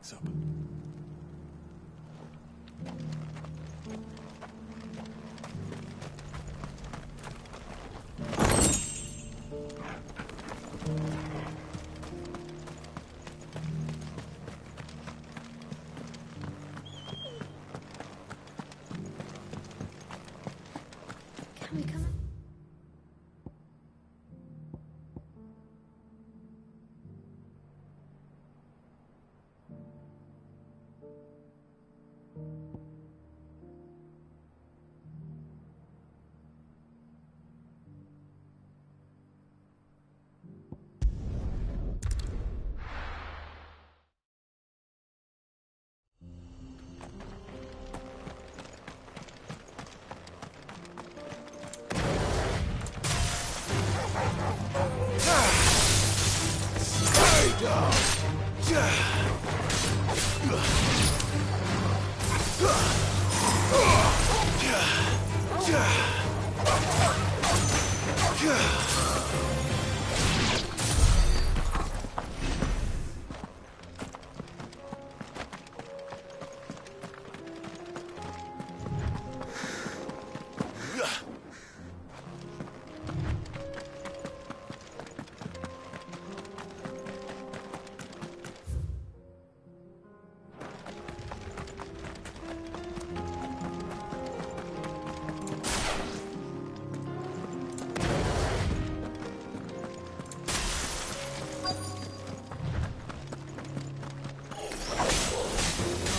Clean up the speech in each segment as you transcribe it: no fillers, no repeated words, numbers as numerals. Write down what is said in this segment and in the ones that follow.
wakes up. Can we come in?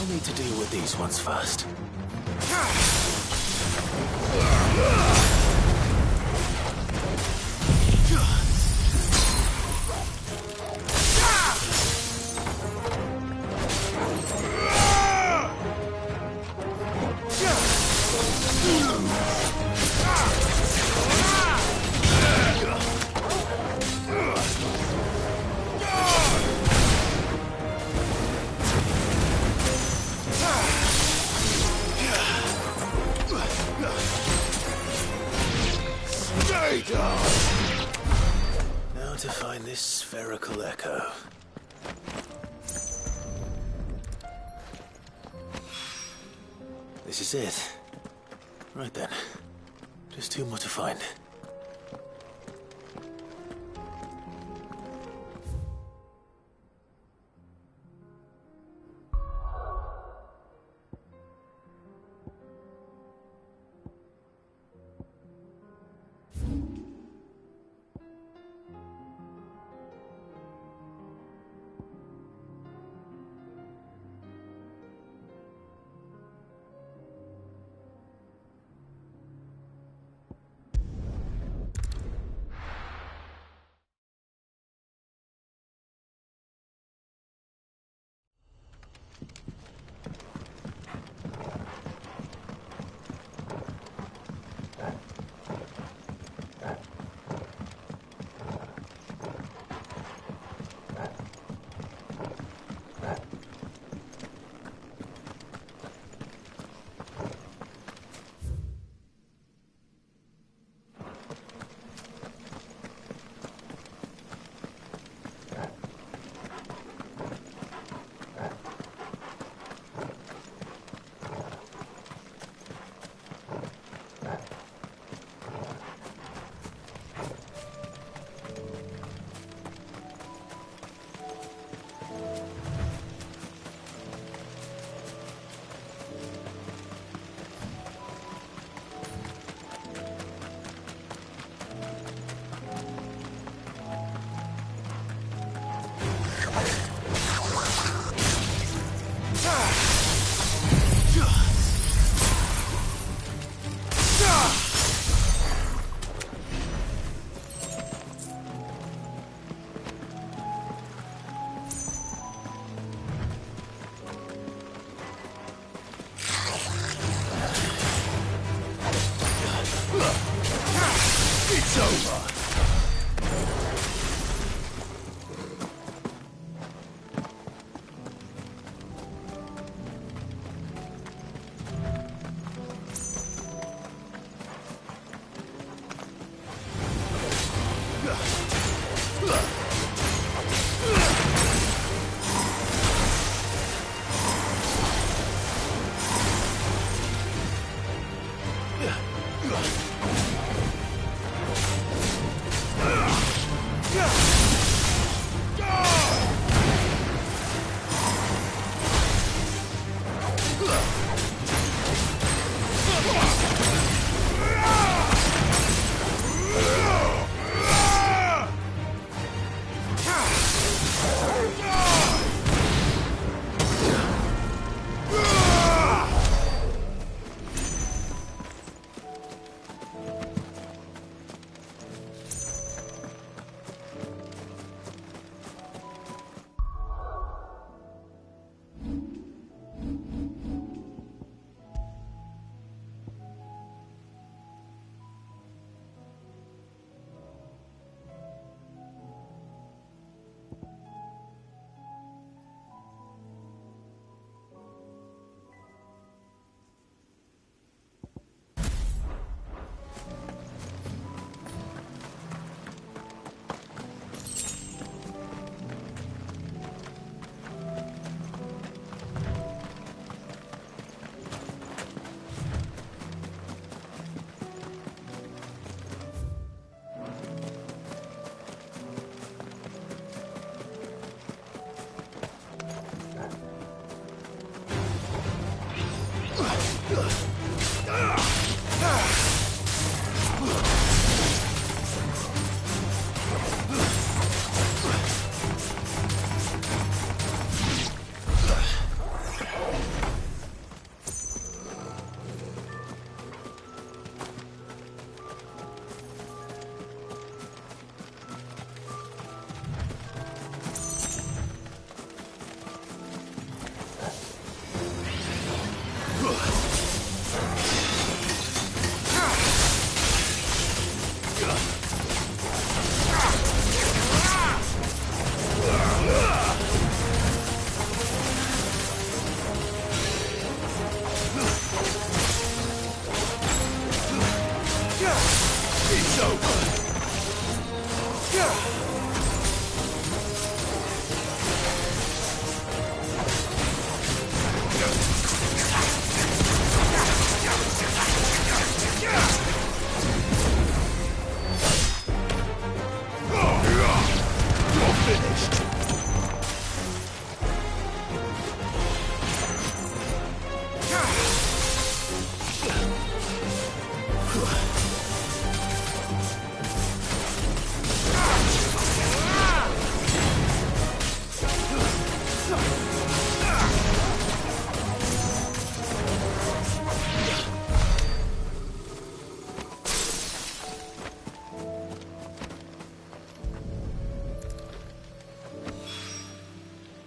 I'll need to deal with these ones first. Now to find this spherical echo. This is it. Right then. Just two more to find.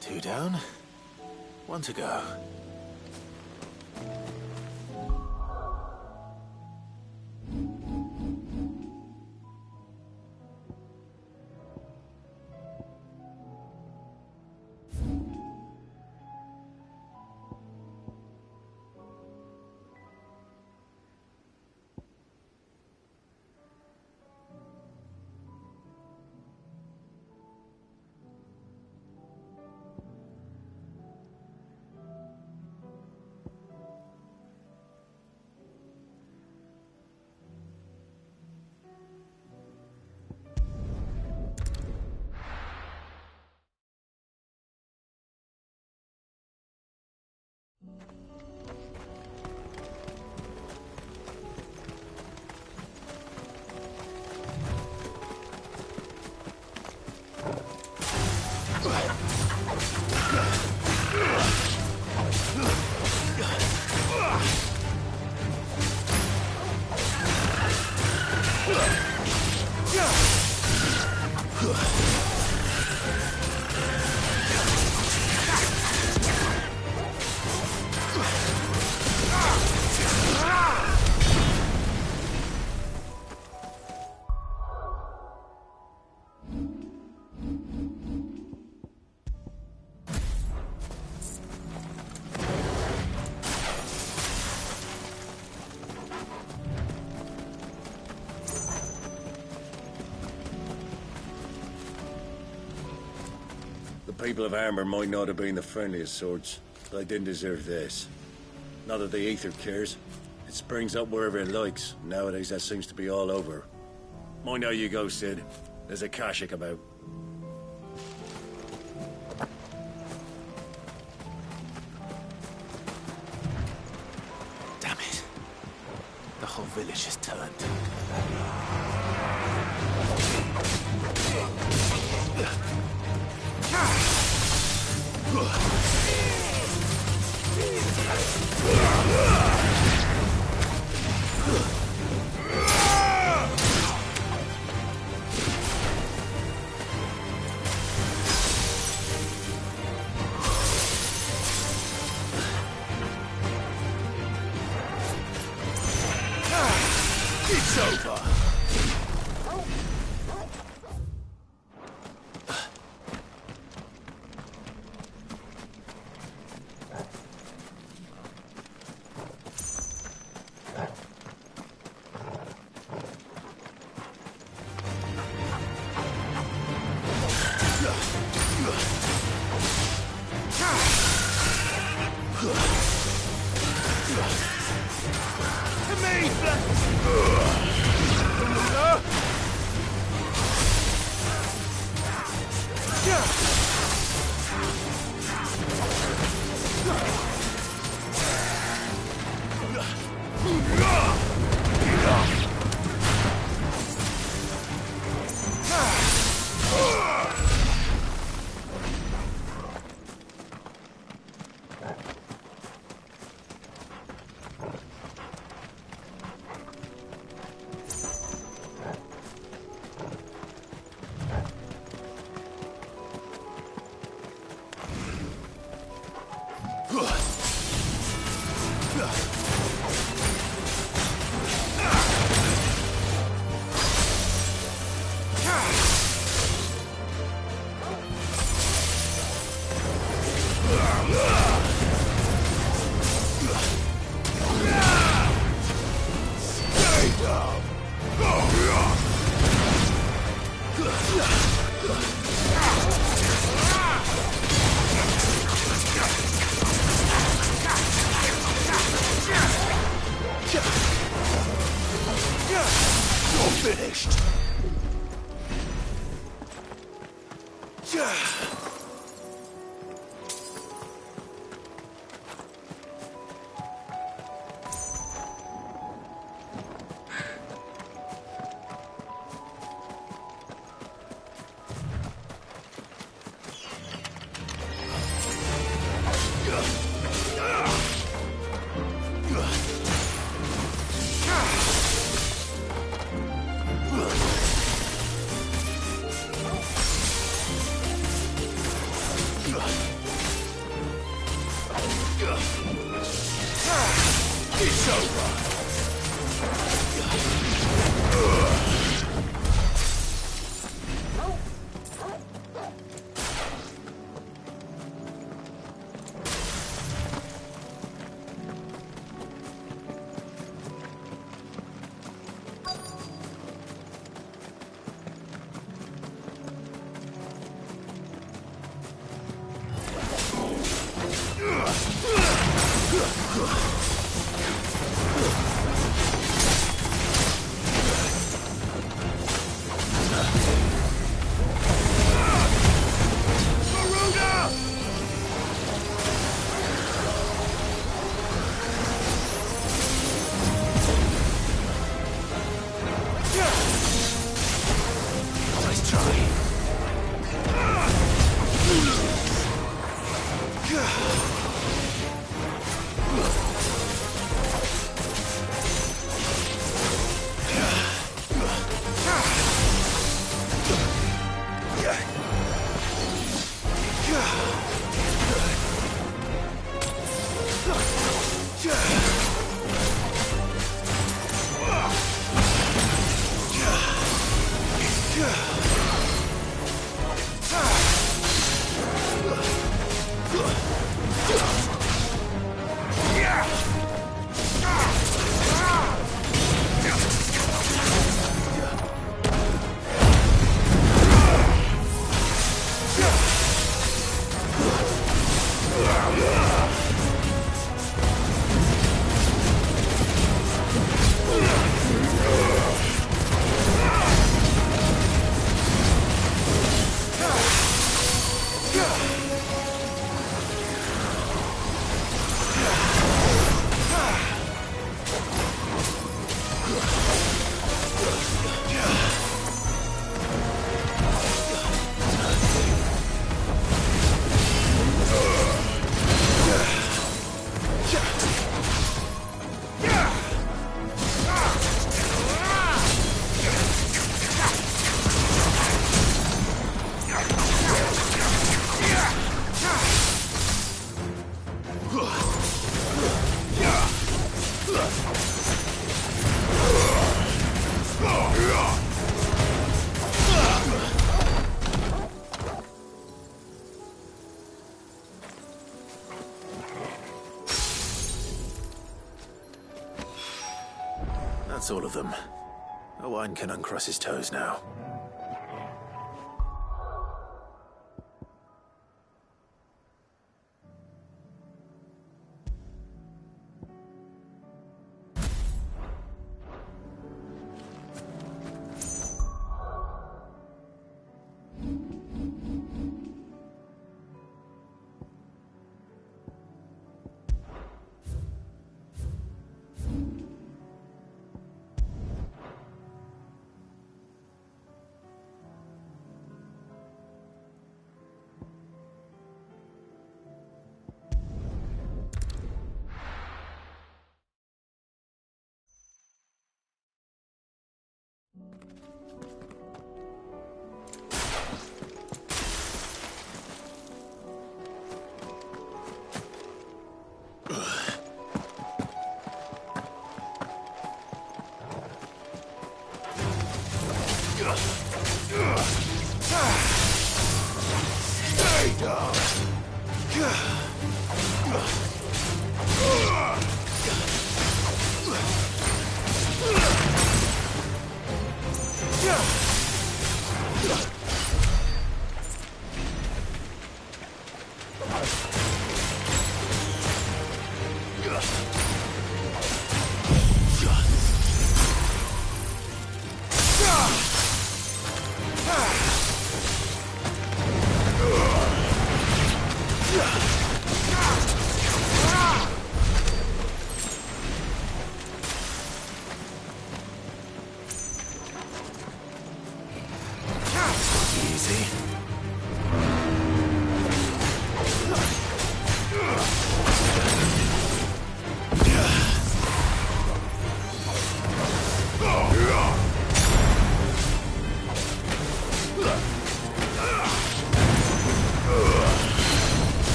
Two down, one to go. People of armor might not have been the friendliest sorts, but I didn't deserve this. Not that the Aether cares. It springs up wherever it likes. Nowadays, that seems to be all over. Mind how you go, Sid. There's a Kashik about. Damn it. The whole village has turned. It's over. It's over. That's all of them. Owain can uncross his toes now.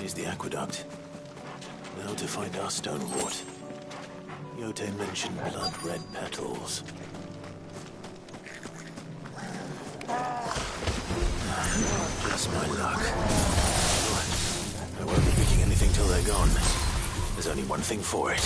Here's the aqueduct. Now to find our stonewort. Yote mentioned blood-red petals. Just my luck. I won't be picking anything till they're gone. There's only one thing for it.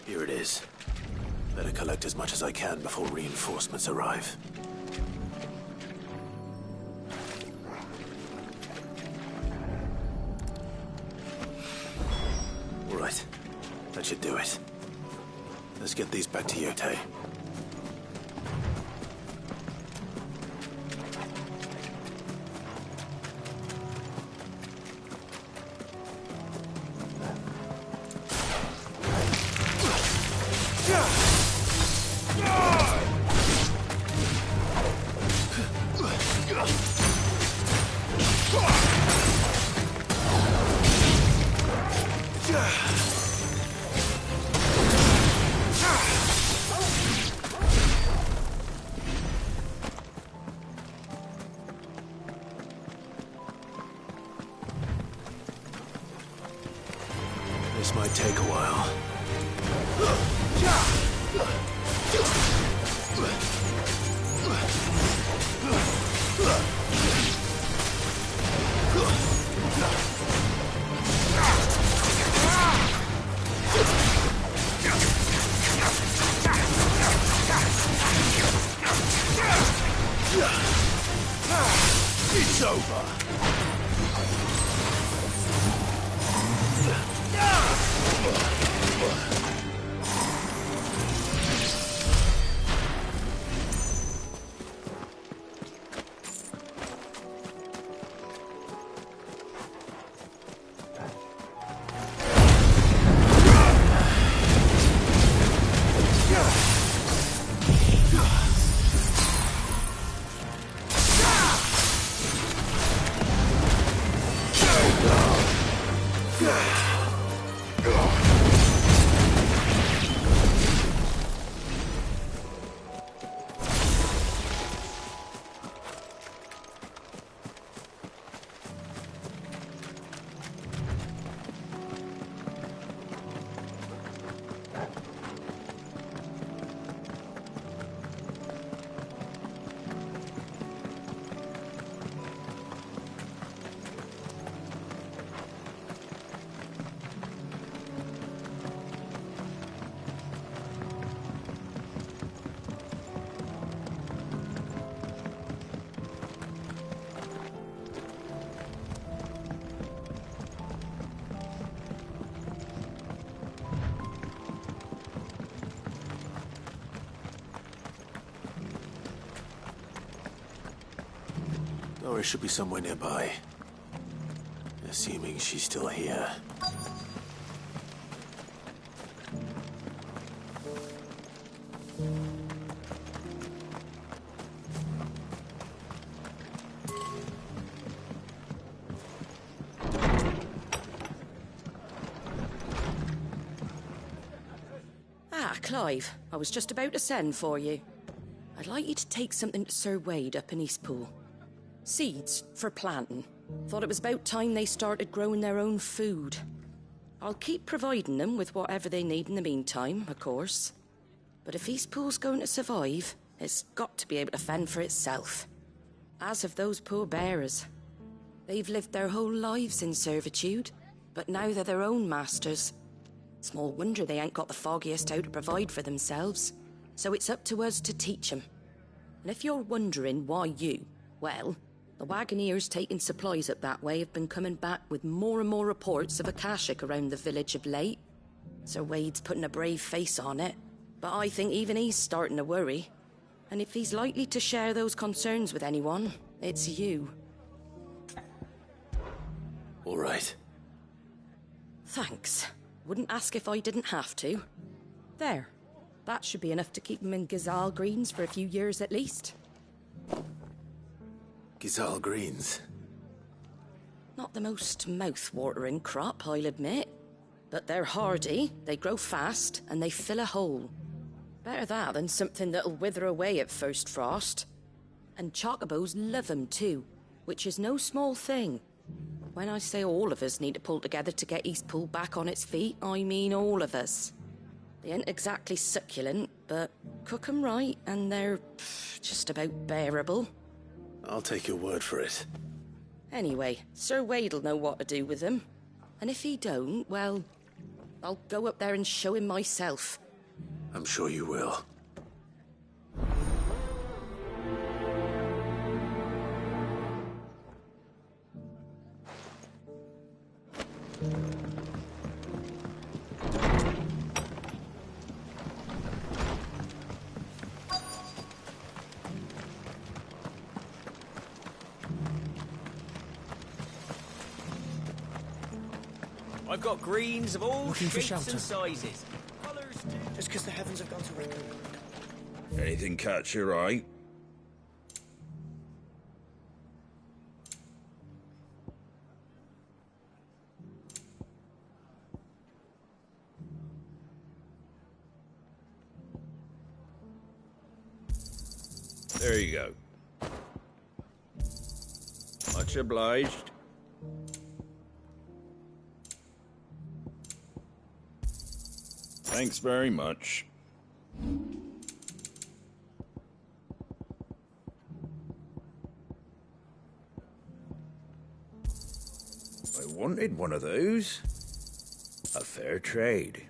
Here it is. Better collect as much as I can before reinforcements arrive. All right. That should do it. Let's get these back to Yote. This might take a while. It's over. Dora should be somewhere nearby. Assuming she's still here. Ah, Clive. I was just about to send for you. I'd like you to take something to Sir Wade up in Eastpool. Seeds for planting. Thought it was about time they started growing their own food. I'll keep providing them with whatever they need in the meantime, of course. But if Eastpool's going to survive, it's got to be able to fend for itself. As have those poor bearers. They've lived their whole lives in servitude, but now they're their own masters. Small wonder they ain't got the foggiest how to provide for themselves. So it's up to us to teach them. And if you're wondering why you, well, the Wagoneers taking supplies up that way have been coming back with more and more reports of Akashic around the village of late. Sir Wade's putting a brave face on it, but I think even he's starting to worry. And if he's likely to share those concerns with anyone, it's you. All right. Thanks. Wouldn't ask if I didn't have to. There. That should be enough to keep him in Gazal Greens for a few years at least. Gazal Greens. Not the most mouth-watering crop, I'll admit. But they're hardy, they grow fast, and they fill a hole. Better that than something that'll wither away at first frost. And chocobos love 'em too, which is no small thing. When I say all of us need to pull together to get Eastpool back on its feet, I mean all of us. They ain't exactly succulent, but cook 'em right, and they're just about bearable. I'll take your word for it. Anyway, Sir Wade'll know what to do with them. And if he don't, well, I'll go up there and show him myself. I'm sure you will. I've got greens of all Looking for shapes shelter. and sizes. Colours too. Just because the heavens have gone to record. Anything catch your eye? There you go. Much obliged. Thanks very much. I wanted one of those. A fair trade.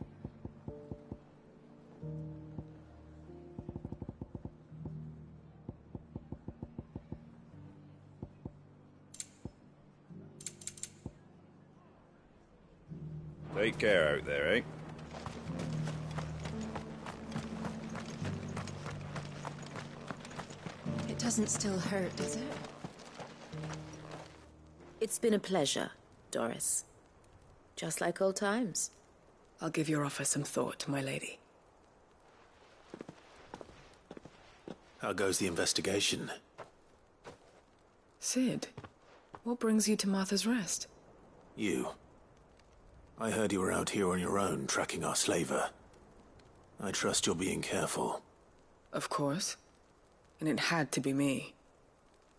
Take care out there, eh? It doesn't still hurt, does it? It's been a pleasure, Doris. Just like old times. I'll give your offer some thought, my lady. How goes the investigation? Sid, what brings you to Martha's Rest? You. I heard you were out here on your own, tracking our slaver. I trust you're being careful. Of course. And it had to be me.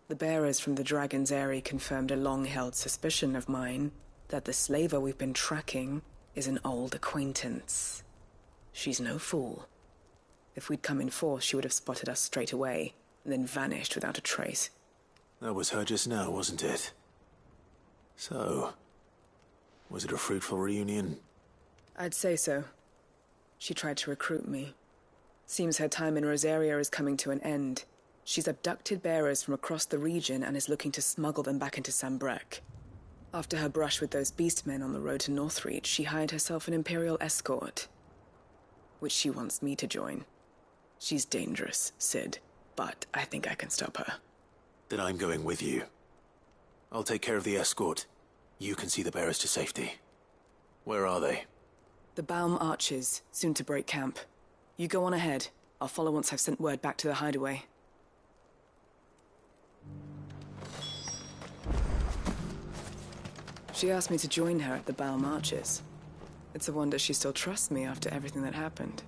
The bearers from the Dragon's Eyrie confirmed a long-held suspicion of mine that the slaver we've been tracking is an old acquaintance. She's no fool. If we'd come in force, she would have spotted us straight away, and then vanished without a trace. That was her just now, wasn't it? So, was it a fruitful reunion? I'd say so. She tried to recruit me. Seems her time in Rosaria is coming to an end. She's abducted bearers from across the region and is looking to smuggle them back into Sambrec. After her brush with those beastmen on the road to Northreach, she hired herself an Imperial escort, which she wants me to join. She's dangerous, Sid, but I think I can stop her. Then I'm going with you. I'll take care of the escort. You can see the bearers to safety. Where are they? The Baum Archers, soon to break camp. You go on ahead. I'll follow once I've sent word back to the hideaway. She asked me to join her at the Baum Archers. It's a wonder she still trusts me after everything that happened.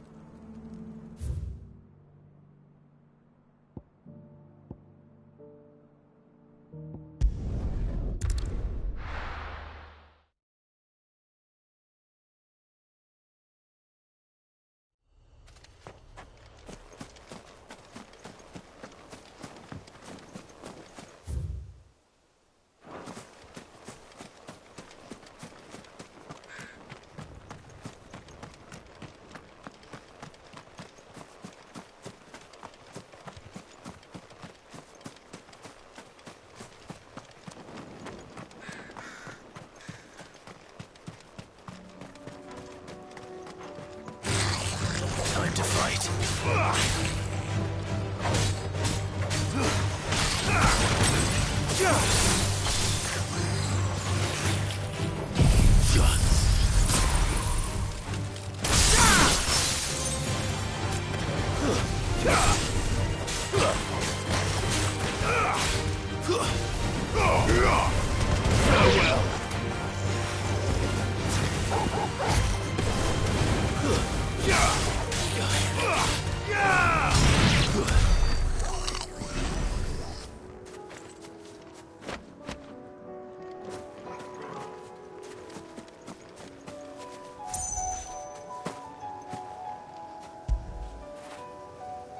Time to fight.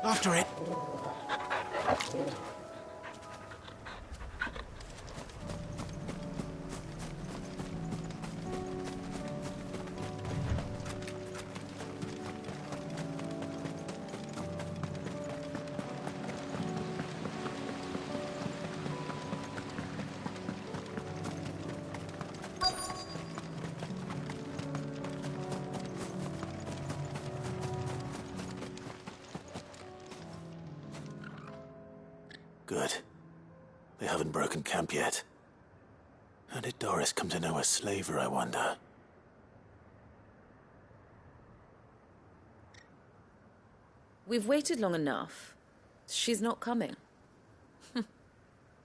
After it. Good. They haven't broken camp yet. How did Doris come to know a slaver, I wonder? We've waited long enough. She's not coming.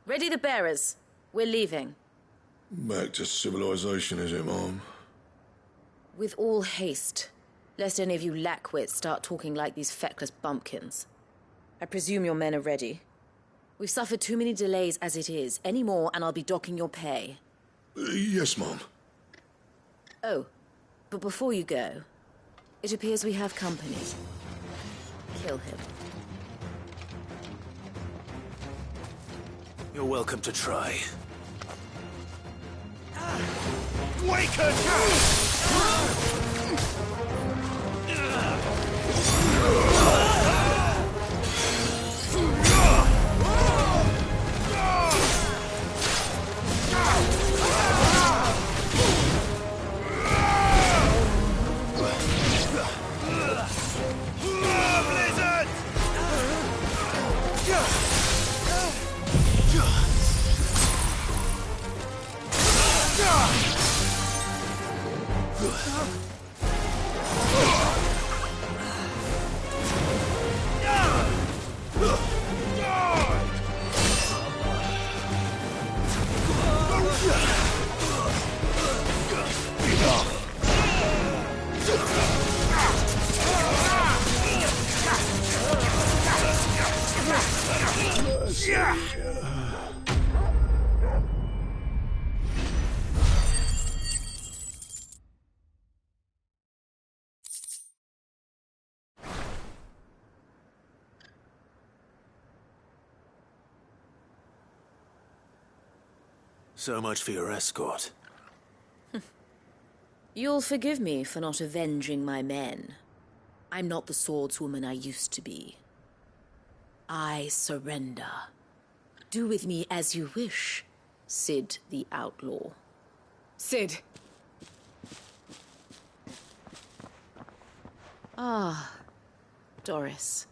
Ready the bearers. We're leaving. Back to civilization, is it, Mom? With all haste. Lest any of you lackwits start talking like these feckless bumpkins. I presume your men are ready. We've suffered too many delays as it is. Any more and I'll be docking your pay. Yes, Mom. Oh, but before you go, it appears we have company. Kill him. You're welcome to try. Waken! So much for your escort. You'll forgive me for not avenging my men. I'm not the swordswoman I used to be. I surrender. Do with me as you wish, Sid the Outlaw. Sid! Ah, Doris.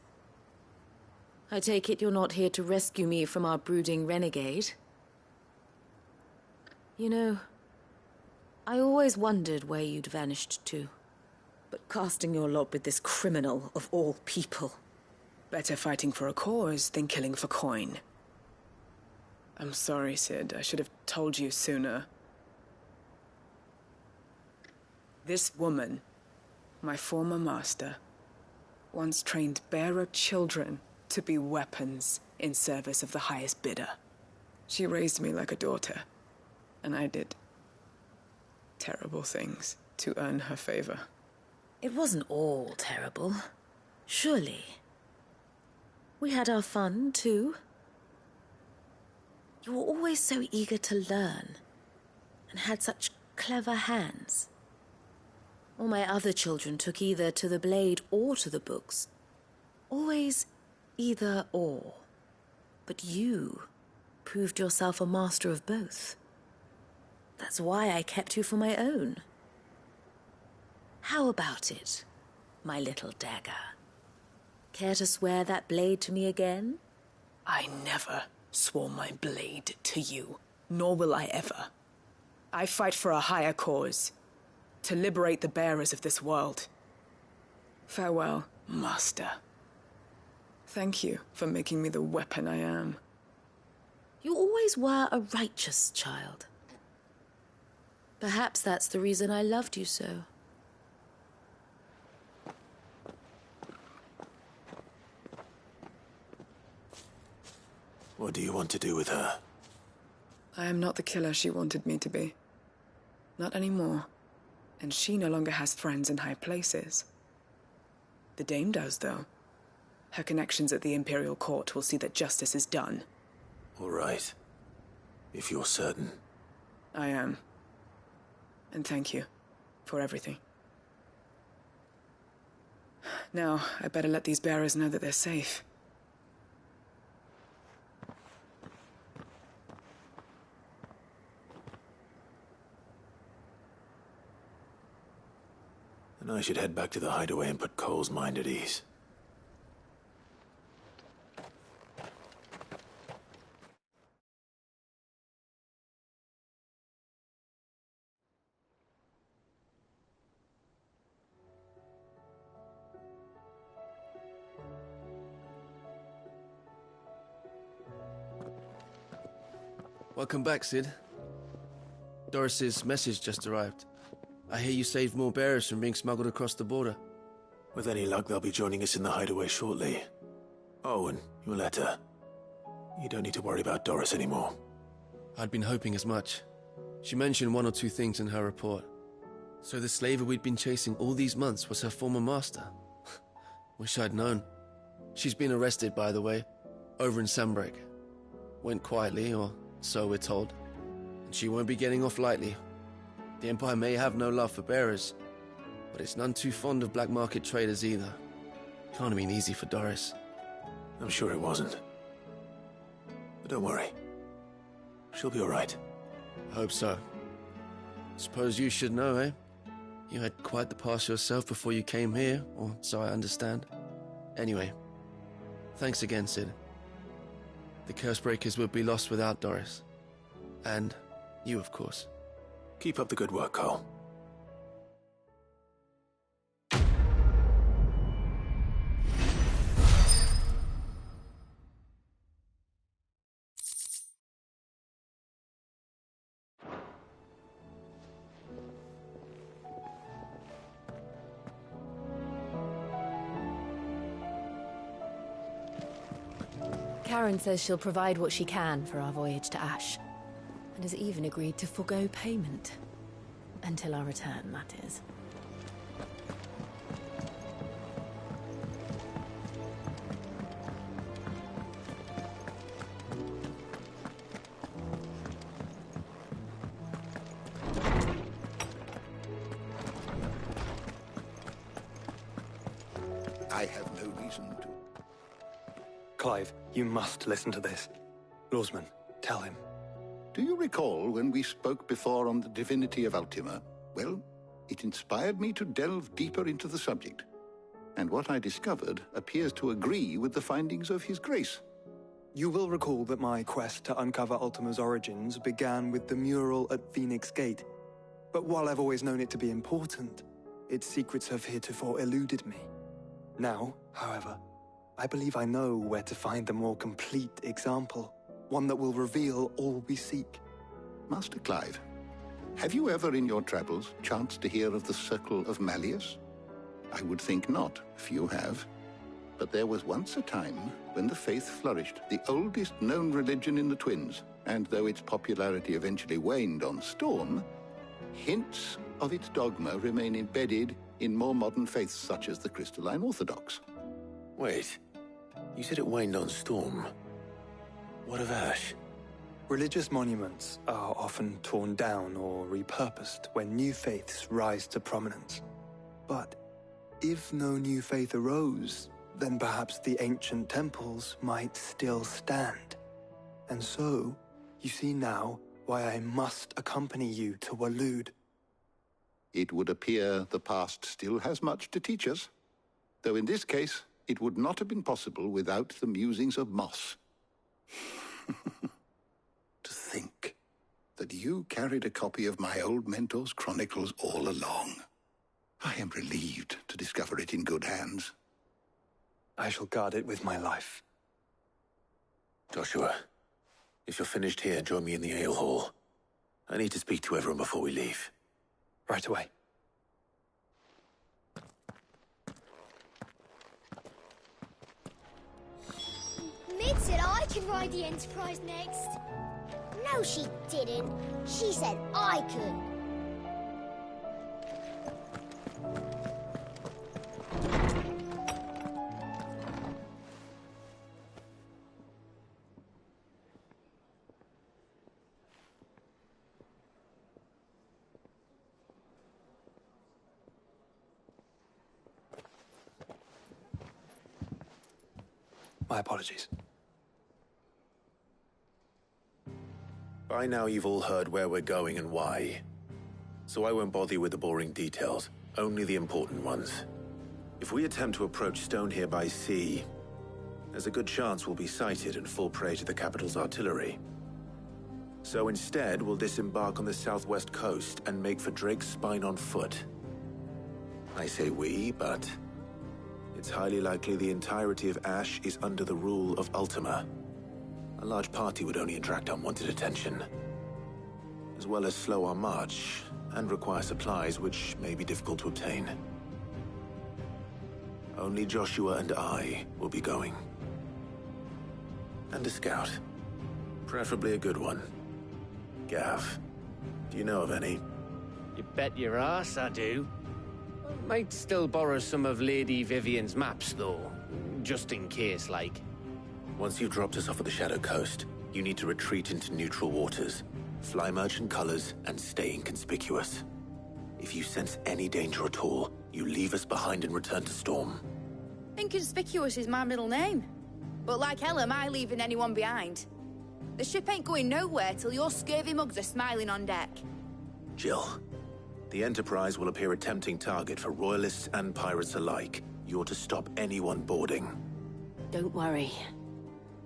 I take it you're not here to rescue me from our brooding renegade? You know, I always wondered where you'd vanished to. But casting your lot with this criminal of all people... Better fighting for a cause than killing for coin. I'm sorry, Sid. I should have told you sooner. This woman, my former master, once trained bearer children to be weapons in service of the highest bidder. She raised me like a daughter, and I did terrible things to earn her favor. It wasn't all terrible, surely. We had our fun, too. You were always so eager to learn, and had such clever hands. All my other children took either to the blade or to the books. Always either or. But you proved yourself a master of both. That's why I kept you for my own. How about it, my little dagger? Care to swear that blade to me again? I never swore my blade to you, nor will I ever. I fight for a higher cause, to liberate the bearers of this world. Farewell, Master. Thank you for making me the weapon I am. You always were a righteous child. Perhaps that's the reason I loved you so. What do you want to do with her? I am not the killer she wanted me to be. Not anymore. And she no longer has friends in high places. The Dame does, though. Her connections at the Imperial Court will see that justice is done. All right. If you're certain. I am. And thank you for everything. Now, I better let these bearers know that they're safe. And I should head back to the hideaway and put Cole's mind at ease. Welcome back, Sid. Doris's message just arrived. I hear you saved more bearers from being smuggled across the border. With any luck, they'll be joining us in the hideaway shortly. Oh, and your letter. You don't need to worry about Doris anymore. I'd been hoping as much. She mentioned one or two things in her report. So the slaver we'd been chasing all these months was her former master. Wish I'd known. She's been arrested, by the way, over in Sandbreak. Went quietly, or so we're told. And she won't be getting off lightly. The Empire may have no love for bearers, but it's none too fond of black market traders either. Can't have been easy for Doris. I'm sure it wasn't. But don't worry. She'll be all right. I hope so. Suppose you should know, eh? You had quite the past yourself before you came here, or so I understand. Anyway, thanks again, Sid. The Cursebreakers would be lost without Doris. And you, of course. Keep up the good work, Cole. Karen says she'll provide what she can for our voyage to Ash, and has even agreed to forgo payment. Until our return, that is. I have no reason to. Clive, you must listen to this. Lawsman, tell him. Do you recall when we spoke before on the divinity of Ultima? Well, it inspired me to delve deeper into the subject. And what I discovered appears to agree with the findings of His Grace. You will recall that my quest to uncover Ultima's origins began with the mural at Phoenix Gate. But while I've always known it to be important, its secrets have heretofore eluded me. Now, however, I believe I know where to find the more complete example. One that will reveal all we seek. Master Clive, have you ever in your travels chanced to hear of the Circle of Malleus? I would think not, if you have. But there was once a time when the faith flourished, the oldest known religion in the Twins, and though its popularity eventually waned on Storm, hints of its dogma remain embedded in more modern faiths such as the Crystalline Orthodox. Wait, you said it waned on Storm. What of Ash? Religious monuments are often torn down or repurposed when new faiths rise to prominence. But if no new faith arose, then perhaps the ancient temples might still stand. And so, you see now why I must accompany you to Waloed. It would appear the past still has much to teach us, though in this case, it would not have been possible without the musings of Moss. To think that you carried a copy of my old mentor's chronicles all along. I am relieved to discover it in good hands. I shall guard it with my life. Joshua, if you're finished here, join me in the ale hall. I need to speak to everyone before we leave. Right away. Mid said I could ride the Enterprise next. No, she didn't. She said I could. My apologies. By now you've all heard where we're going and why. So I won't bother you with the boring details, only the important ones. If we attempt to approach Stone here by sea, there's a good chance we'll be sighted and fall prey to the capital's artillery. So instead, we'll disembark on the southwest coast and make for Drake's Spine on foot. I say we, but it's highly likely the entirety of Ash is under the rule of Ultima. A large party would only attract unwanted attention, as well as slow our march and require supplies which may be difficult to obtain. Only Joshua and I will be going. And a scout. Preferably a good one. Gav, do you know of any? You bet your ass I do. Might still borrow some of Lady Vivian's maps, though. Just in case, like. Once you've dropped us off at the Shadow Coast, you need to retreat into neutral waters, fly merchant colors, and stay inconspicuous. If you sense any danger at all, you leave us behind and return to Storm. Inconspicuous is my middle name. But like hell am I leaving anyone behind. The ship ain't going nowhere till your scurvy mugs are smiling on deck. Jill, the Enterprise will appear a tempting target for royalists and pirates alike. You're to stop anyone boarding. Don't worry.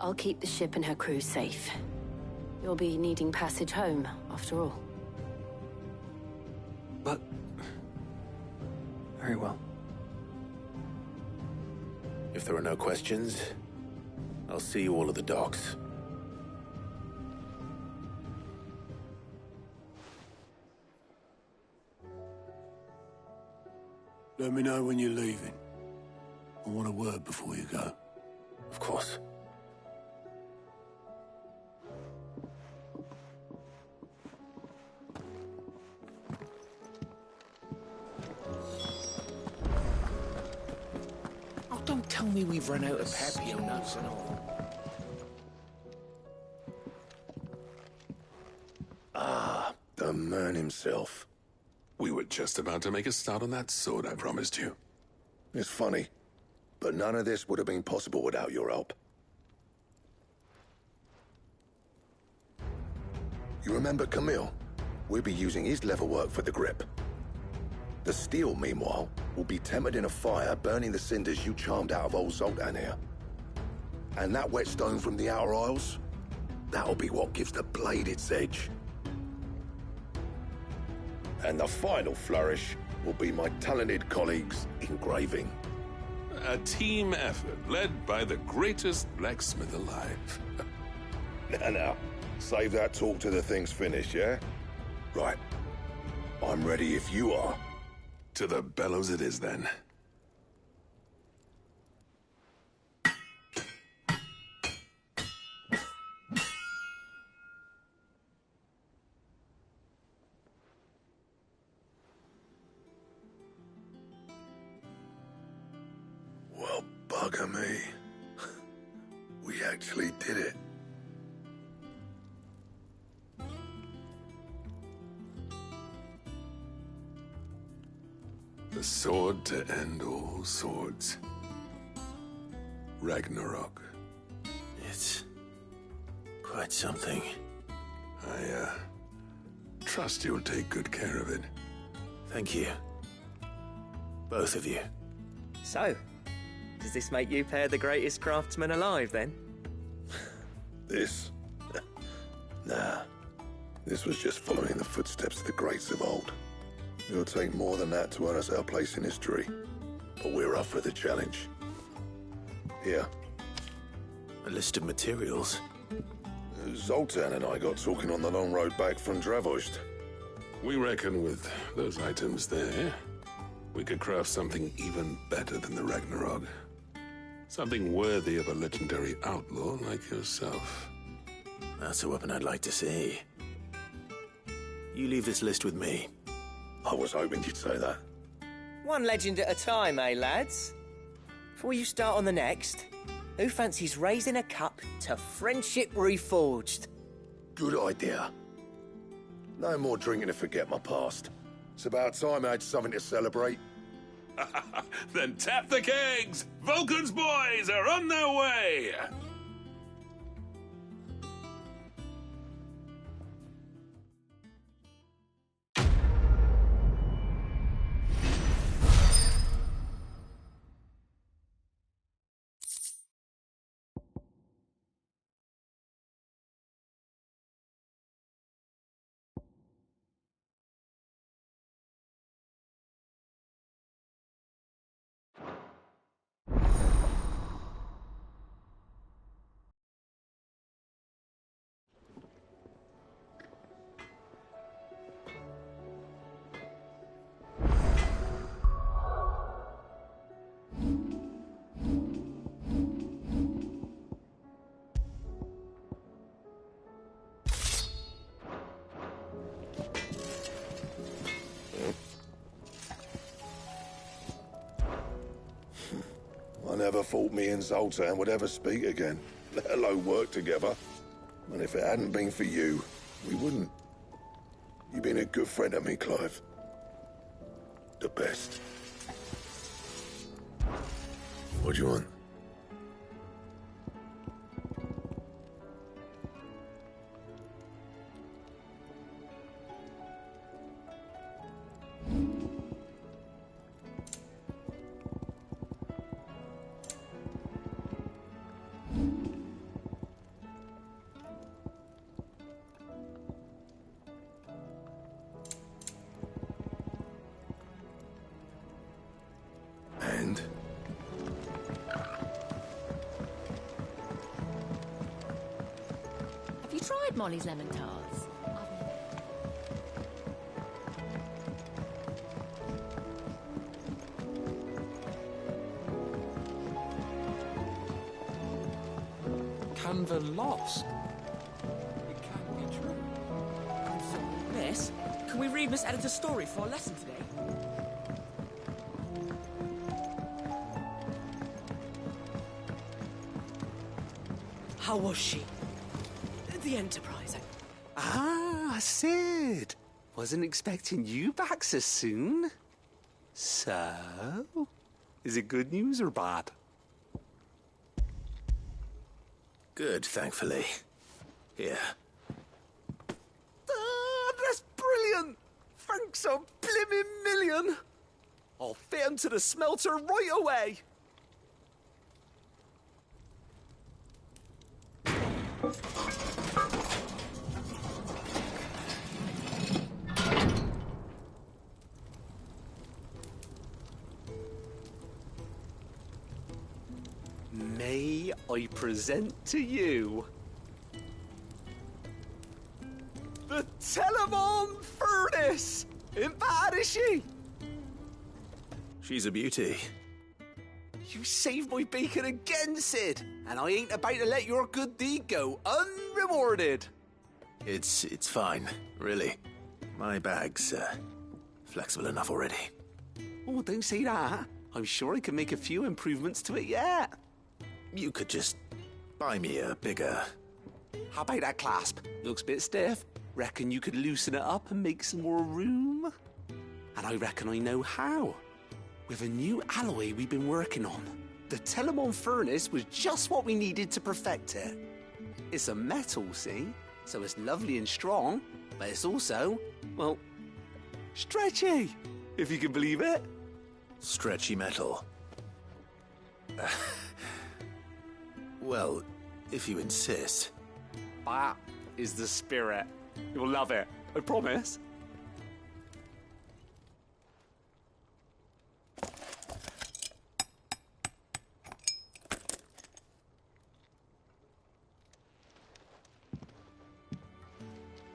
I'll keep the ship and her crew safe. You'll be needing passage home, after all. But... very well. If there are no questions, I'll see you all at the docks. Let me know when you're leaving. I want a word before you go. Of course. tell me we've run out of Papio nuts and all? Ah, the man himself. We were just about to make a start on that sword I promised you. It's funny, but none of this would have been possible without your help. You remember Camille? We'll be using his leatherwork for the grip. The steel, meanwhile, will be tempered in a fire, burning the cinders you charmed out of old Zoltan here. And that whetstone from the Outer Isles, that'll be what gives the blade its edge. And the final flourish will be my talented colleagues' engraving. A team effort led by the greatest blacksmith alive. Now, save that talk till the thing's finished, yeah? Right. I'm ready if you are. To the bellows it is, then. Well, bugger me. We actually did it. The sword to end all swords. Ragnarok. It's quite something. I, trust you'll take good care of it. Thank you. Both of you. So, does this make you pair the greatest craftsman alive, then? This? Nah. This was just following the footsteps of the greats of old. It'll take more than that to earn us our place in history. But we're up for the challenge. Here. A list of materials. Zoltan and I got talking on the long road back from Dravost. We reckon with those items there, we could craft something even better than the Ragnarok. Something worthy of a legendary outlaw like yourself. That's a weapon I'd like to see. You leave this list with me. I was hoping you'd say that. One legend at a time, eh, lads? Before you start on the next, who fancies raising a cup to friendship reforged? Good idea. No more drinking to forget my past. It's about time I had something to celebrate. Then tap the kegs! Vulcan's boys are on their way! I never thought me and Zoltan would ever speak again, let alone work together. And if it hadn't been for you, we wouldn't. You've been a good friend to me, Clive. The best. What do you want? And? Have you tried Molly's lemon tarts? Canva lost. It can't be true. Miss, can we read Miss Editor's story for our lesson today? How was she? The Enterprise. Ah, Sid. Wasn't expecting you back so soon. So, is it good news or bad? Good, thankfully. Here. Ah, that's brilliant! Thanks a blimmin' million! I'll fit 'em to the smelter right away! May I present to you the Telemon Furnace! Ain't bad, is she? She's a beauty. You saved my bacon again, Sid, and I ain't about to let your good deed go unrewarded. It's fine, really. My bag's flexible enough already. Oh, don't say that. I'm sure I can make a few improvements to it yet. You could just buy me a bigger... How about that clasp? Looks a bit stiff. Reckon you could loosen it up and make some more room? And I reckon I know how. With a new alloy we've been working on. The Telemon Furnace was just what we needed to perfect it. It's a metal, see? So it's lovely and strong, but it's also, well, stretchy, if you can believe it. Stretchy metal. Well, if you insist. That is the spirit. You'll love it, I promise.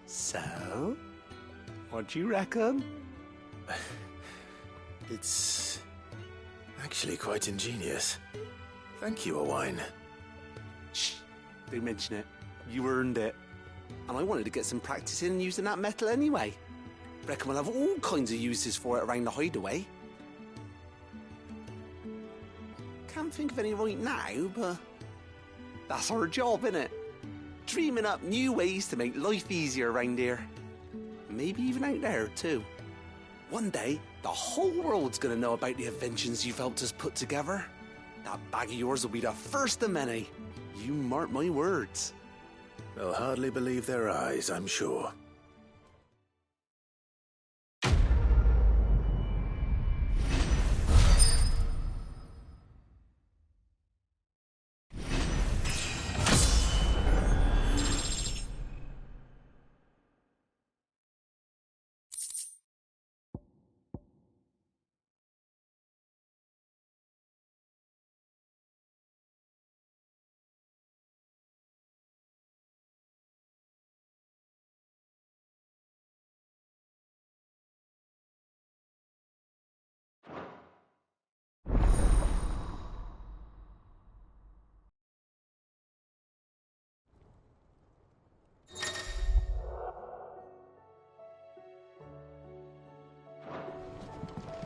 So, what do you reckon? It's actually quite ingenious. Thank you, Owain. Shh, don't mention it. You earned it. And I wanted to get some practice in using that metal anyway. Reckon we'll have all kinds of uses for it around the hideaway. Can't think of any right now, but that's our job, innit? Dreaming up new ways to make life easier around here. Maybe even out there, too. One day, the whole world's gonna know about the inventions you've helped us put together. That bag of yours will be the first of many. You mark my words. They'll hardly believe their eyes, I'm sure.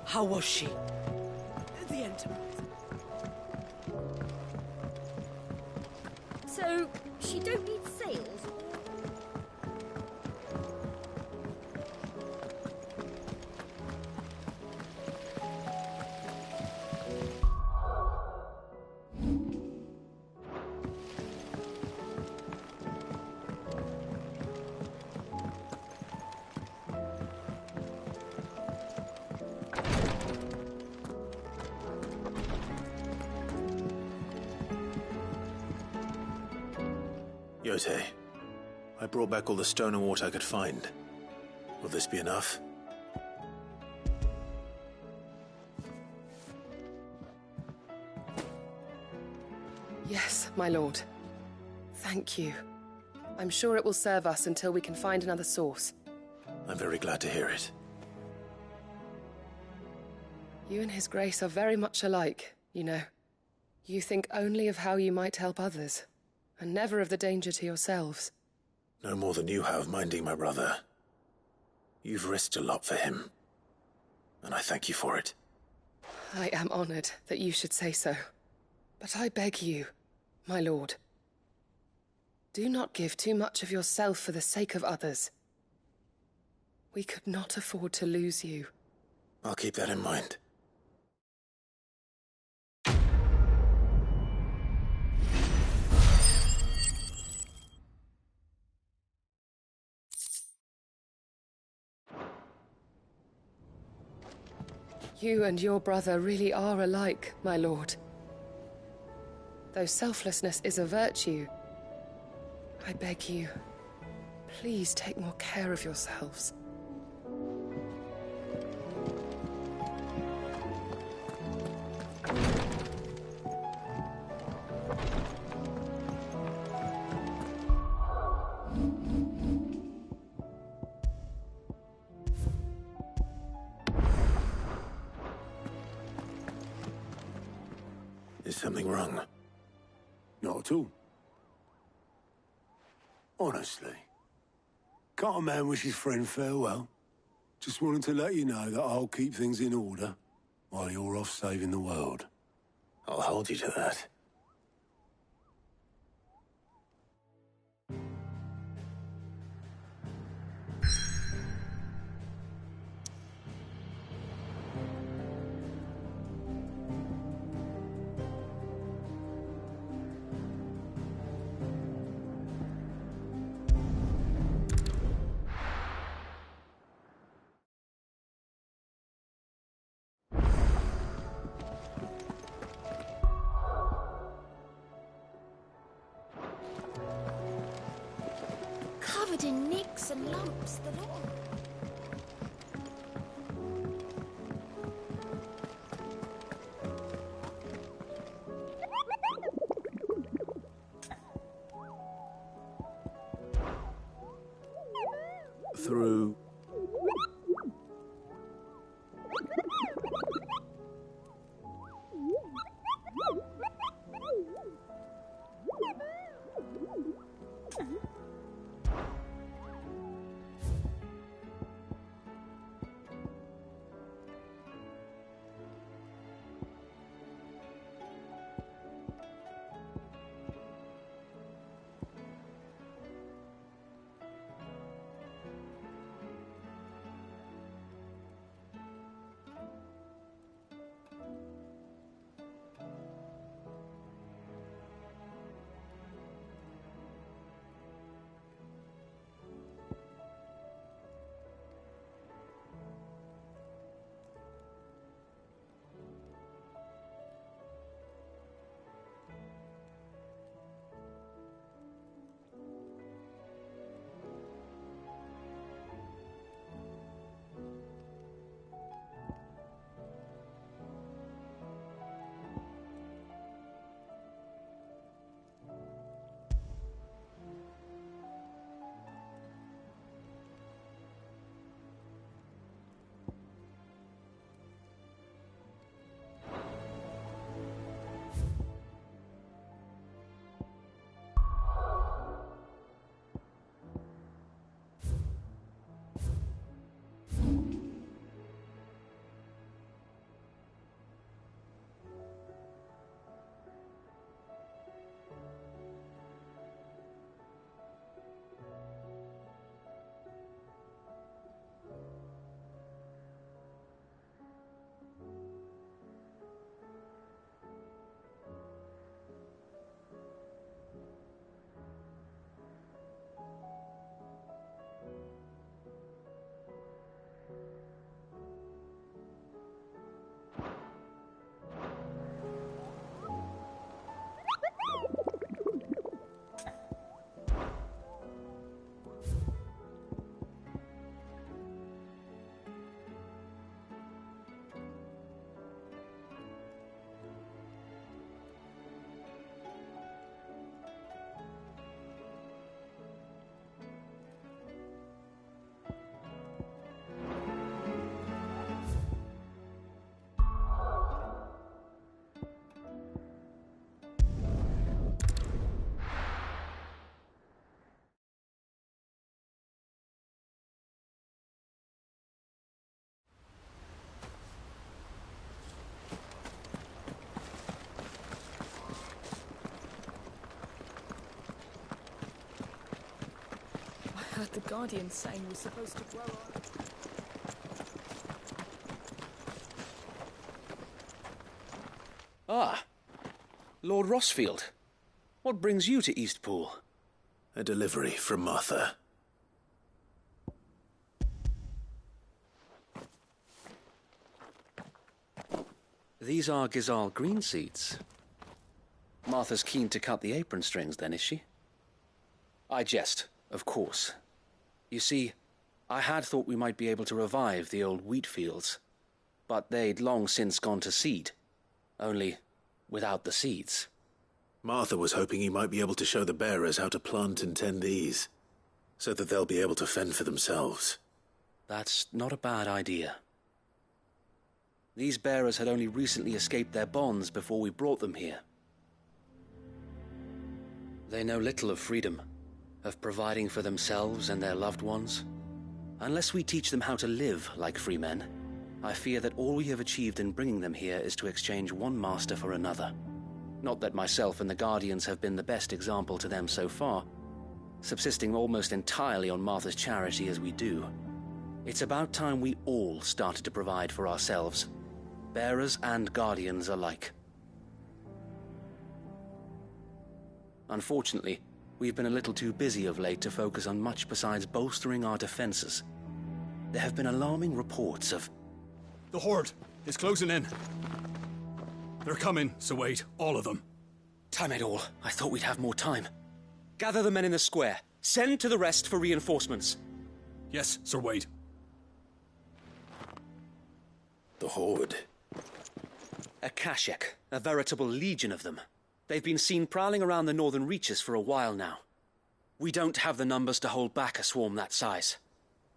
How was she? The Enterprise. So, she don't need sails? Yotei, I brought back all the stone and water I could find. Will this be enough? Yes, my lord. Thank you. I'm sure it will serve us until we can find another source. I'm very glad to hear it. You and His Grace are very much alike, you know. You think only of how you might help others, and never of the danger to yourselves. No more than you have minding my brother. You've risked a lot for him, and I thank you for it. I am honored that you should say so. But I beg you, my lord, Do not give too much of yourself for the sake of others. We could not afford to lose you. I'll keep that in mind. You and your brother really are alike, my lord. Though selflessness is a virtue, I beg you, please take more care of yourselves. Is something wrong? Not at all. Honestly. Can't a man wish his friend farewell? Just wanted to let you know that I'll keep things in order while you're off saving the world. I'll hold you to that. Covered in nicks and lumps, the lot. Through... Guardian saying we're supposed to grow on. Ah, Lord Rossfield. What brings you to Eastpool? A delivery from Martha. These are Gizal green seeds. Martha's keen to cut the apron strings, then, is she? I jest, of course. You see, I had thought we might be able to revive the old wheat fields, but they'd long since gone to seed, only without the seeds. Martha was hoping you might be able to show the bearers how to plant and tend these, so that they'll be able to fend for themselves. That's not a bad idea. These bearers had only recently escaped their bonds before we brought them here. They know little of freedom, of providing for themselves and their loved ones. Unless we teach them how to live like free men, I fear that all we have achieved in bringing them here is to exchange one master for another. Not that myself and the Guardians have been the best example to them so far, subsisting almost entirely on Martha's charity as we do. It's about time we all started to provide for ourselves, bearers and Guardians alike. Unfortunately, we've been a little too busy of late to focus on much besides bolstering our defenses. There have been alarming reports of... The Horde is closing in. They're coming, so wait, all of them. Damn it all, I thought we'd have more time. Gather the men in the square. Send to the rest for reinforcements. Yes, Sir Wade. The Horde. A Kashek, a veritable legion of them. They've been seen prowling around the northern reaches for a while now. We don't have the numbers to hold back a swarm that size.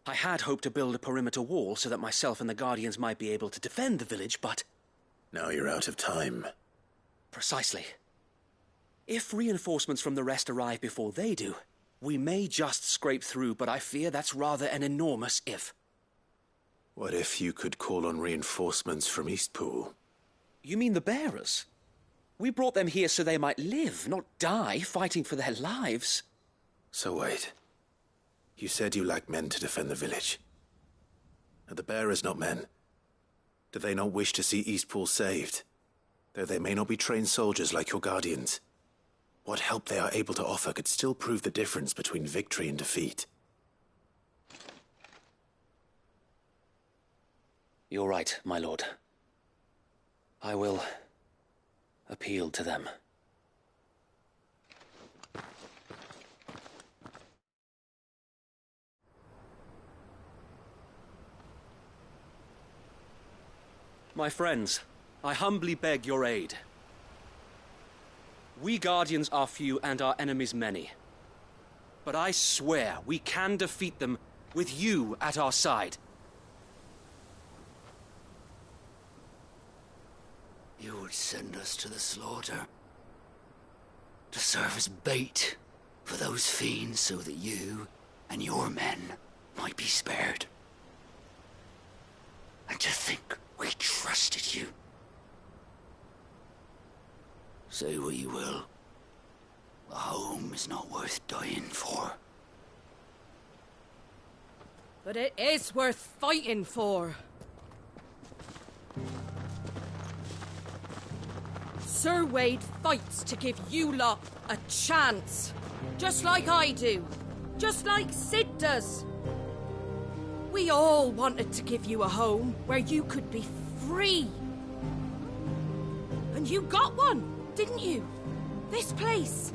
I had hoped to build a perimeter wall so that myself and the Guardians might be able to defend the village, but... Now you're out of time. Precisely. If reinforcements from the rest arrive before they do, we may just scrape through, but I fear that's rather an enormous if. What if you could call on reinforcements from Eastpool? You mean the bearers? We brought them here so they might live, not die, fighting for their lives. So wait. You said you lack men to defend the village. Are the bearers not men? Do they not wish to see Eastpool saved? Though they may not be trained soldiers like your Guardians. What help they are able to offer could still prove the difference between victory and defeat. You're right, my lord. I will appeal to them. My friends, I humbly beg your aid. We Guardians are few and our enemies many. But I swear we can defeat them with you at our side. You would send us to the slaughter, to serve as bait for those fiends so that you and your men might be spared. And to think we trusted you. Say what you will, a home is not worth dying for. But it is worth fighting for. Sir Wade fights to give you lot a chance. Just like I do. Just like Sid does. We all wanted to give you a home where you could be free. And you got one, didn't you? This place,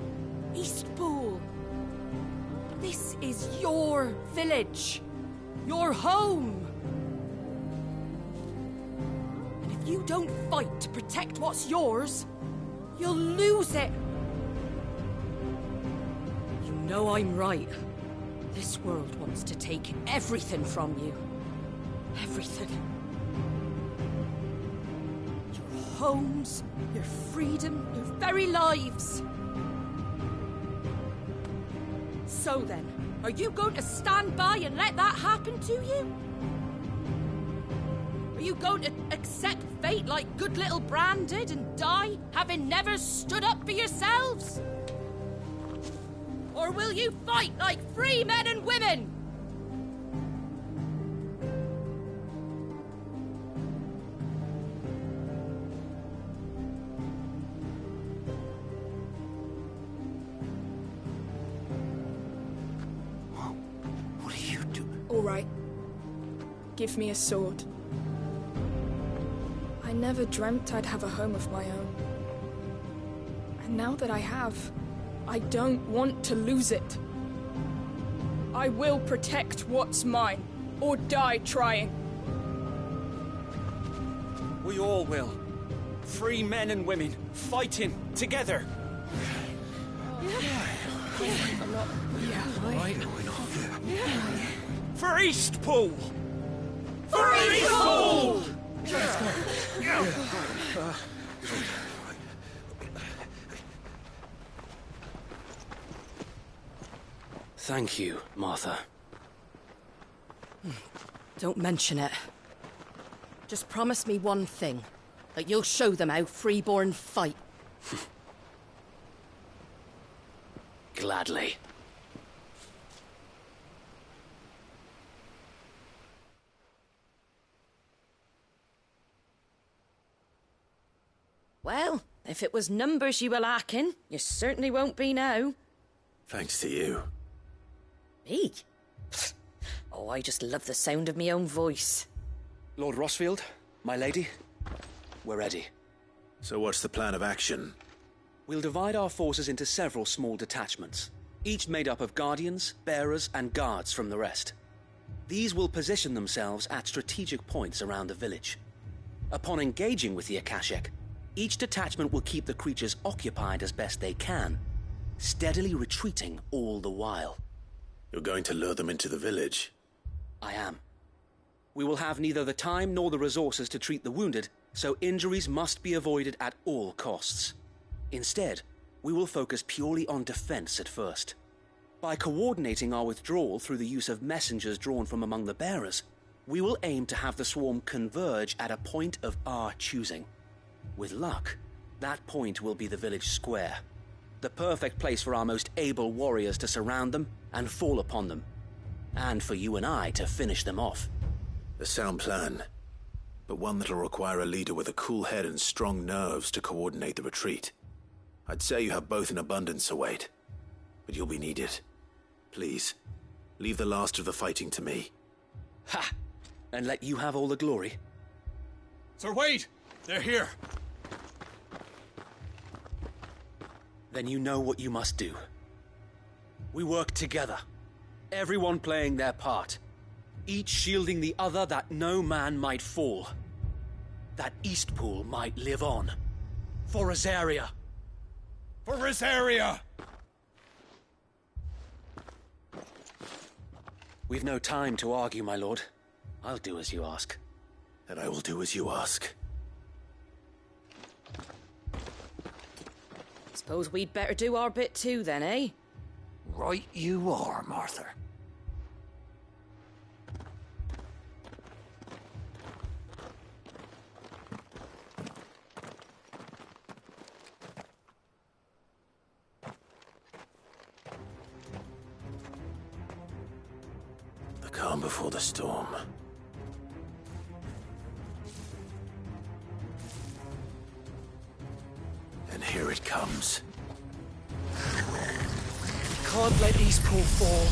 Eastpool. This is your village. Your home. And if you don't fight to protect what's yours, you'll lose it. You know I'm right. This world wants to take everything from you. Everything. Your homes, your freedom, your very lives. So then, are you going to stand by and let that happen to you? Are you going to accept fate like good little Bran did and die, having never stood up for yourselves? Or will you fight like free men and women, give me a sword. I never dreamt I'd have a home of my own. And now that I have, I don't want to lose it. I will protect what's mine, or die trying. We all will. Free men and women, fighting together. I'm not... Right? For Eastpool! For Eastpool! Thank you, Martha. Don't mention it. Just promise me one thing. That you'll show them how freeborn fight. Gladly. Well, if it was numbers you were lacking, you certainly won't be now. Thanks to you. Me? Oh, I just love the sound of my own voice. Lord Rossfield, my lady, we're ready. So what's the plan of action? We'll divide our forces into several small detachments, each made up of guardians, bearers, and guards from the rest. These will position themselves at strategic points around the village. Upon engaging with the Akashic, each detachment will keep the creatures occupied as best they can, steadily retreating all the while. You're going to lure them into the village? I am. We will have neither the time nor the resources to treat the wounded, so injuries must be avoided at all costs. Instead, we will focus purely on defense at first. By coordinating our withdrawal through the use of messengers drawn from among the bearers, we will aim to have the swarm converge at a point of our choosing. With luck, that point will be the village square, the perfect place for our most able warriors to surround them and fall upon them, and for you and I to finish them off. A sound plan, but one that'll require a leader with a cool head and strong nerves to coordinate the retreat. I'd say you have both in abundance, Sir Wade, but you'll be needed. Please, leave the last of the fighting to me. Ha! And let you have all the glory. Sir Wade! They're here! Then you know what you must do. We work together, everyone playing their part, each shielding the other that no man might fall, that Eastpool might live on. For Rosaria! For Rosaria! We've no time to argue, my lord. I'll do as you ask. And I will do as you ask. Suppose we'd better do our bit too, then, eh? Right you are, Martha. The calm before the storm. And here it comes. Can't let Eastpool fall.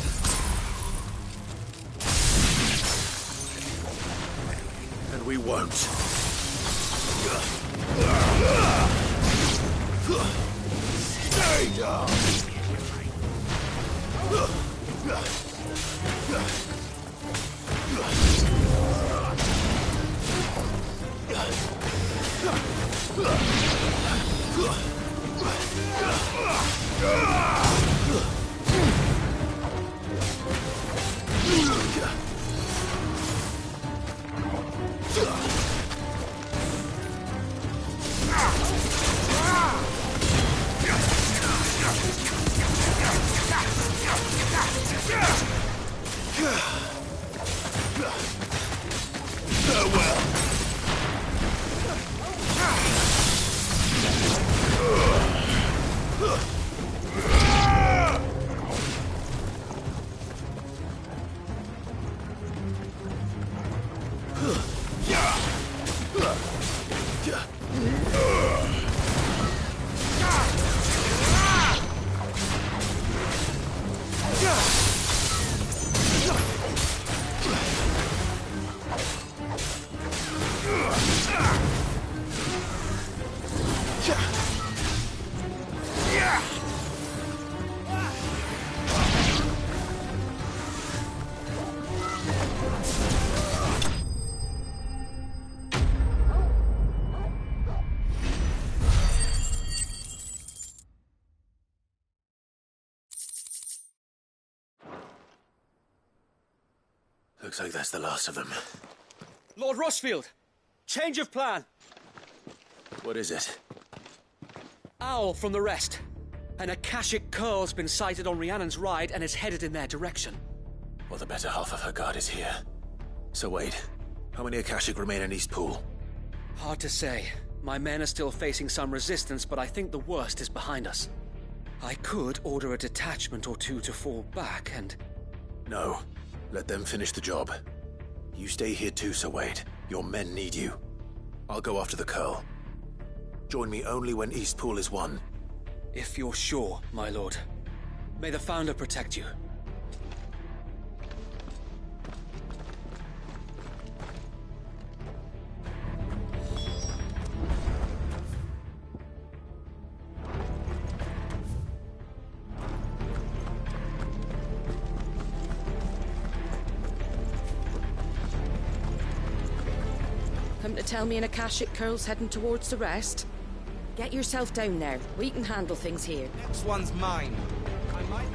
And we won't. Stay down! Farewell. Yeah! Looks like that's the last of them. Lord Rossfield! Change of plan! What is it? Owl from the rest. An Akashic curl's been sighted on Rhiannon's ride and is headed in their direction. Well, the better half of her guard is here. So wait, how many Akashic remain in East Pool? Hard to say. My men are still facing some resistance, but I think the worst is behind us. I could order a detachment or two to fall back and... No. Let them finish the job. You stay here too, Sir Wade. Your men need you. I'll go after the curl. Join me only when East Pool is won. If you're sure, my lord. May the Founder protect you. Come to tell me an Akashic curl's heading towards the rest? Get yourself down there. We can handle things here. Next one's mine. I might...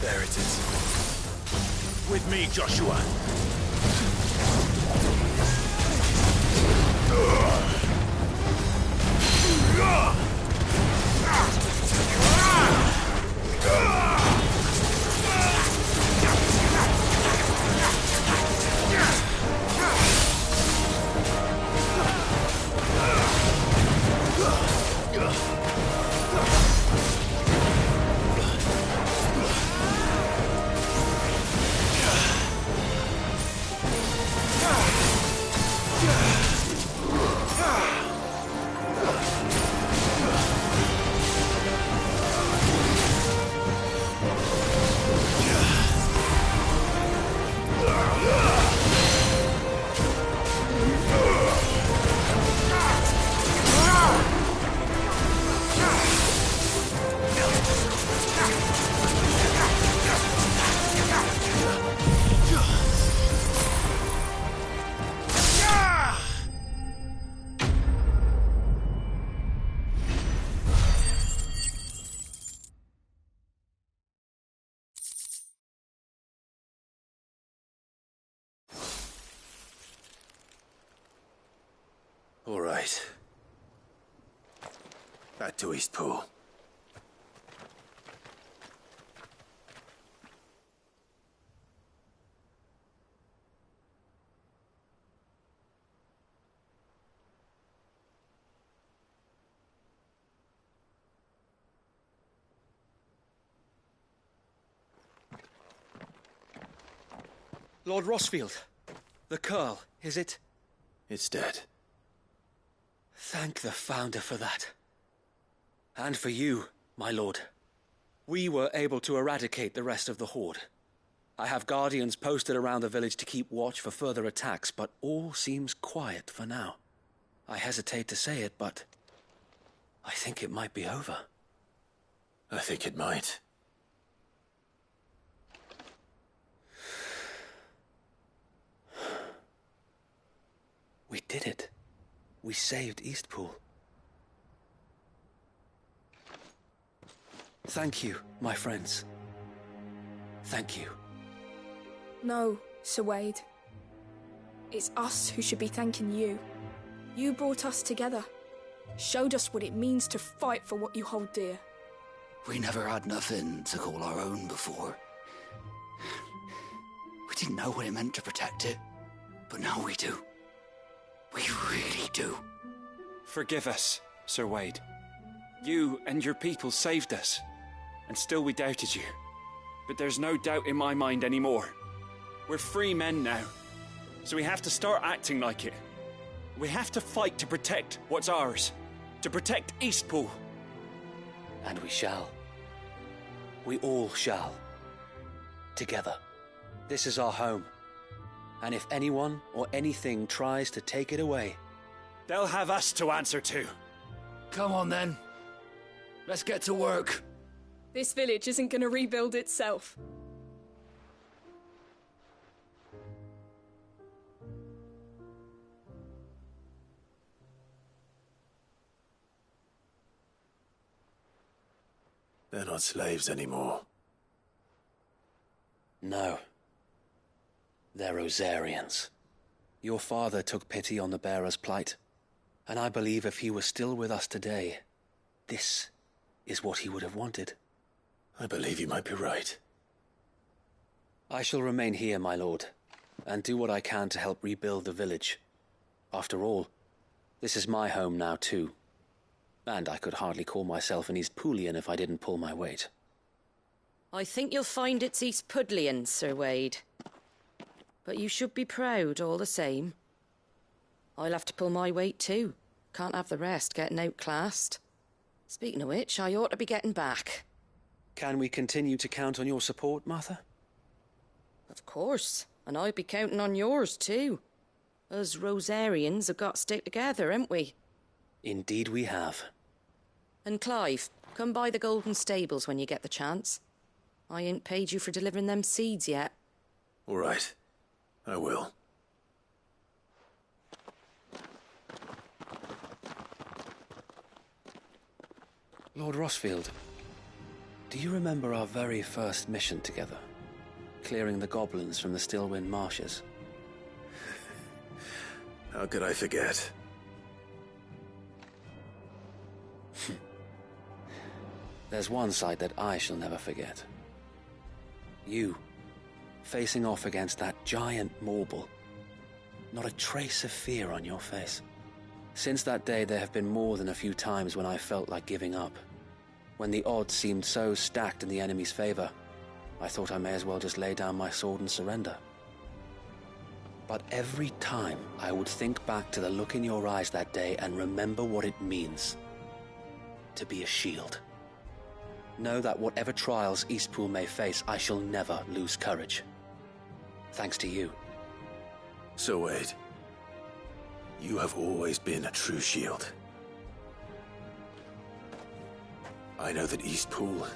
There it is. With me, Joshua. All right. Back to East Pool. Lord Rossfield, the curl, is it? It's dead. Thank the Founder for that. And for you, my lord. We were able to eradicate the rest of the Horde. I have guardians posted around the village to keep watch for further attacks, but all seems quiet for now. I hesitate to say it, but I think it might be over. I think it might. We did it. We saved Eastpool. Thank you, my friends. Thank you. No, Sir Wade. It's us who should be thanking you. You brought us together. Showed us what it means to fight for what you hold dear. We never had nothing to call our own before. We didn't know what it meant to protect it, but now we do. We really do. Forgive us, Sir Wade. You and your people saved us, and still we doubted you. But there's no doubt in my mind anymore. We're free men now, so we have to start acting like it. We have to fight to protect what's ours, to protect Eastpool. And we shall. We all shall. Together. This is our home. And if anyone or anything tries to take it away, they'll have us to answer to. Come on then. Let's get to work. This village isn't gonna rebuild itself. They're not slaves anymore. No. They're Rosarians. Your father took pity on the bearer's plight, and I believe if he was still with us today, this is what he would have wanted. I believe you might be right. I shall remain here, my lord, and do what I can to help rebuild the village. After all, this is my home now too. And I could hardly call myself an Eastpoolian if I didn't pull my weight. I think you'll find it's Eastpudlian, Sir Wade. But you should be proud all the same. I'll have to pull my weight too. Can't have the rest getting outclassed. Speaking of which, I ought to be getting back. Can we continue to count on your support, Martha? Of course, and I'll be counting on yours too. Us Rosarians have got to stick together, haven't we? Indeed we have. And Clive, come by the Golden Stables when you get the chance. I ain't paid you for delivering them seeds yet. All right. I will. Lord Rossfield, do you remember our very first mission together? Clearing the goblins from the Stillwind marshes? How could I forget? There's one sight that I shall never forget. You, facing off against that giant Morble. Not a trace of fear on your face. Since that day, there have been more than a few times when I felt like giving up. When the odds seemed so stacked in the enemy's favor, I thought I may as well just lay down my sword and surrender. But every time, I would think back to the look in your eyes that day and remember what it means to be a shield. Know that whatever trials Eastpool may face, I shall never lose courage. Thanks to you. Sir Wade, you have always been a true shield. I know that Eastpool,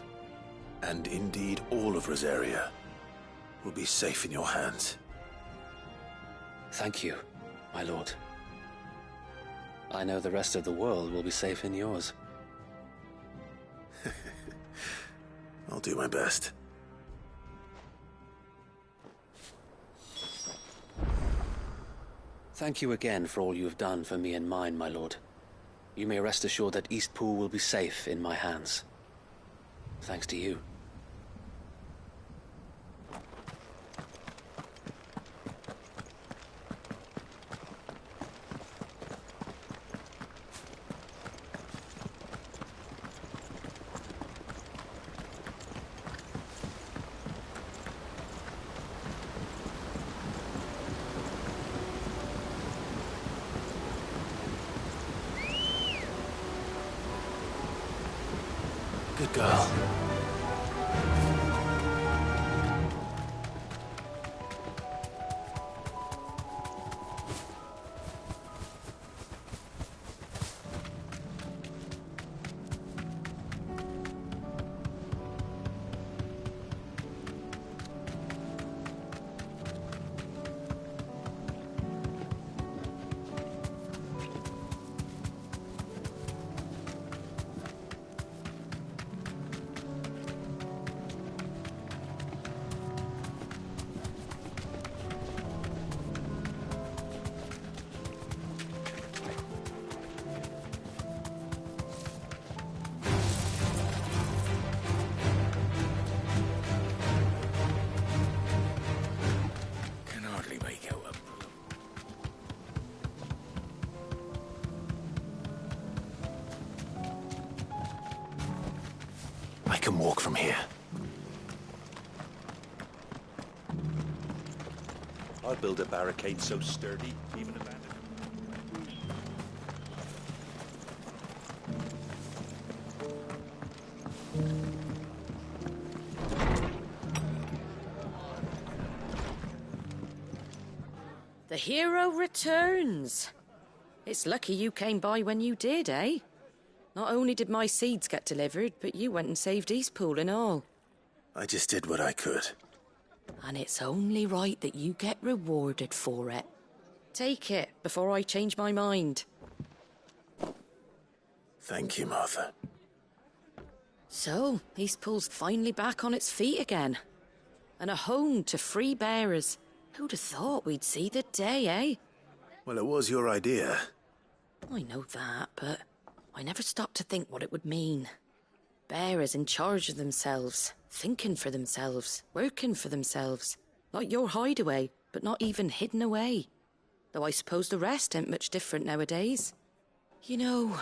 and indeed all of Rosaria, will be safe in your hands. Thank you, my lord. I know the rest of the world will be safe in yours. I'll do my best. Thank you again for all you have done for me and mine, my lord. You may rest assured that Eastpool will be safe in my hands. Thanks to you. Good girl. can walk from here. I'll build a barricade so sturdy, even abandoned. The hero returns. It's lucky you came by when you did, eh? Not only did my seeds get delivered, but you went and saved Eastpool and all. I just did what I could. And it's only right that you get rewarded for it. Take it before I change my mind. Thank you, Martha. So, Eastpool's finally back on its feet again. And a home to free bearers. Who'd have thought we'd see the day, eh? Well, it was your idea. I know that, but I never stopped to think what it would mean. Bearers in charge of themselves, thinking for themselves, working for themselves. Like your hideaway, but not even hidden away. Though I suppose the rest ain't much different nowadays. You know,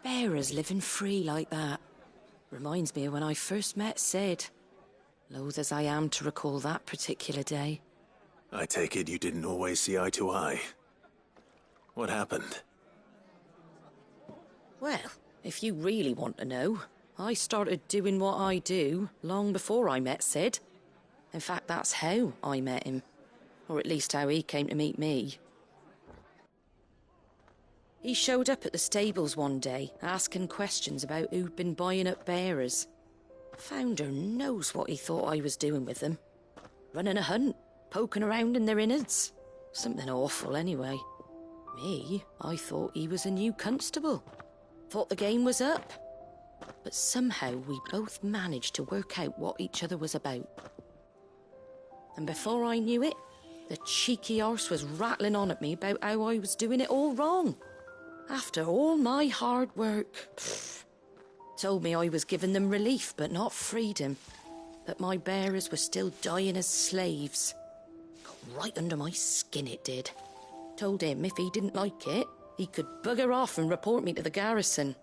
bearers living free like that reminds me of when I first met Sid. Loath as I am to recall that particular day. I take it you didn't always see eye to eye. What happened? Well, if you really want to know, I started doing what I do long before I met Sid. In fact, that's how I met him. Or at least how he came to meet me. He showed up at the stables one day, asking questions about who'd been buying up bearers. Founder knows what he thought I was doing with them. Running a hunt, poking around in their innards. Something awful, anyway. Me, I thought he was a new constable. Thought the game was up. But somehow we both managed to work out what each other was about. And before I knew it, the cheeky arse was rattling on at me about how I was doing it all wrong. After all my hard work. Told me I was giving them relief, but not freedom. That my bearers were still dying as slaves. Got right under my skin, it did. Told him if he didn't like it, he could bugger off and report me to the garrison.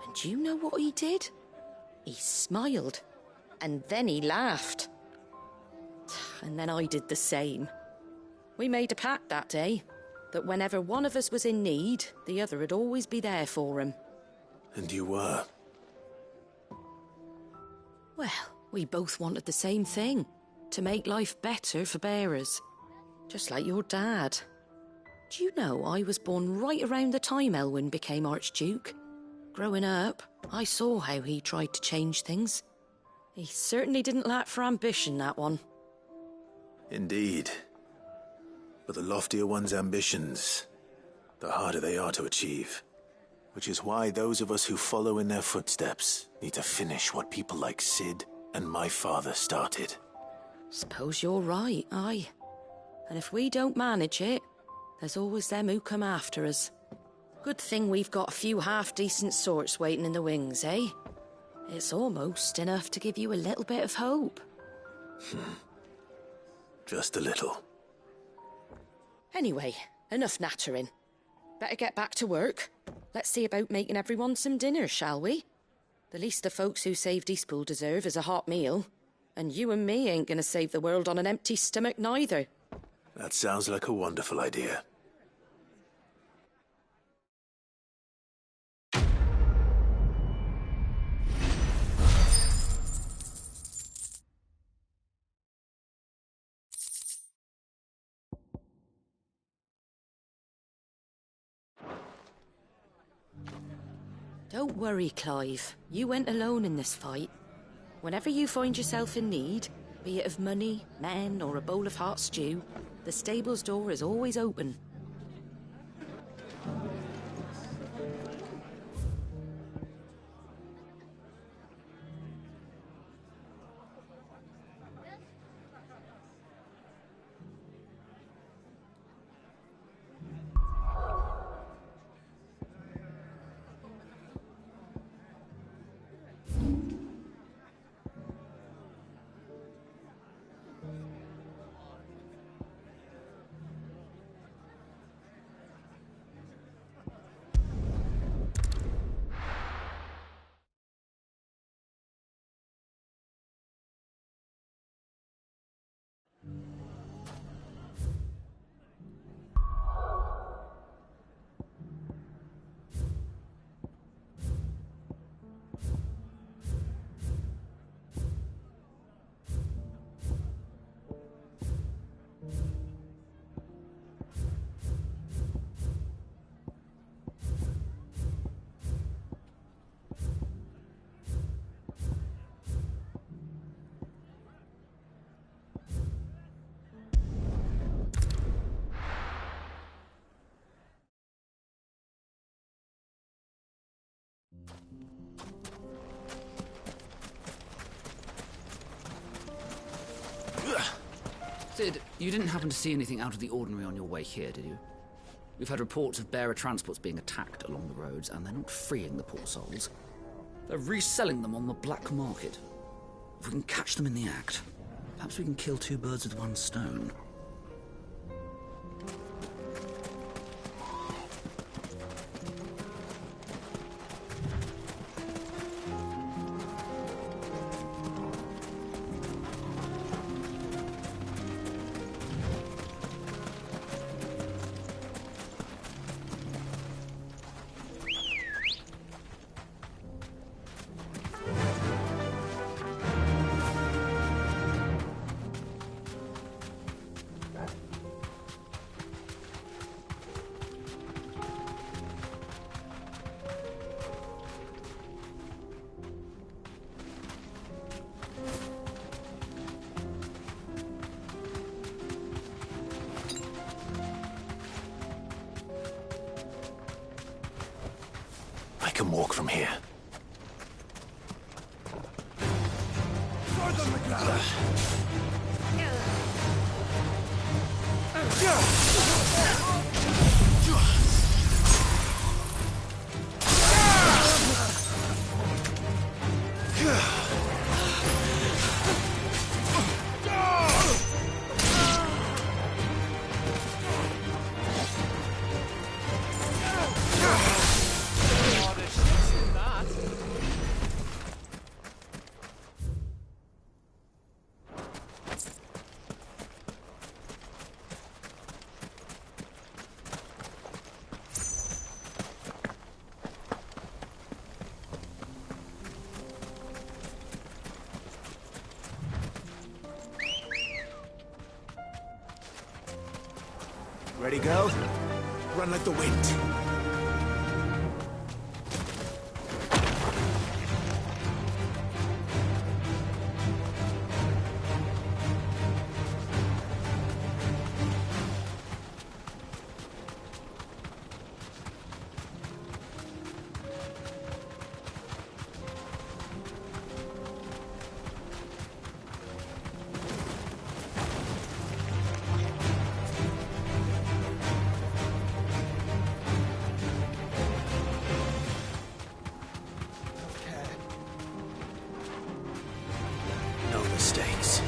And do you know what he did? He smiled. And then he laughed. And then I did the same. We made a pact that day. That whenever one of us was in need, the other would always be there for him. And you were? Well, we both wanted the same thing. To make life better for bearers. Just like your dad. Do you know I was born right around the time Elwyn became Archduke? Growing up, I saw how he tried to change things. He certainly didn't lack for ambition, that one. Indeed. But the loftier one's ambitions, the harder they are to achieve. Which is why those of us who follow in their footsteps need to finish what people like Sid and my father started. Suppose you're right, aye. And if we don't manage it, there's always them who come after us. Good thing we've got a few half-decent sorts waiting in the wings, eh? It's almost enough to give you a little bit of hope. Just a little. Anyway, enough nattering. Better get back to work. Let's see about making everyone some dinner, shall we? The least the folks who saved Eastpool deserve is a hot meal. And you and me ain't gonna save the world on an empty stomach neither. That sounds like a wonderful idea. Don't worry, Clive. You went alone in this fight. Whenever you find yourself in need, be it of money, men, or a bowl of hot stew, the stable's door is always open. Sid, you didn't happen to see anything out of the ordinary on your way here, did you? We've had reports of bearer transports being attacked along the roads, and they're not freeing the poor souls. They're reselling them on the black market. If we can catch them in the act, perhaps we can kill two birds with one stone. I can walk from here. Ready, go? Run like the wind. No mistakes.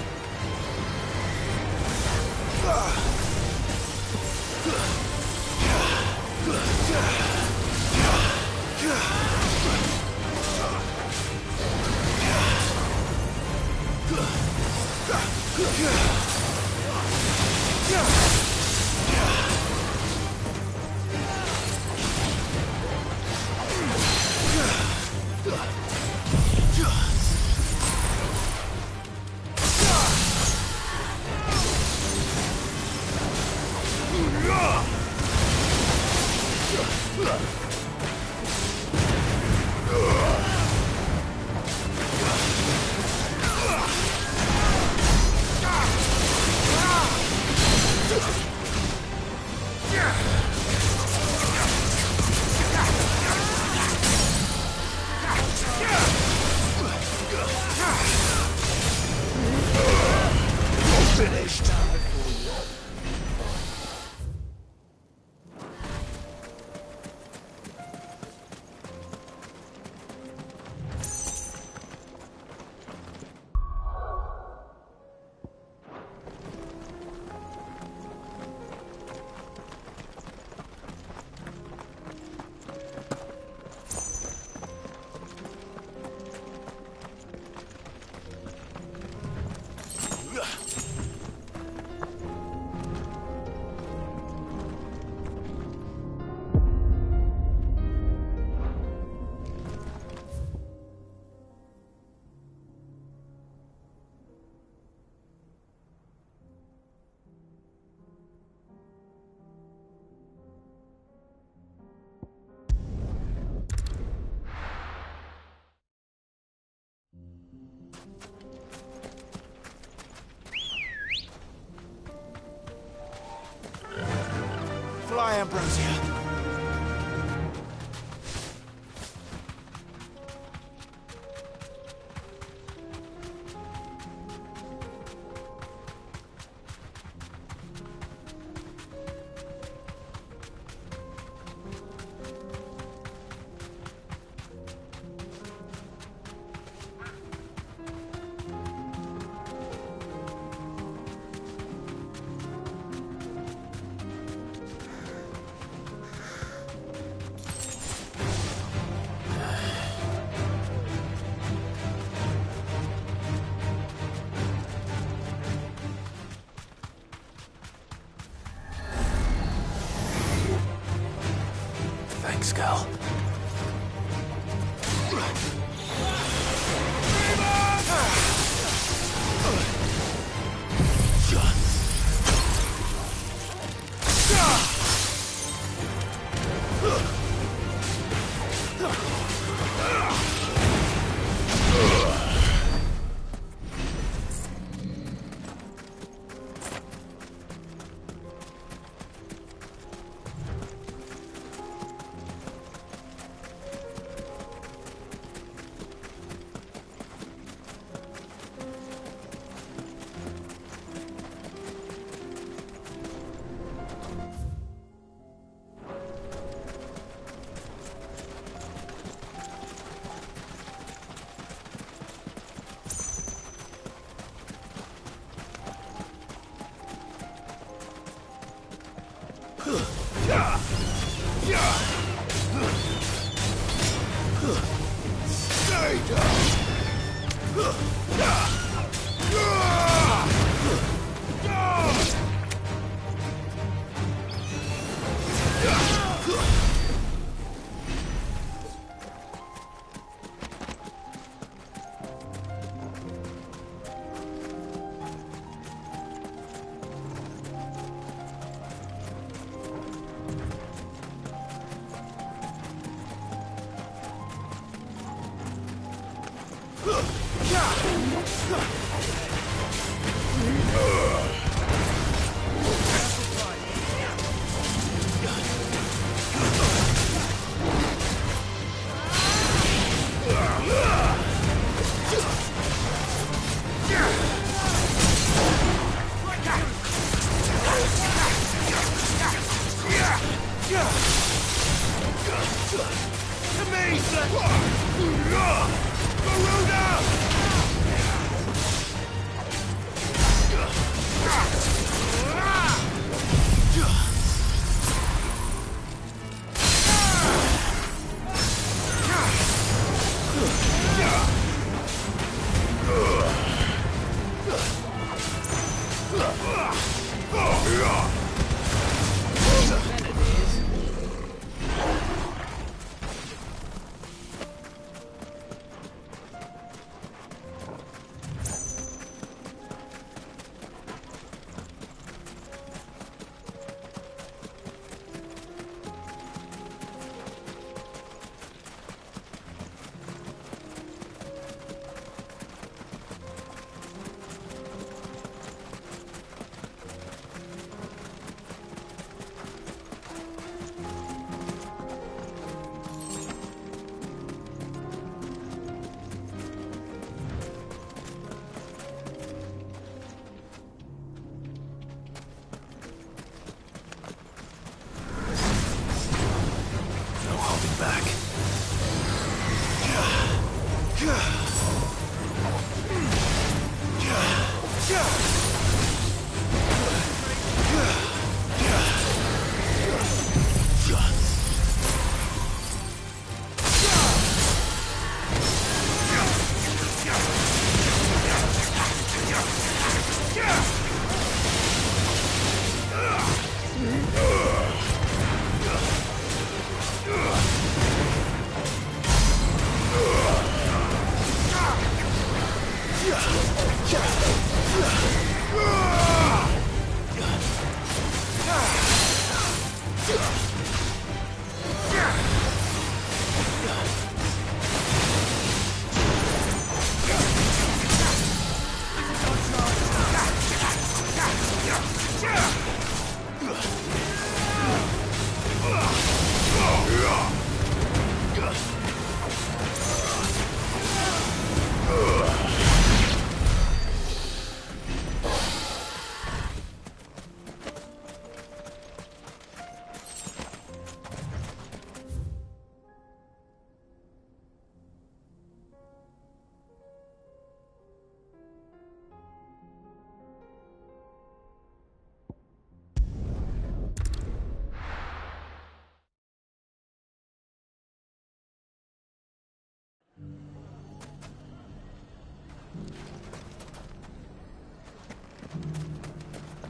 Finished. Fly, Ambrosia. Rapscal.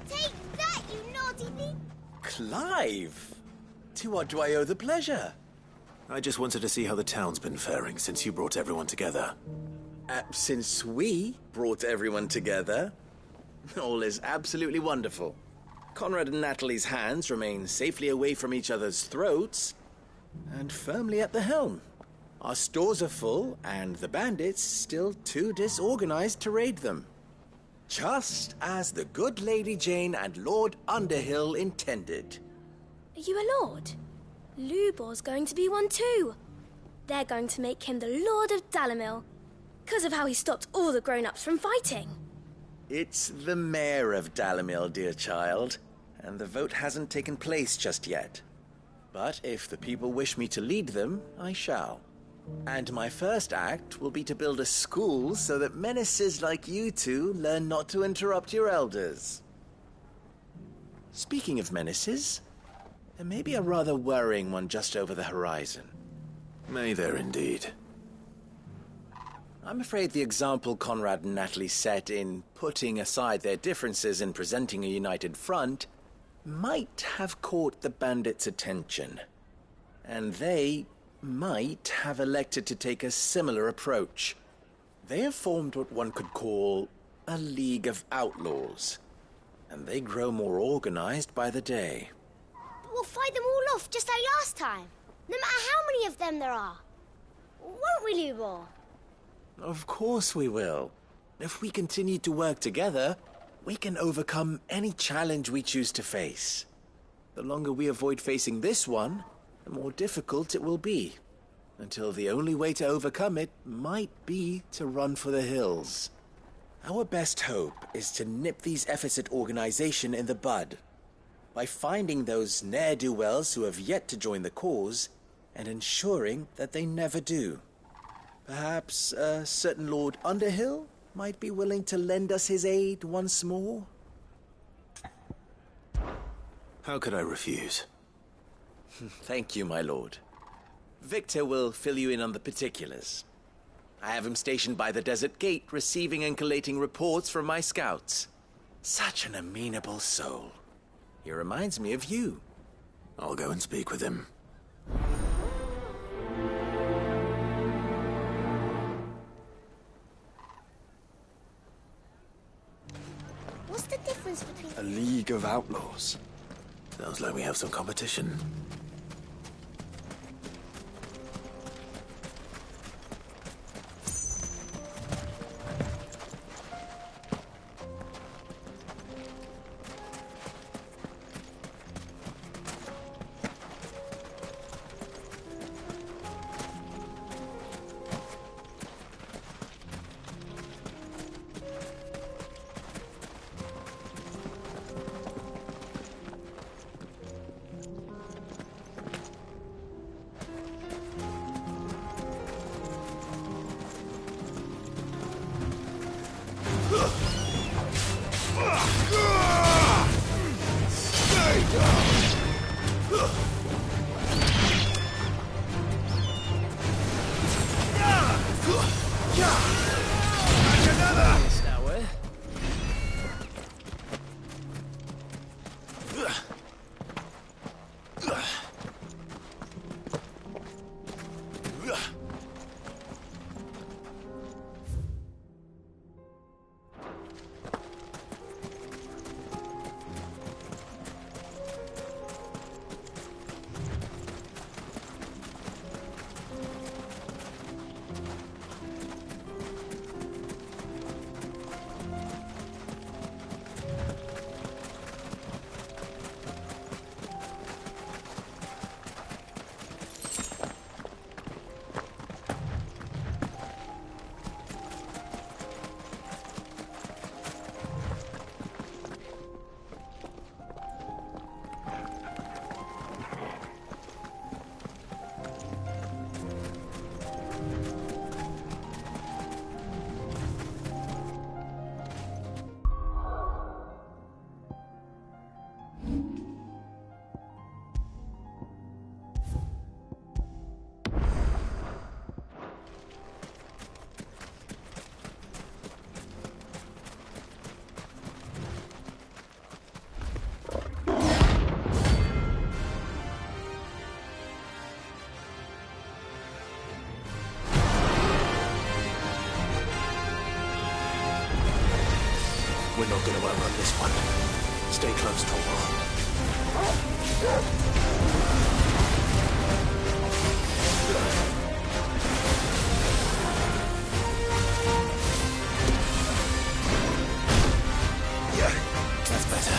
Take that, you naughty thing! Clive! To what do I owe the pleasure? I just wanted to see how the town's been faring since you brought everyone together. Since we brought everyone together, all is absolutely wonderful. Conrad and Natalie's hands remain safely away from each other's throats and firmly at the helm. Our stores are full, and the bandits still too disorganized to raid them. Just as the good Lady Jane and Lord Underhill intended. Are you a lord? Lubor's going to be one too. They're going to make him the Lord of Dalimil, because of how he stopped all the grown-ups from fighting. It's the mayor of Dalimil, dear child, and the vote hasn't taken place just yet. But if the people wish me to lead them, I shall. And my first act will be to build a school so that menaces like you two learn not to interrupt your elders. Speaking of menaces, there may be a rather worrying one just over the horizon. May there indeed. I'm afraid the example Conrad and Natalie set in putting aside their differences and presenting a united front might have caught the bandits' attention. And they might have elected to take a similar approach. They have formed what one could call a League of Outlaws, and they grow more organized by the day. But we'll fight them all off just like last time, no matter how many of them there are. Won't we, Lubor? Of course we will. If we continue to work together, we can overcome any challenge we choose to face. The longer we avoid facing this one, the more difficult it will be, until the only way to overcome it might be to run for the hills. Our best hope is to nip these efforts at organization in the bud, by finding those ne'er-do-wells who have yet to join the cause, and ensuring that they never do. Perhaps a certain Lord Underhill might be willing to lend us his aid once more? How could I refuse? Thank you, my lord. Victor will fill you in on the particulars. I have him stationed by the desert gate, receiving and collating reports from my scouts. Such an amenable soul. He reminds me of you. I'll go and speak with him. What's the difference between... A League of Outlaws. Sounds like we have some competition. We're not gonna outrun this one. Stay close, Torvald. That's better.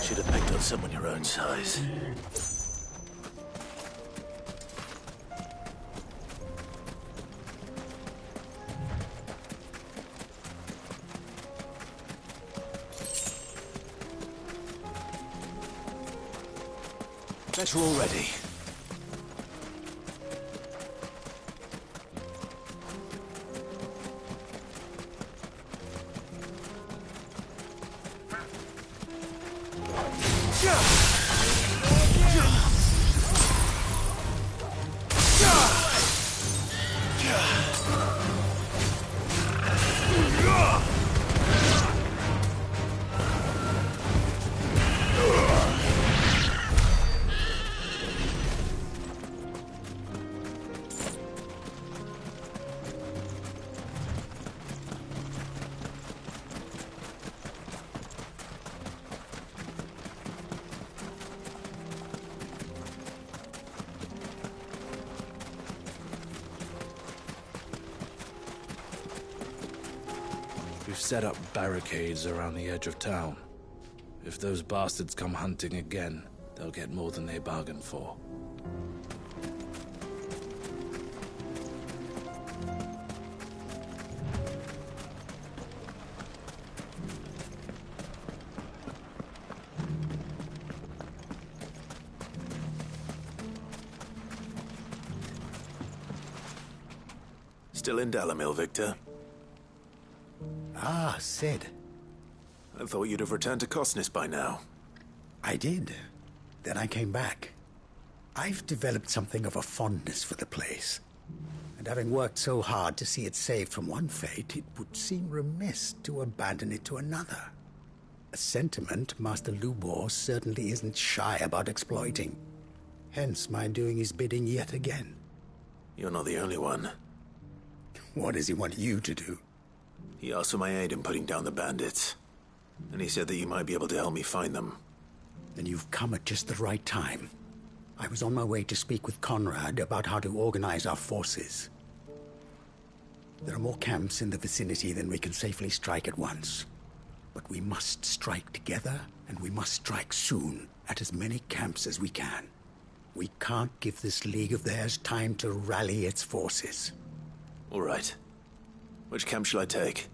Should have picked on someone your own size. Bet you're all ready. We've set up barricades around the edge of town. If those bastards come hunting again, they'll get more than they bargained for. Still in Dalamil, Victor? Ah, Sid. I thought you'd have returned to Cosnis by now. I did. Then I came back. I've developed something of a fondness for the place. And having worked so hard to see it saved from one fate, it would seem remiss to abandon it to another. A sentiment Master Lubor certainly isn't shy about exploiting. Hence my doing his bidding yet again. You're not the only one. What does he want you to do? He asked for my aid in putting down the bandits. And he said that you might be able to help me find them. Then you've come at just the right time. I was on my way to speak with Conrad about how to organize our forces. There are more camps in the vicinity than we can safely strike at once. But we must strike together, and we must strike soon at as many camps as we can. We can't give this league of theirs time to rally its forces. All right. Which camp shall I take?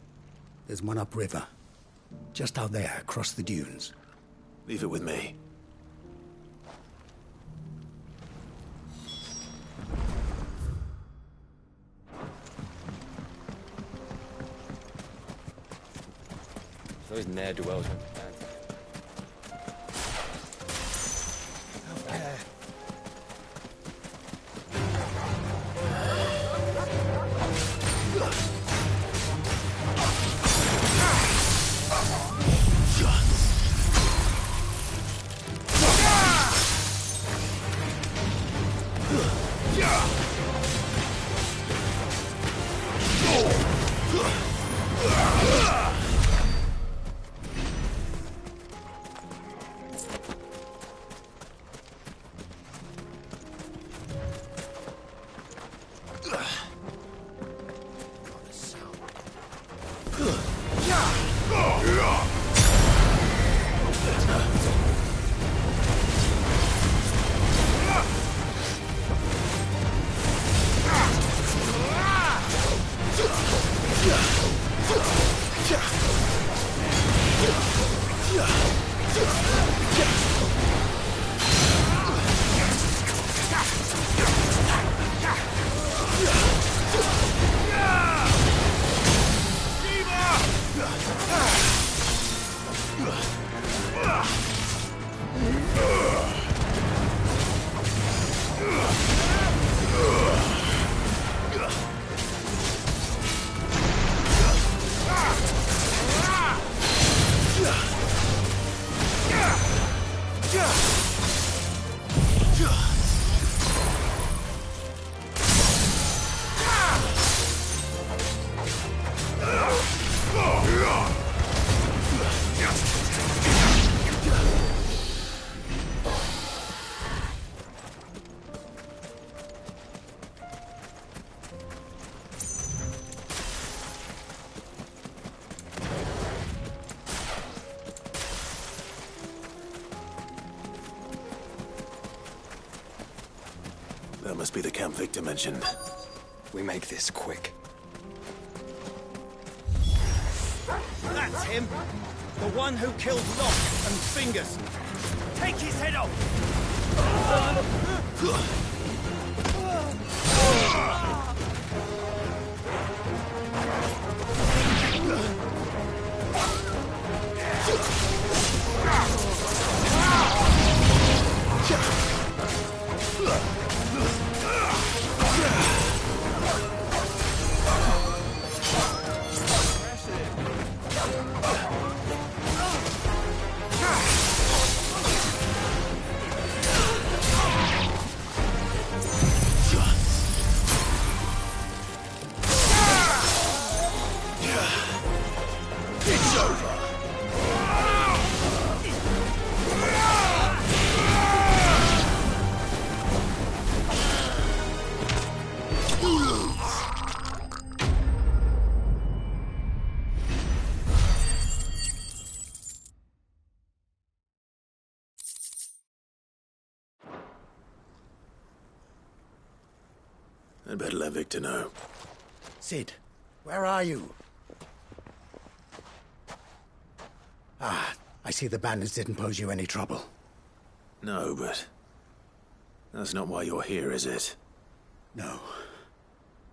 There's one upriver. Just out there, across the dunes. Leave it with me. Those ne'er-do-wells went bad. That must be the camp Victor mentioned. We make this quick. That's him! The one who killed Locke and Fingers! Take his head off! I'd better let Victor know. Sid, where are you? Ah, I see the bandits didn't pose you any trouble. No, but that's not why you're here, is it? No.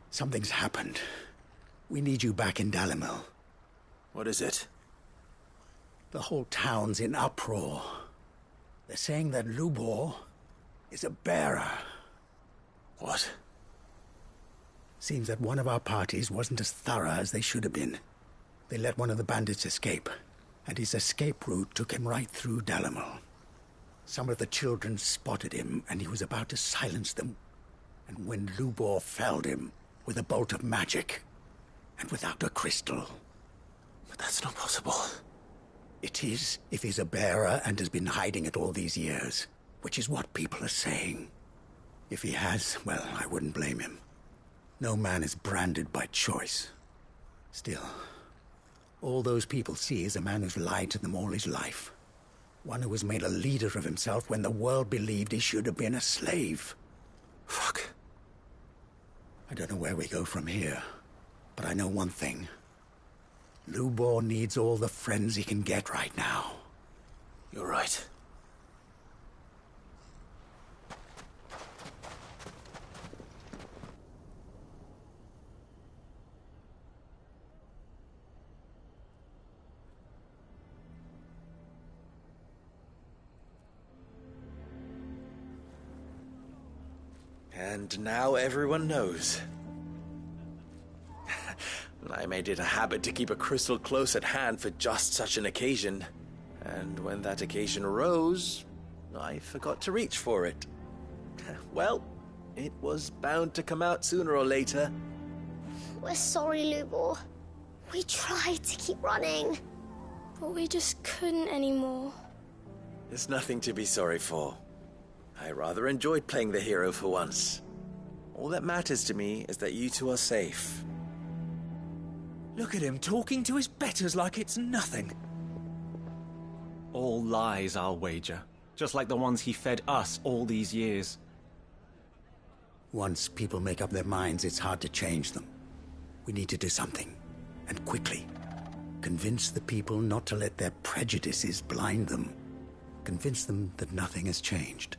Something's happened. We need you back in Dalimil. What is it? The whole town's in uproar. They're saying that Lubor is a bearer. What? Seems that one of our parties wasn't as thorough as they should have been. They let one of the bandits escape, and his escape route took him right through Dalimil. Some of the children spotted him, and he was about to silence them. And when Lubor felled him with a bolt of magic, and without a crystal. But that's not possible. It is, if he's a bearer and has been hiding it all these years, which is what people are saying. If he has, well, I wouldn't blame him. No man is branded by choice. Still, all those people see is a man who's lied to them all his life. One who was made a leader of himself when the world believed he should have been a slave. Fuck. I don't know where we go from here, but I know one thing. Lubor needs all the friends he can get right now. You're right. And now everyone knows. I made it a habit to keep a crystal close at hand for just such an occasion. And when that occasion arose, I forgot to reach for it. Well, it was bound to come out sooner or later. We're sorry, Lubor. We tried to keep running, but we just couldn't anymore. There's nothing to be sorry for. I rather enjoyed playing the hero for once. All that matters to me is that you two are safe. Look at him talking to his betters like it's nothing. All lies, I'll wager. Just like the ones he fed us all these years. Once people make up their minds, it's hard to change them. We need to do something, and quickly. Convince the people not to let their prejudices blind them. Convince them that nothing has changed.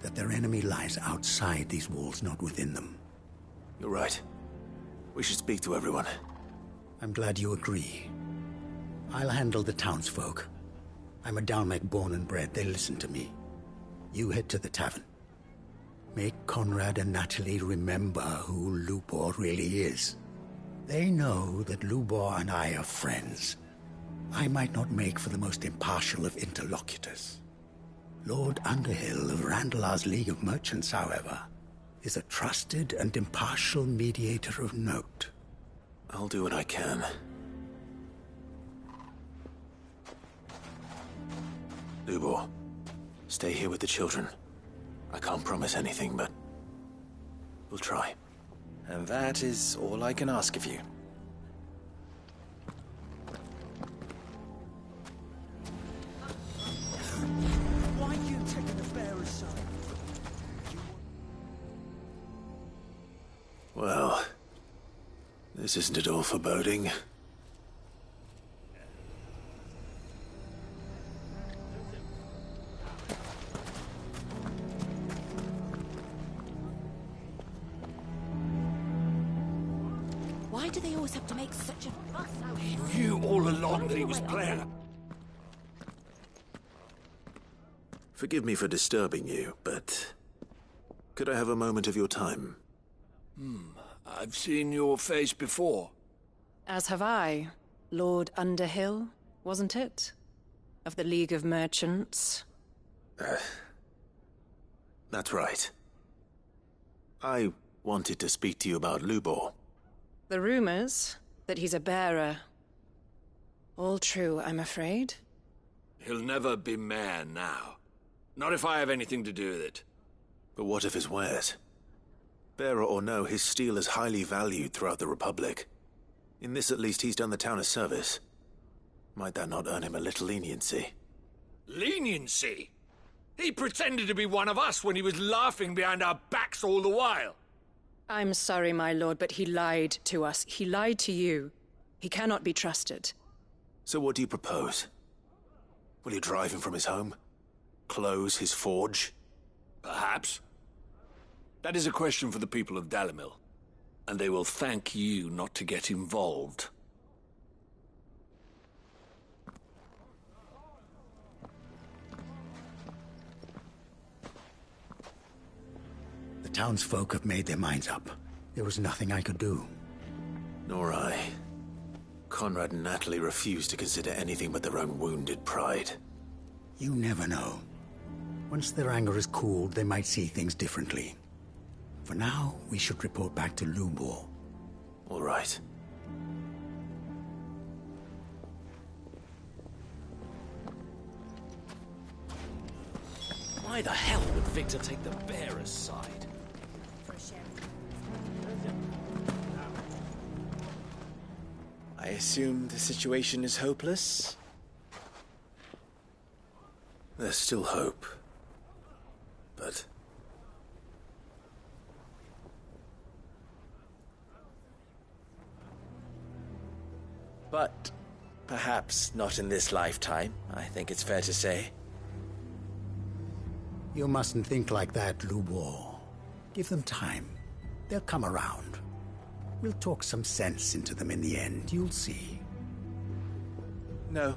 That their enemy lies outside these walls, not within them. You're right. We should speak to everyone. I'm glad you agree. I'll handle the townsfolk. I'm a Dalmec born and bred. They listen to me. You head to the tavern. Make Conrad and Natalie remember who Lubor really is. They know that Lubor and I are friends. I might not make for the most impartial of interlocutors. Lord Underhill of Randalar's League of Merchants, however, is a trusted and impartial mediator of note. I'll do what I can. Lubor, stay here with the children. I can't promise anything, but we'll try. And that is all I can ask of you. Why are you taking the bearer's side? Well, this isn't at all foreboding. Why do they always have to make such a fuss out here? You all along that he was playing. Forgive me for disturbing you, but could I have a moment of your time? I've seen your face before. As have I. Lord Underhill, wasn't it? Of the League of Merchants. That's right. I wanted to speak to you about Lubor. The rumors that he's a bearer. All true, I'm afraid. He'll never be mayor now. Not if I have anything to do with it. But what of his wares? Bearer or no, his steel is highly valued throughout the Republic. In this, at least, he's done the town a service. Might that not earn him a little leniency? I'm sorry, my lord, but he lied to us. He lied to you. He cannot be trusted. So what do you propose? Will you drive him from his home? Close his forge? Perhaps. That is a question for the people of Dalimil, and they will thank you not to get involved. The townsfolk have made their minds up. There was nothing I could do. Nor I. Conrad and Natalie refused to consider anything but their own wounded pride. You never know. Once their anger is cooled, they might see things differently. For now, we should report back to Lubor. All right. Why the hell would Victor take the bearer's side? I assume the situation is hopeless? There's still hope. But... But perhaps not in this lifetime, I think it's fair to say. You mustn't think like that, Lubor. Give them time. They'll come around. We'll talk some sense into them in the end, you'll see. No,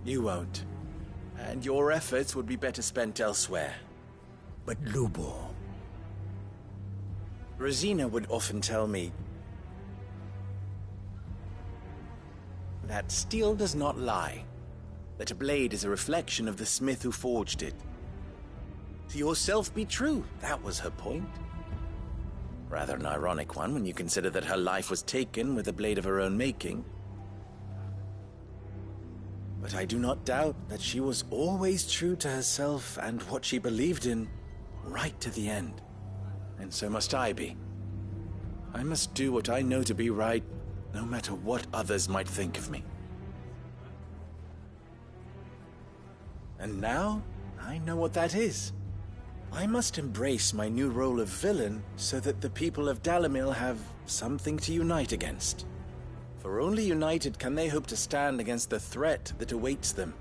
you won't. And your efforts would be better spent elsewhere. But Lubor... Rosina would often tell me that steel does not lie, that a blade is a reflection of the smith who forged it. To yourself be true, that was her point. Rather an ironic one when you consider that her life was taken with a blade of her own making. But I do not doubt that she was always true to herself and what she believed in, right to the end. And so must I be. I must do what I know to be right, no matter what others might think of me. And now, I know what that is. I must embrace my new role of villain so that the people of Dalimil have something to unite against. For only united can they hope to stand against the threat that awaits them.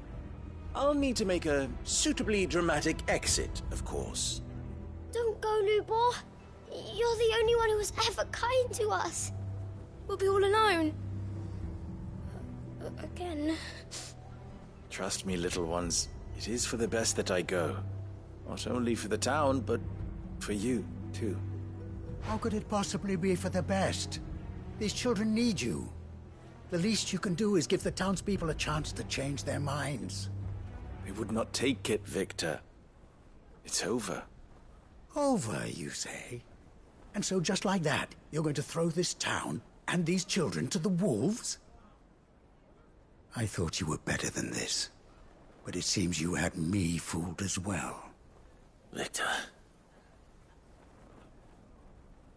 I'll need to make a suitably dramatic exit, of course. Don't go, Lubor. You're the only one who was ever kind to us. We'll be all alone. Again. Trust me, little ones. It is for the best that I go. Not only for the town, but for you, too. How could it possibly be for the best? These children need you. The least you can do is give the townspeople a chance to change their minds. We would not take it, Victor. It's over. Over, you say? And so just like that, you're going to throw this town and these children to the wolves? I thought you were better than this. But it seems you had me fooled as well. Victor.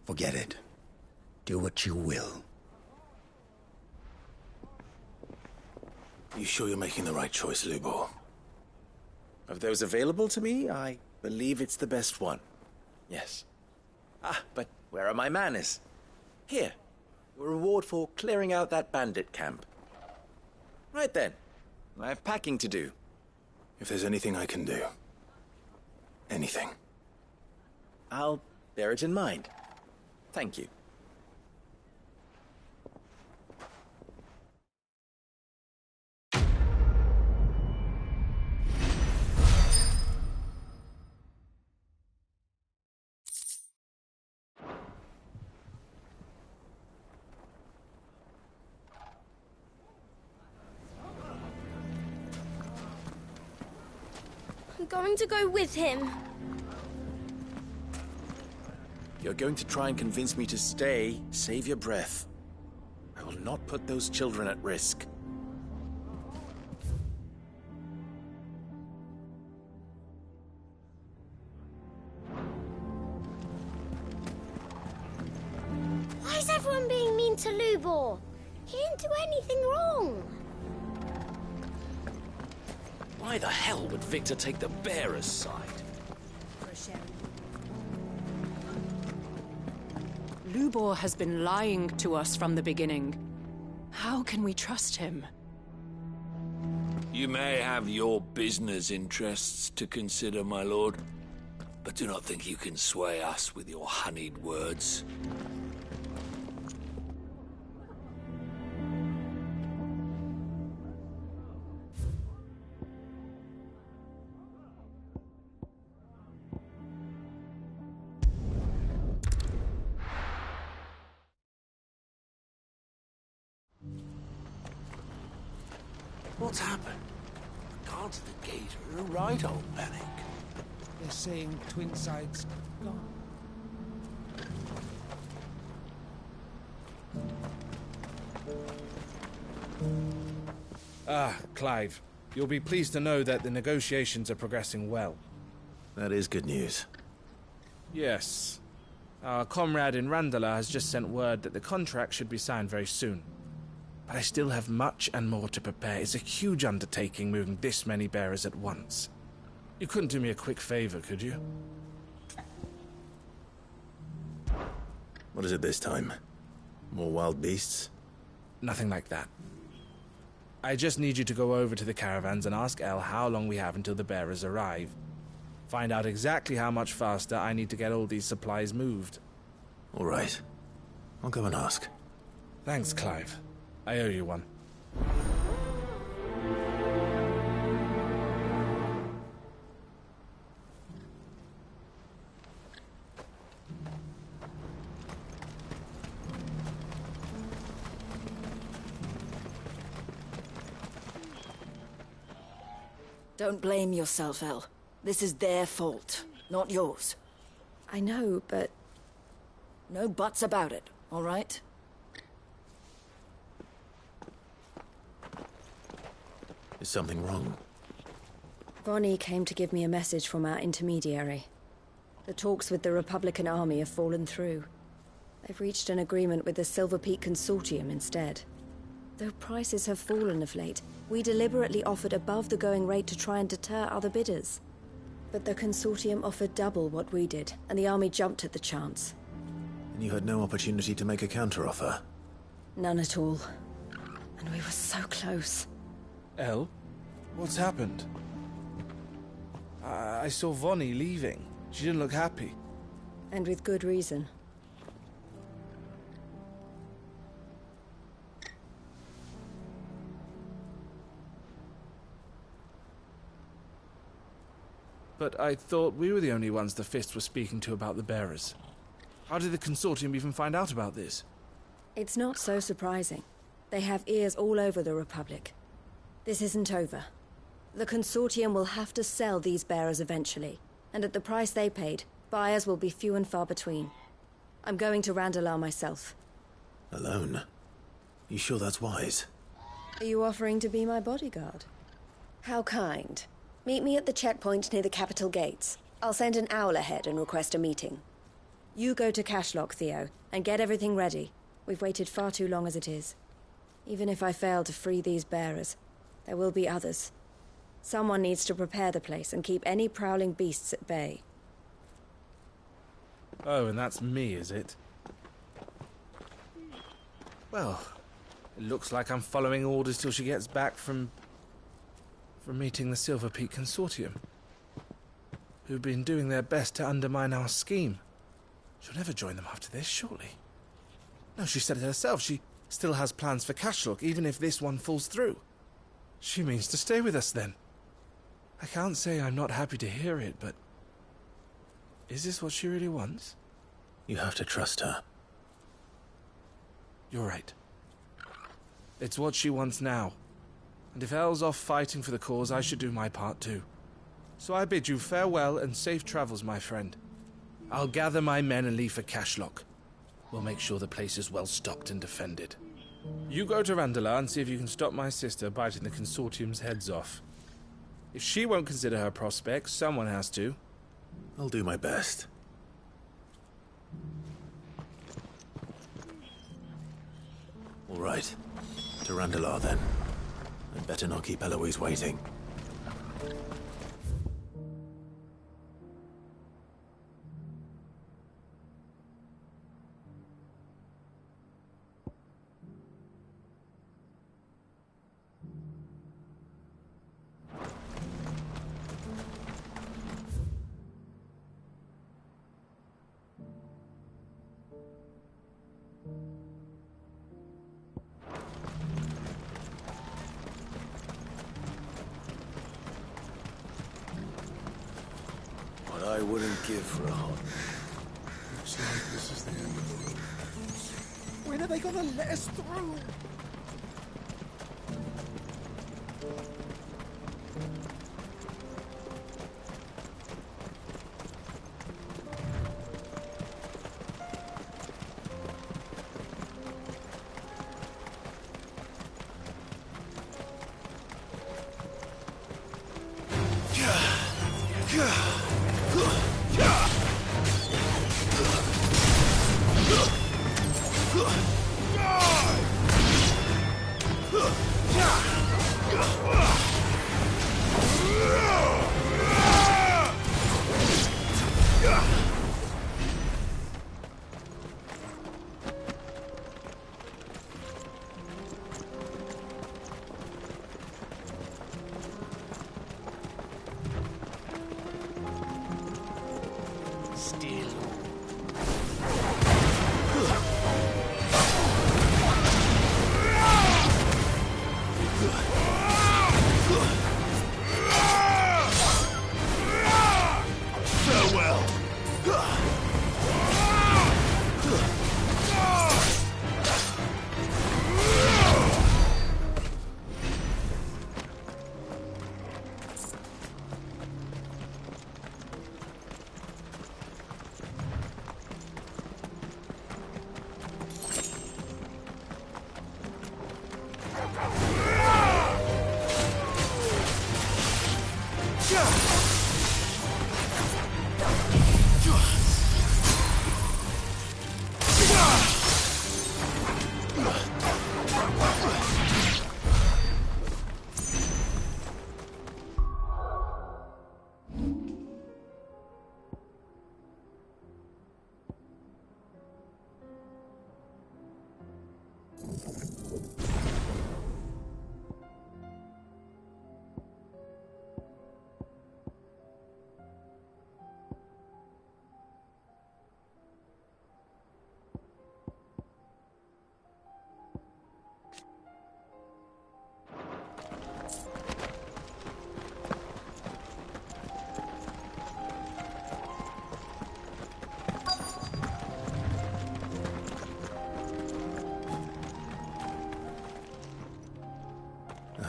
Forget it. Do what you will. You sure you're making the right choice, Lubor? Of those available to me, I believe it's the best one. Yes. Ah, but where are my manners? Here. Your reward for clearing out that bandit camp. Right then. I have packing to do. If there's anything I can do. Anything. I'll bear it in mind. Thank you. I'm going to go with him. You're going to try and convince me to stay, save your breath. I will not put those children at risk. Why is everyone being mean to Lubor? He didn't do anything wrong. Why the hell would Victor take the bearer's side? Lubor has been lying to us from the beginning. How can we trust him? You may have your business interests to consider, my lord, but do not think you can sway us with your honeyed words. What's happened? The guards at the gate are a right old panic. They're saying Twinside's gone. Ah, Clive. You'll be pleased to know that the negotiations are progressing well. That is good news. Yes. Our comrade in Randala has just sent word that the contract should be signed very soon. But I still have much and more to prepare. It's a huge undertaking moving this many bearers at once. You couldn't do me a quick favor, could you? What is it this time? More wild beasts? Nothing like that. I just need you to go over to the caravans and ask El how long we have until the bearers arrive. Find out exactly how much faster I need to get all these supplies moved. All right. I'll go and ask. Thanks, Clive. I owe you one. Don't blame yourself, El. This is their fault, not yours. I know, but... No buts about it, all right? Is something wrong? Vonnie came to give me a message from our intermediary. The talks with the Republican Army have fallen through. They've reached an agreement with the Silver Peak Consortium instead. Though prices have fallen of late, we deliberately offered above the going rate to try and deter other bidders. But the Consortium offered double what we did, and the Army jumped at the chance. And you had no opportunity to make a counteroffer? None at all. And we were so close. El? What's happened? I saw Vonnie leaving. She didn't look happy. And with good reason. But I thought we were the only ones the Fist were speaking to about the bearers. How did the Consortium even find out about this? It's not so surprising. They have ears all over the Republic. This isn't over. The Consortium will have to sell these bearers eventually, and at the price they paid, buyers will be few and far between. I'm going to Randalar myself. Alone? You sure that's wise? Are you offering to be my bodyguard? How kind. Meet me at the checkpoint near the capital gates. I'll send an owl ahead and request a meeting. You go to Cashlock, Theo, and get everything ready. We've waited far too long as it is. Even if I fail to free these bearers, there will be others. Someone needs to prepare the place and keep any prowling beasts at bay. Oh, and that's me, is it? Well, it looks like I'm following orders till she gets back from meeting the Silver Peak Consortium, who've been doing their best to undermine our scheme. She'll never join them after this, surely. No, she said it herself. She still has plans for Cashlock, even if this one falls through. She means to stay with us, then. I can't say I'm not happy to hear it, but... is this what she really wants? You have to trust her. You're right. It's what she wants now. And if Elle's off fighting for the cause, I should do my part too. So I bid you farewell and safe travels, my friend. I'll gather my men and leave for Cashlock. We'll make sure the place is well stocked and defended. You go to Randalar and see if you can stop my sister biting the Consortium's heads off. If she won't consider her prospects, someone has to. I'll do my best. All right. To Randalar, then. I'd better not keep Eloise waiting. wouldn't give for a hot. Looks like this is the end of the road. When are they gonna let us through?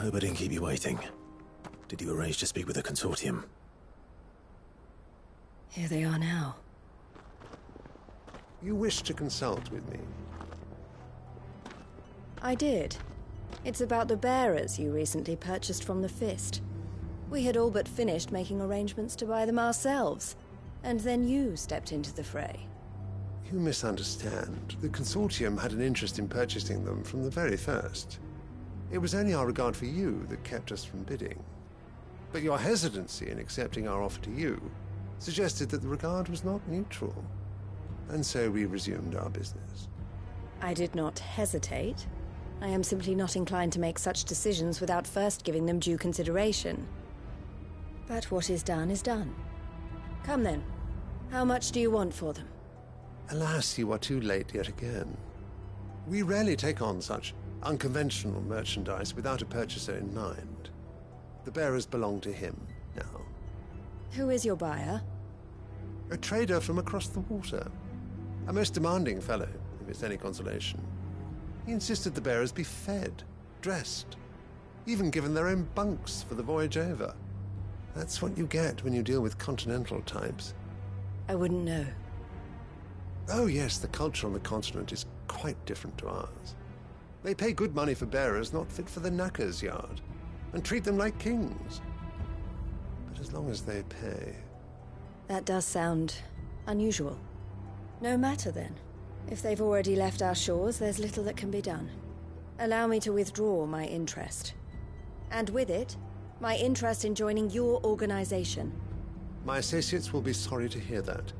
I hope I didn't keep you waiting. Did you arrange to speak with the consortium? Here they are now. You wish to consult with me? I did. It's about the bearers you recently purchased from the Fist. We had all but finished making arrangements to buy them ourselves, and then you stepped into the fray. You misunderstand. The consortium had an interest in purchasing them from the very first. It was only our regard for you that kept us from bidding. But your hesitancy in accepting our offer to you suggested that the regard was not mutual. And so we resumed our business. I did not hesitate. I am simply not inclined to make such decisions without first giving them due consideration. But what is done is done. Come then. How much do you want for them? Alas, you are too late yet again. We rarely take on such unconventional merchandise without a purchaser in mind. The bearers belong to him now. Who is your buyer? A trader from across the water. A most demanding fellow, if it's any consolation. He insisted the bearers be fed, dressed, even given their own bunks for the voyage over. That's what you get when you deal with continental types. I wouldn't know. Oh yes, the culture on the continent is quite different to ours. They pay good money for bearers not fit for the knacker's yard, and treat them like kings. But as long as they pay... That does sound unusual. No matter then. If they've already left our shores, there's little that can be done. Allow me to withdraw my interest. And with it, my interest in joining your organization. My associates will be sorry to hear that.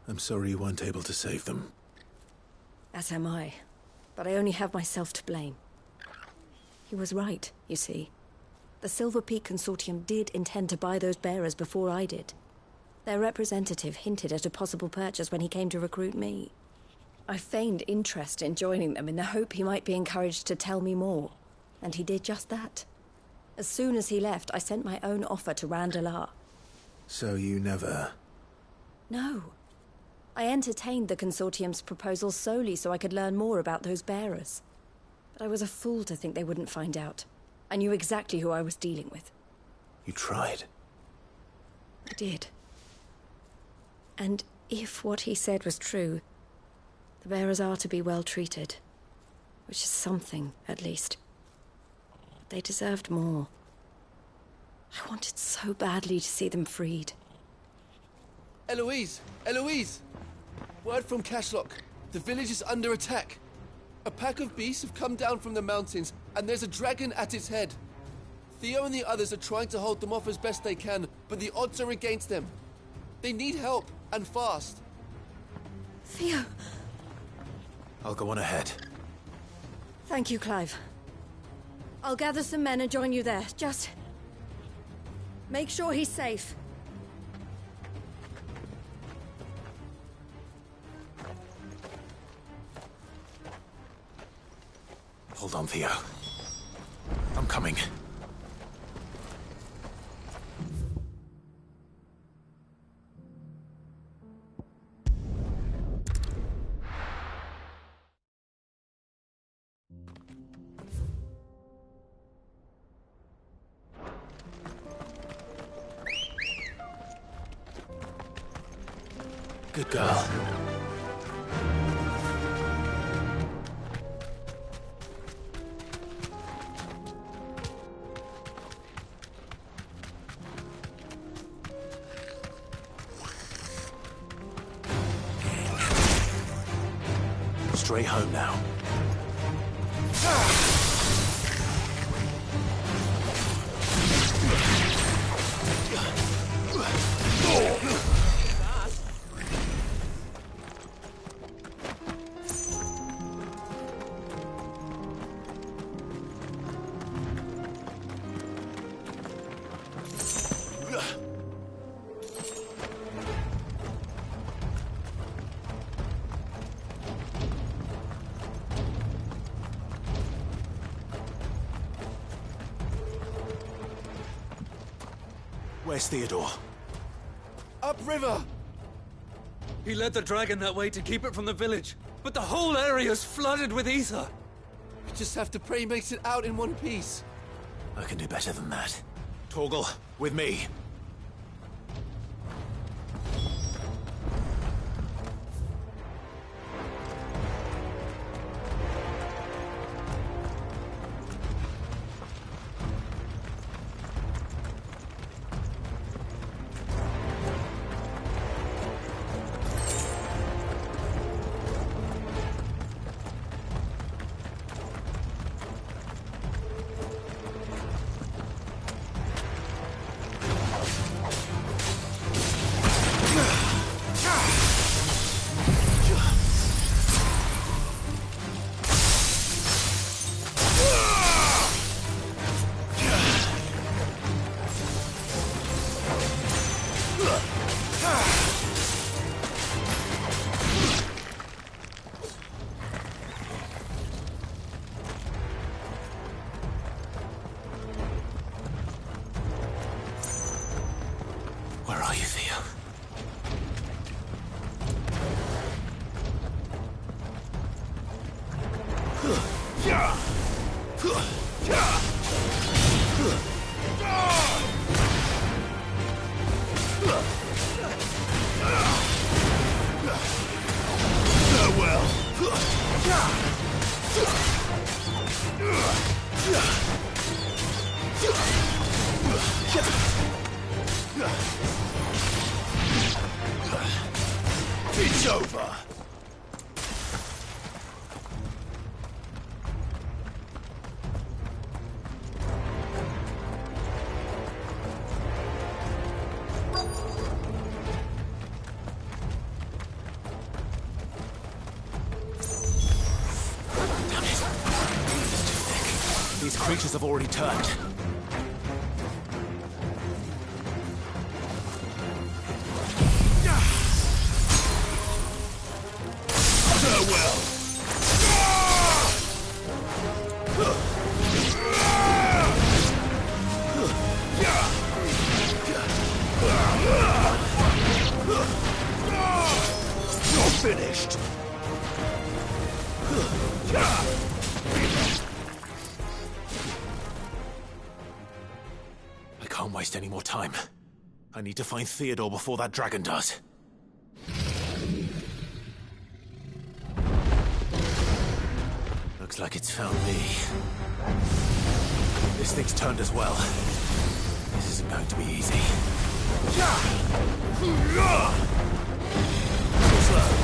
I'm sorry you weren't able to save them. As am I. But I only have myself to blame. He was right, you see. The Silver Peak Consortium did intend to buy those bearers before I did. Their representative hinted at a possible purchase when he came to recruit me. I feigned interest in joining them in the hope he might be encouraged to tell me more, and he did just that. As soon as he left, I sent my own offer to Randalar. So you never... No. I entertained the Consortium's proposal solely so I could learn more about those bearers. But I was a fool to think they wouldn't find out. I knew exactly who I was dealing with. You tried. I did. And if what he said was true, the bearers are to be well treated. Which is something, at least. But they deserved more. I wanted so badly to see them freed. Eloise! Eloise! Word from Cashlock. The village is under attack. A pack of beasts have come down from the mountains, and there's a dragon at its head. Theo and the others are trying to hold them off as best they can, but the odds are against them. They need help, and fast. Theo! I'll go on ahead. Thank you, Clive. I'll gather some men and join you there. Just... make sure he's safe. Hold on, Theo. I'm coming. Good girl. Straight home now. Where's Theodore? Upriver! He led the dragon that way to keep it from the village, but the whole area's flooded with ether. We just have to pray he makes it out in one piece. I can do better than that. Torgal, with me. Where are you, Theo? It's over! Damn it! It's too thick. These creatures have already turned. finished. I can't waste any more time. I need to find Theodore before that dragon does. Looks like it's found me. This thing's turned as well. This isn't going to be easy. Too slow.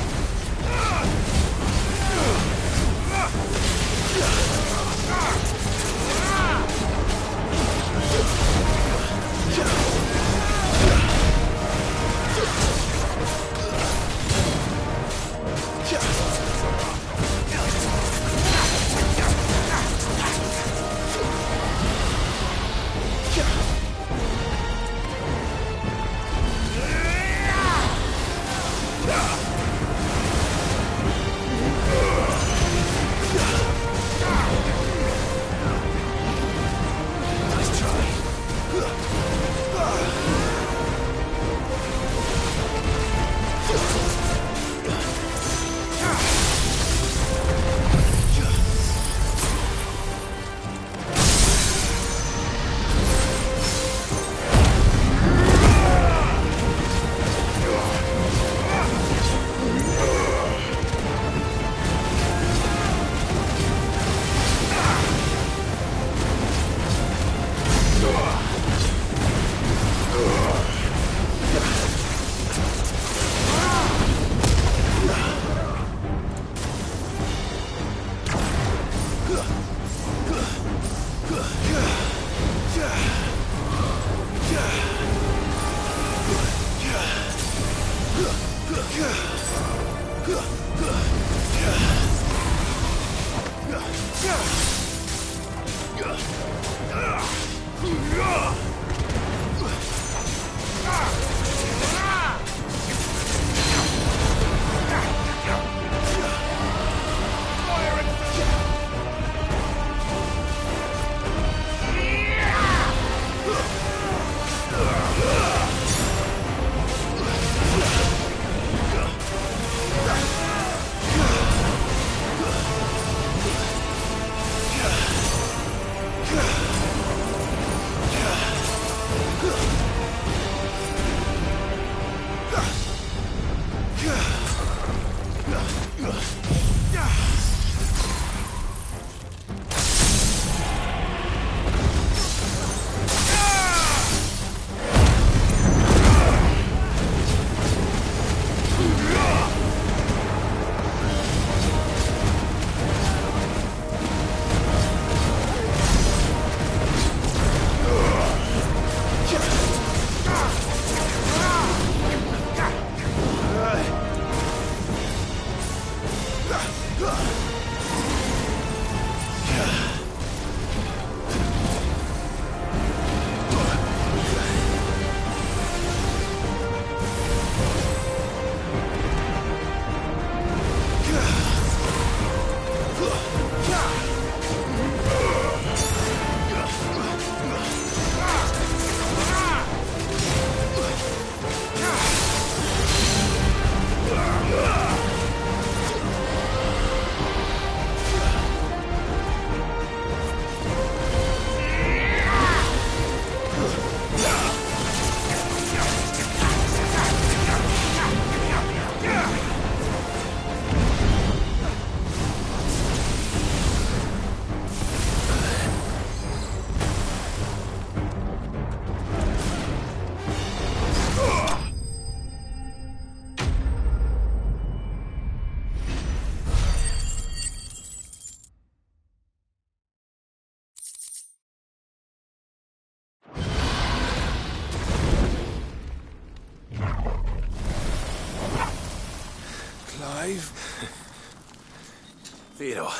Theodore,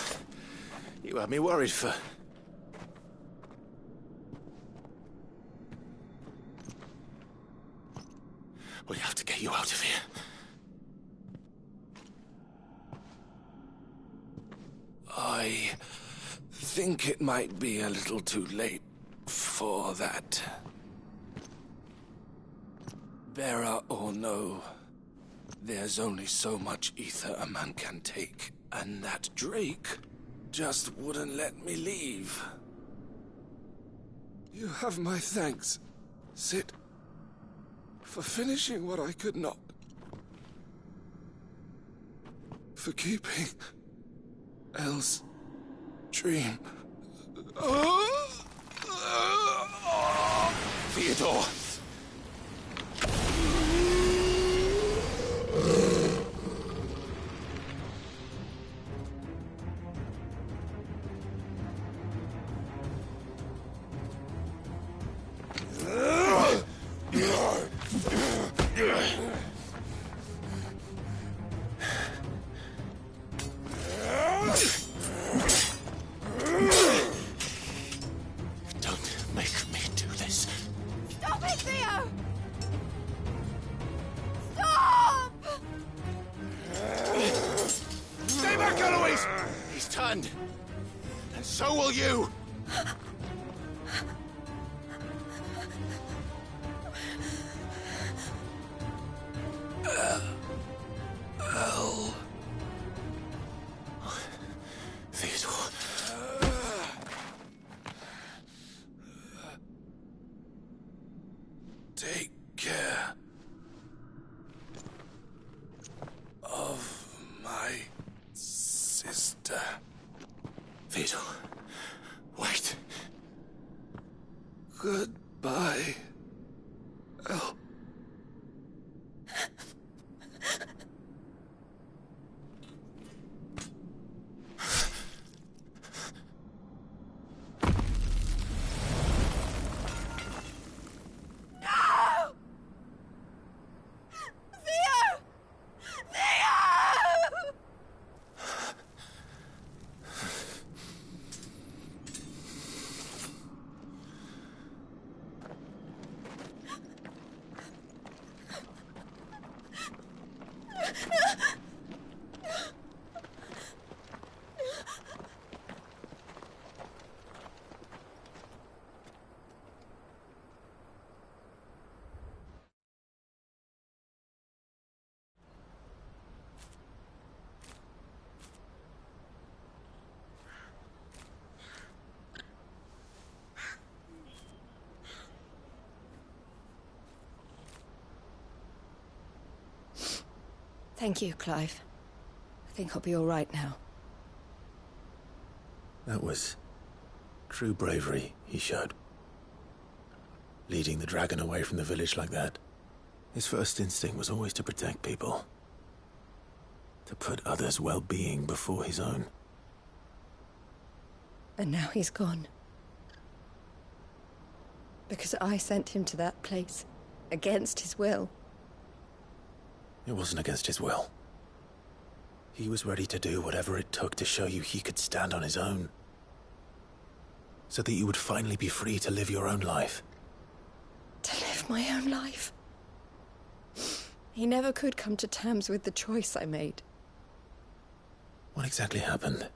you had me worried for... We have to get you out of here. I think it might be a little too late for that. Bearer or no, There's only so much ether a man can take, and that Drake just wouldn't let me leave. You have my thanks, Sid, for finishing what I could not. For keeping Elle's dream. Theodore! Don't make me do this. Stop it, Theo! Stop! Stay back, Eloise! He's turned. And so will you! Elle. Theodore. Take care of my sister. Theodore, wait. Goodbye, Elle. Thank you, Clive. I think I'll be all right now. That was true bravery he showed. Leading the dragon away from the village like that. His first instinct was always to protect people. To put others' well-being before his own. And now he's gone. Because I sent him to that place, against his will. It wasn't against his will. He was ready to do whatever it took to show you he could stand on his own. So that you would finally be free to live your own life. To live my own life? He never could come to terms with the choice I made. What exactly happened?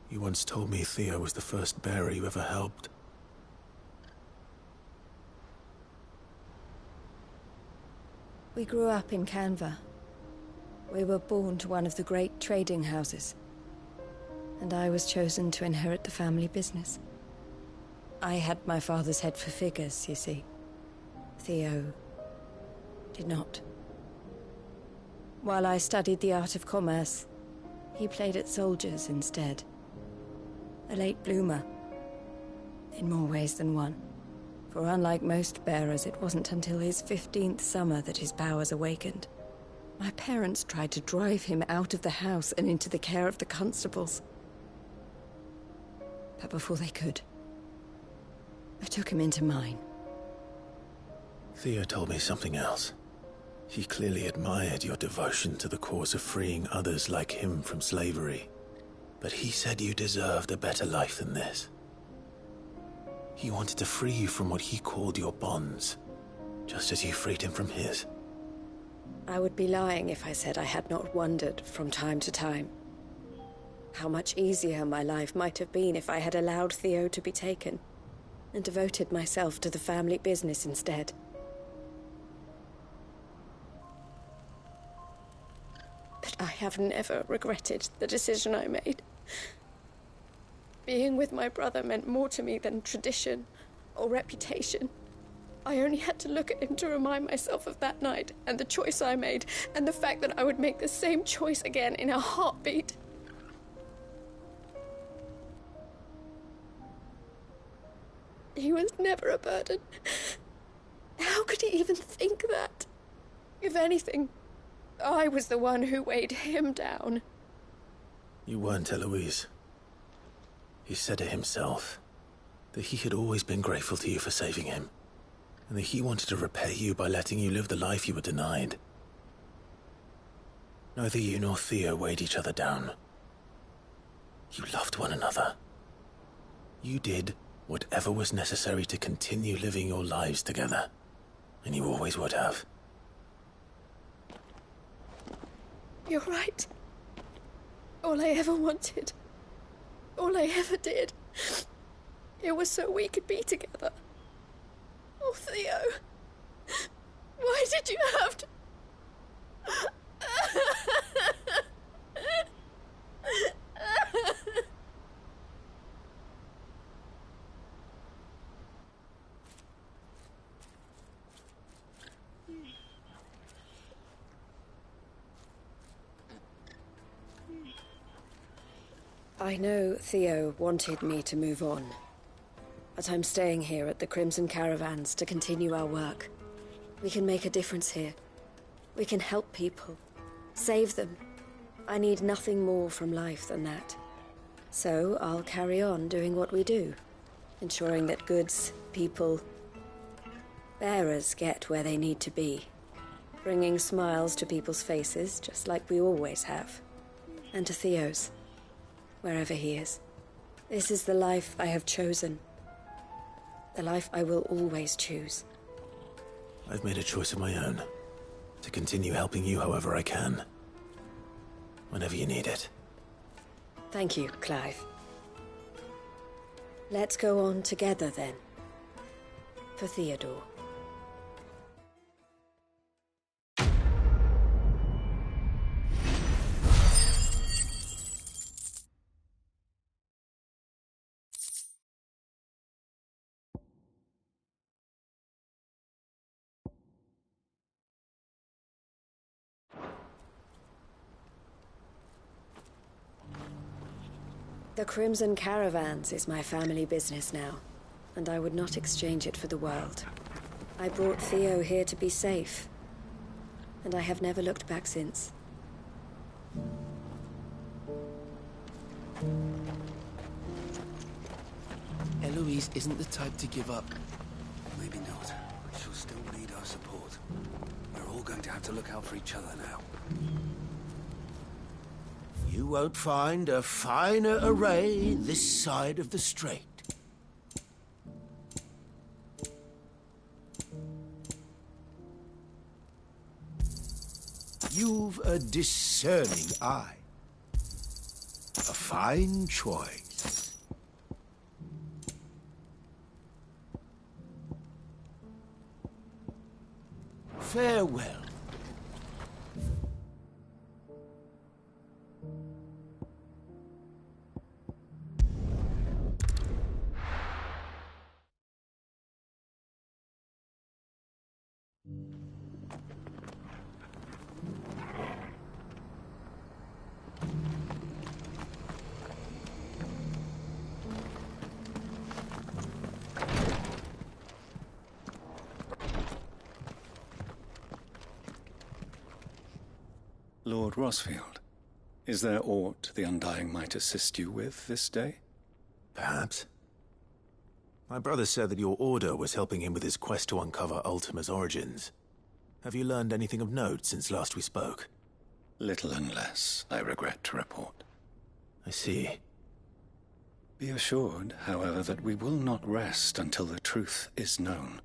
You once told me Theo was the first bearer you ever helped. We grew up in Canva. We were born to one of the great trading houses. And I was chosen to inherit the family business. I had my father's head for figures, you see. Theo did not. While I studied the art of commerce, he played at soldiers instead. A late bloomer, in more ways than one. For unlike most bearers, it wasn't until his 15th summer that his powers awakened. My parents tried to drive him out of the house and into the care of the constables. But before they could, I took him into mine. Theo told me something else. He clearly admired your devotion to the cause of freeing others like him from slavery. But he said you deserved a better life than this. He wanted to free you from what he called your bonds, just as you freed him from his. I would be lying if I said I had not wondered from time to time how much easier my life might have been if I had allowed Theo to be taken and devoted myself to the family business instead. I have never regretted the decision I made. Being with my brother meant more to me than tradition or reputation. I only had to look at him to remind myself of that night and the choice I made, and the fact that I would make the same choice again in a heartbeat. He was never a burden. How could he even think that? If anything, I was the one who weighed him down. You weren't, Eloise. He said it himself, that he had always been grateful to you for saving him, and that he wanted to repay you by letting you live the life you were denied. Neither you nor Theo weighed each other down. You loved one another. You did whatever was necessary to continue living your lives together, and you always would have. You're right. All I ever wanted, all I ever did, it was so we could be together. Oh, Theo, why did you have to... I know Theo wanted me to move on, but I'm staying here at the Crimson Caravans to continue our work. We can make a difference here. We can help people, save them. I need nothing more from life than that. So I'll carry on doing what we do, ensuring that goods, people, bearers get where they need to be, bringing smiles to people's faces, just like we always have, and to Theo's, wherever he is. This is the life I have chosen, the life I will always choose. I've made a choice of my own, to continue helping you however I can, whenever you need it. Thank you, Clive. Let's go on together, then. For Theodore. The Crimson Caravans is my family business now, and I would not exchange it for the world. I brought Theo here to be safe, and I have never looked back since. Eloise isn't the type to give up. Maybe not. She'll still need our support. We're all going to have to look out for each other now. You won't find a finer array this side of the strait. You've a discerning eye. A fine choice. Farewell. Lord Rosfield, is there aught the Undying might assist you with this day? Perhaps. My brother said that your order was helping him with his quest to uncover Ultima's origins. Have you learned anything of note since last we spoke? Little and less, I regret to report. I see. Be assured, however, that we will not rest until the truth is known.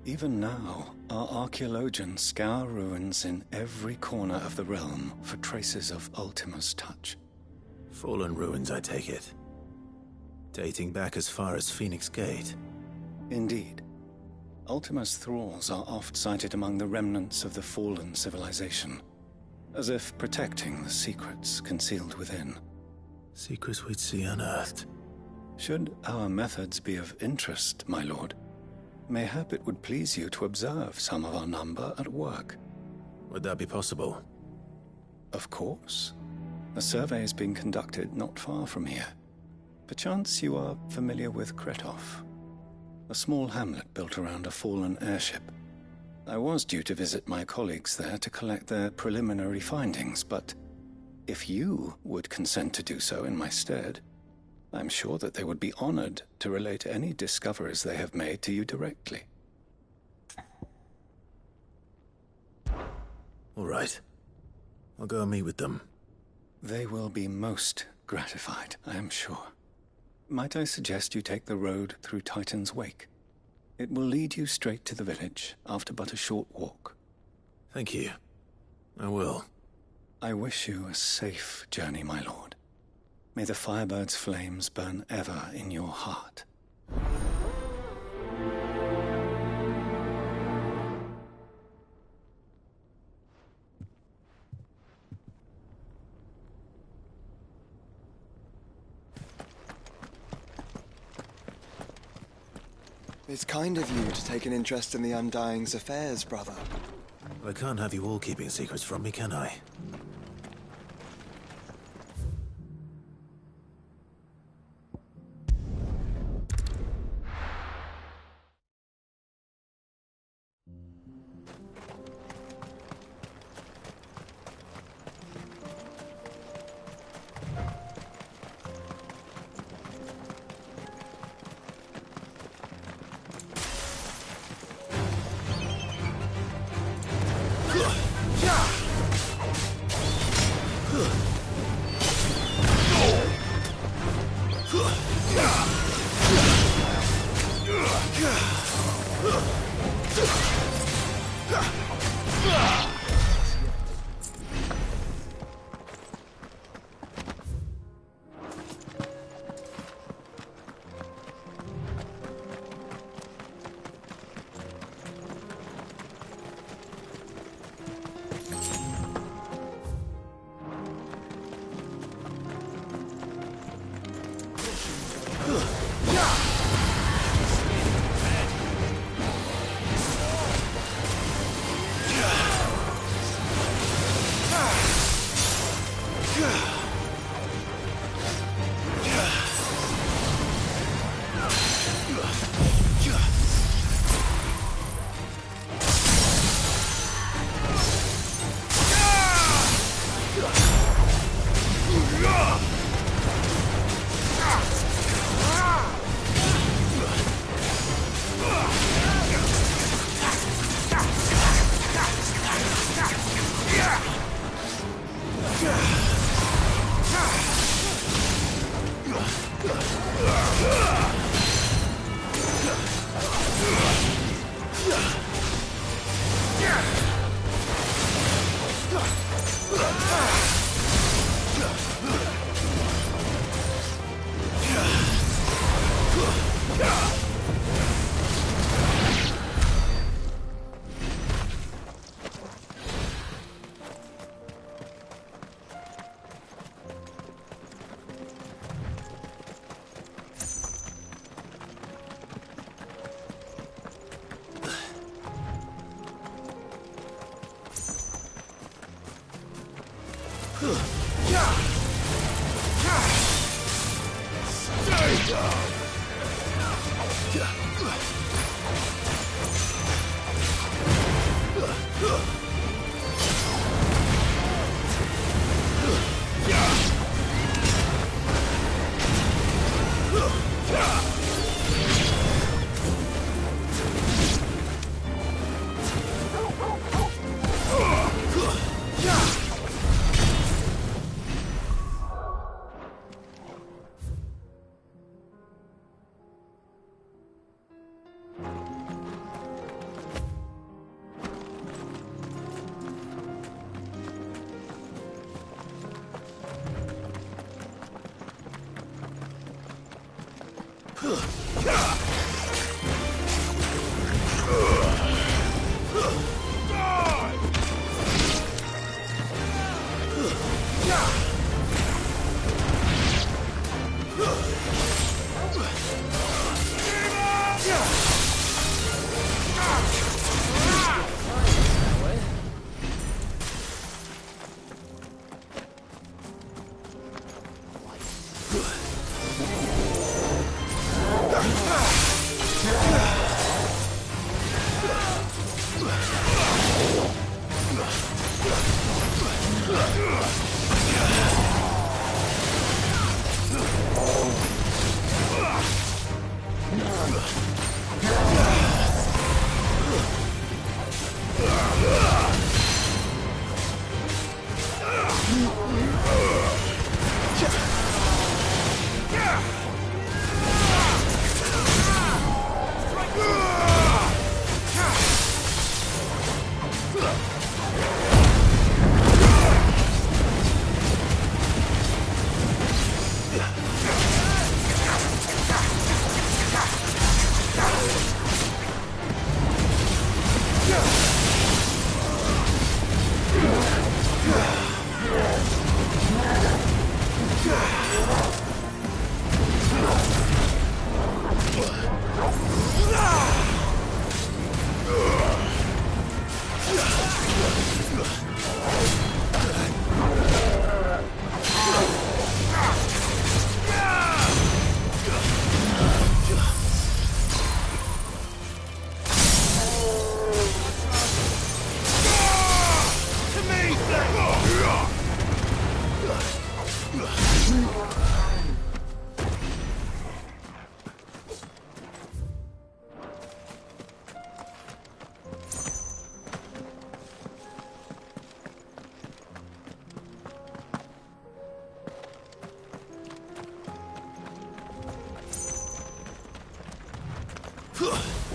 Even now, our archaeologians scour ruins in every corner of the realm for traces of Ultima's touch. Fallen ruins, I take it. Dating back as far as Phoenix Gate. Indeed. Ultima's thralls are oft sighted among the remnants of the fallen civilization. as if protecting the secrets concealed within. Secrets we'd see unearthed. Should our methods be of interest, my lord, mayhap it would please you to observe some of our number at work. Would that be possible? Of course. A survey is being conducted not far from here. Perchance you are familiar with Kretov, a small hamlet built around a fallen airship. I was due to visit my colleagues there to collect their preliminary findings, but if you would consent to do so in my stead, I'm sure that they would be honored to relate any discoveries they have made to you directly. All right. I'll go and meet with them. They will be most gratified, I am sure. Might I suggest you take the road through Titan's Wake? It will lead you straight to the village after but a short walk. Thank you. I will. I wish you a safe journey, my lord. May the Firebird's flames burn ever in your heart. It's kind of you to take an interest in the Undying's affairs, brother. I can't have you all keeping secrets from me, can I?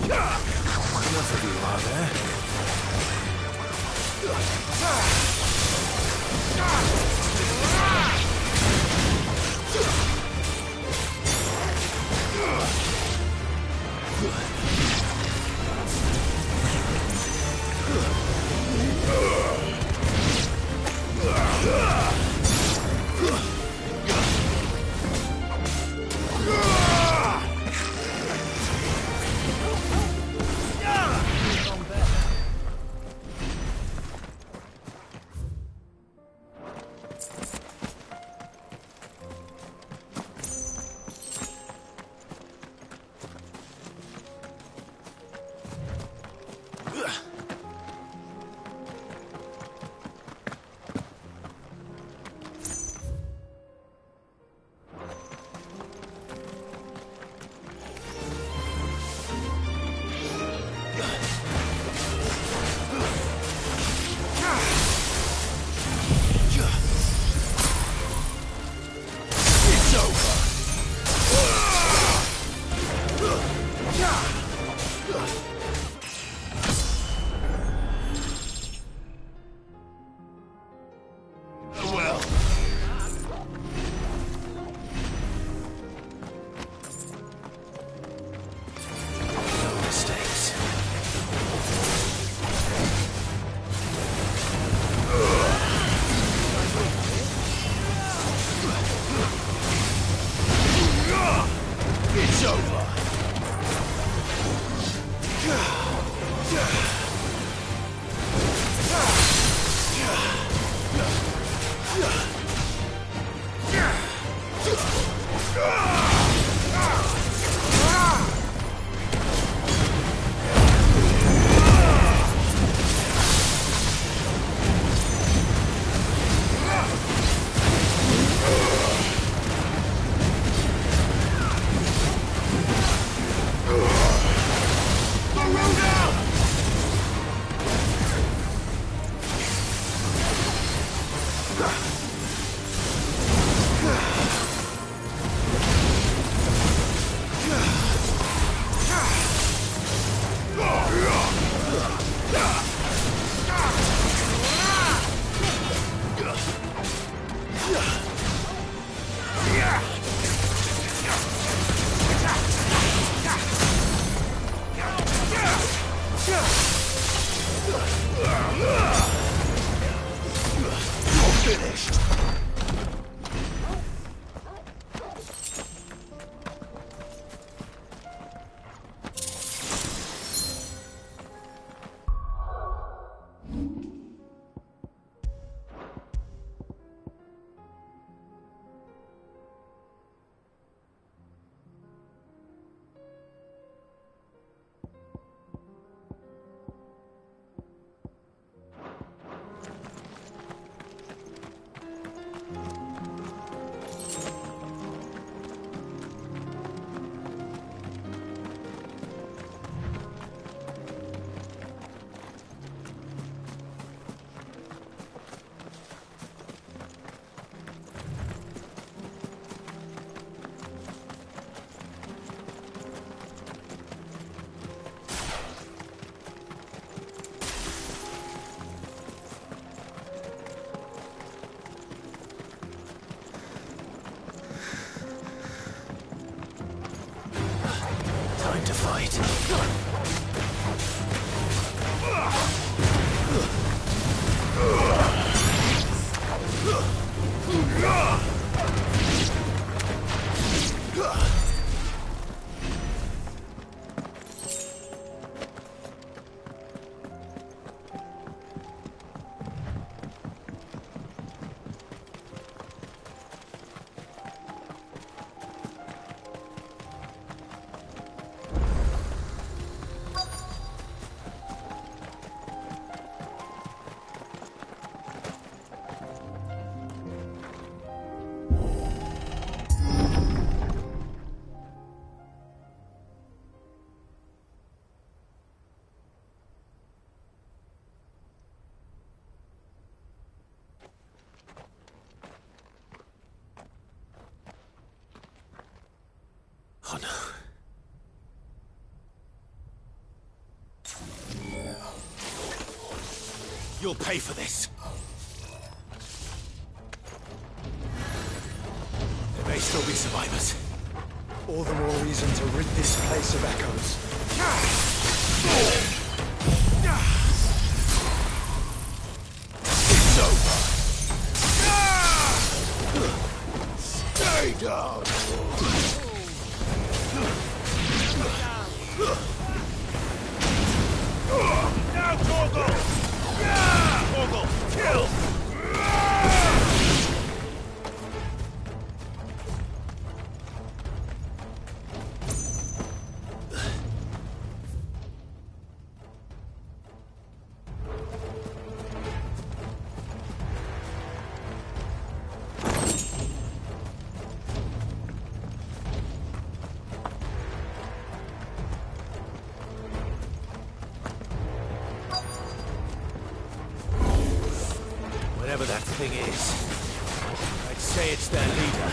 Enough of you, are there? You'll pay for this. There may still be survivors. All the more reason to rid this place of echoes. It's over. Stay down. Now, Torgal! Torgal, kill! Whatever that thing is, I'd say it's their leader.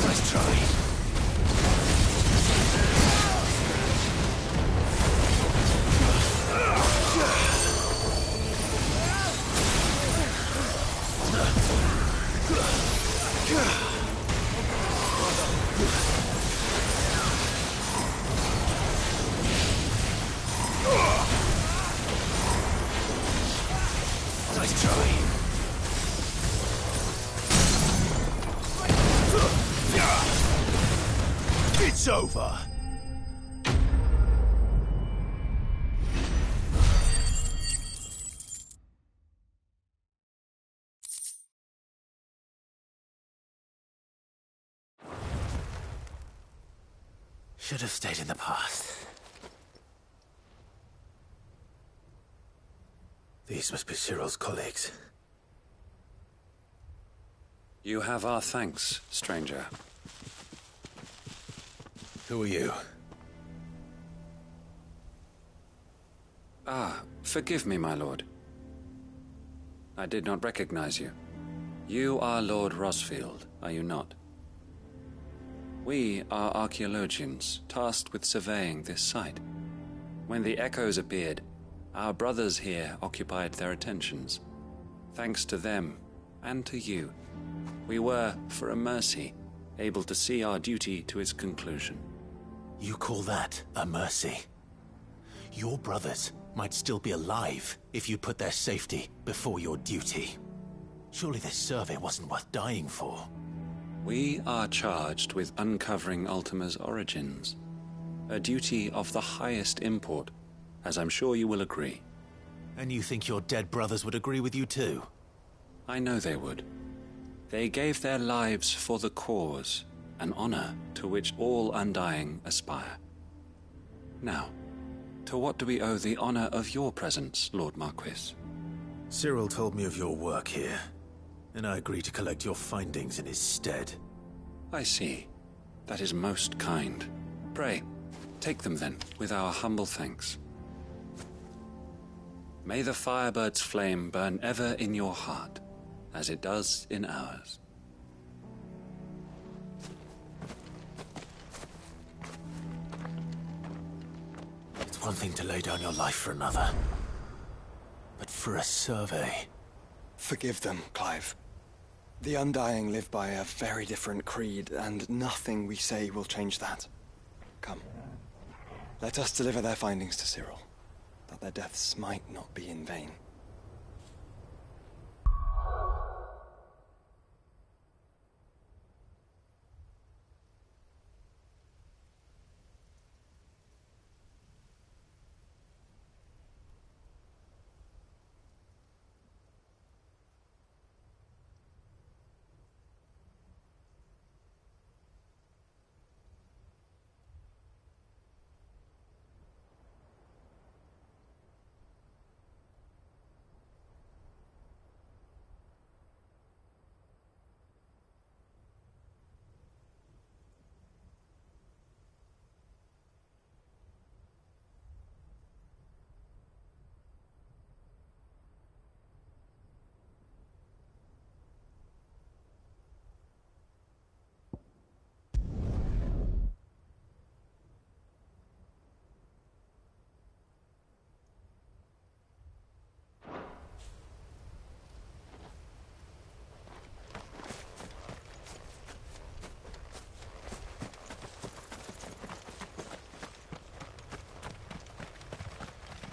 Let's try. Nice try. It's over. Should have stayed in the past. These must be Cyril's colleagues. You have our thanks, stranger. Who are you? Ah, forgive me, my lord. I did not recognize you. You are Lord Rosfield, are you not? We are archaeologians, tasked with surveying this site. When the echoes appeared, our brothers here occupied their attentions. Thanks to them, and to you, we were, for a mercy, able to see our duty to its conclusion. You call that a mercy? Your brothers might still be alive if you put their safety before your duty. Surely this survey wasn't worth dying for. We are charged with uncovering Ultima's origins. A duty of the highest import, as I'm sure you will agree. And you think your dead brothers would agree with you too? I know they would. They gave their lives for the cause, an honor to which all Undying aspire. Now, to what do we owe the honor of your presence, Lord Marquis? Cyril told me of your work here, and I agree to collect your findings in his stead. I see. That is most kind. Pray, take them then, with our humble thanks. May the Firebird's flame burn ever in your heart, as it does in ours. one thing to lay down your life for another. But for a survey... Forgive them, Clive. The Undying live by a very different creed, and nothing we say will change that. Come. Let us deliver their findings to Cyril, that their deaths might not be in vain.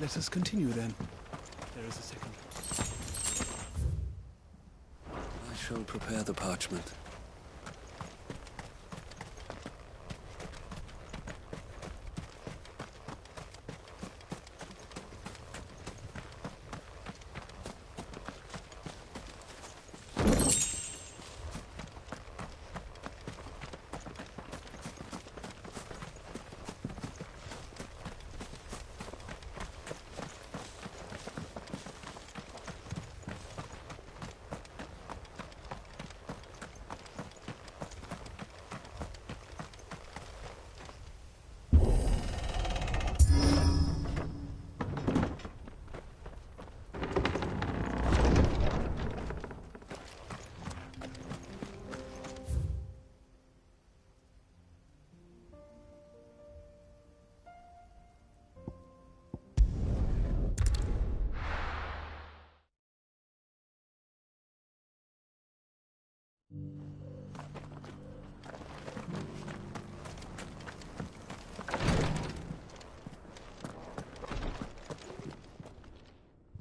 Let us continue then. There is a second. I shall prepare the parchment.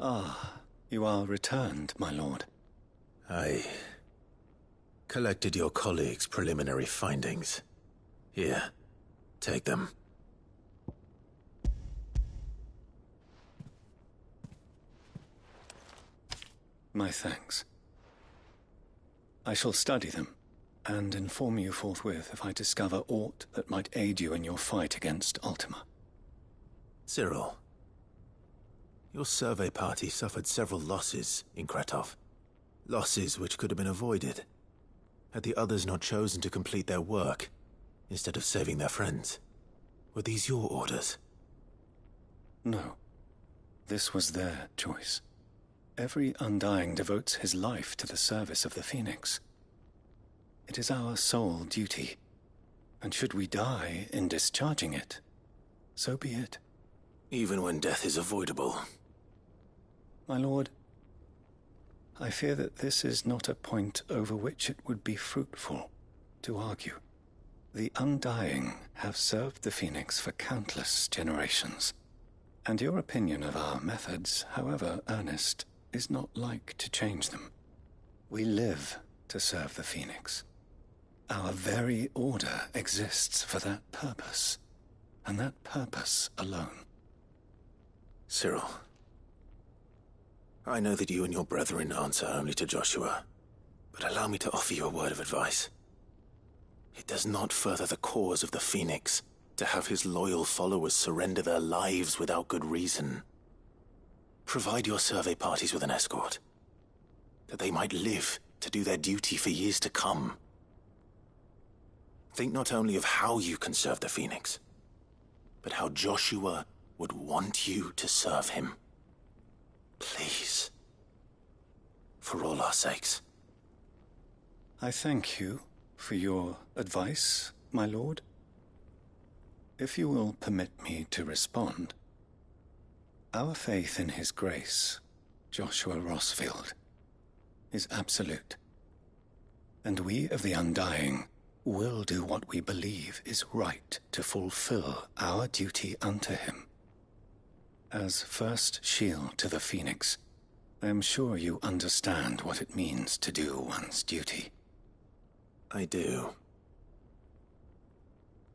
Ah, you are returned, my lord. I collected your colleagues' preliminary findings. Here, take them. My thanks. I shall study them, and inform you forthwith if I discover aught that might aid you in your fight against Ultima. Cyril, your survey party suffered several losses in Kretov. Losses which could have been avoided, had the others not chosen to complete their work, instead of saving their friends. Were these your orders? No. This was their choice. Every Undying devotes his life to the service of the Phoenix. It is our sole duty, and should we die in discharging it, so be it. Even when death is avoidable. My lord, I fear that this is not a point over which it would be fruitful to argue. The Undying have served the Phoenix for countless generations, and your opinion of our methods, however earnest, is not like to change them. We live to serve the Phoenix. Our very order exists for that purpose, and that purpose alone. Cyril, I know that you and your brethren answer only to Joshua, but allow me to offer you a word of advice. It does not further the cause of the Phoenix to have his loyal followers surrender their lives without good reason. Provide your survey parties with an escort, that they might live to do their duty for years to come. Think not only of how you can serve the Phoenix, but how Joshua would want you to serve him. Please. For all our sakes. I thank you for your advice, my lord. If you will permit me to respond, Our faith in his grace, Joshua Rossfield, is absolute. And we of the Undying will do what we believe is right to fulfill our duty unto him. As first shield to the Phoenix, I am sure you understand what it means to do one's duty. I do.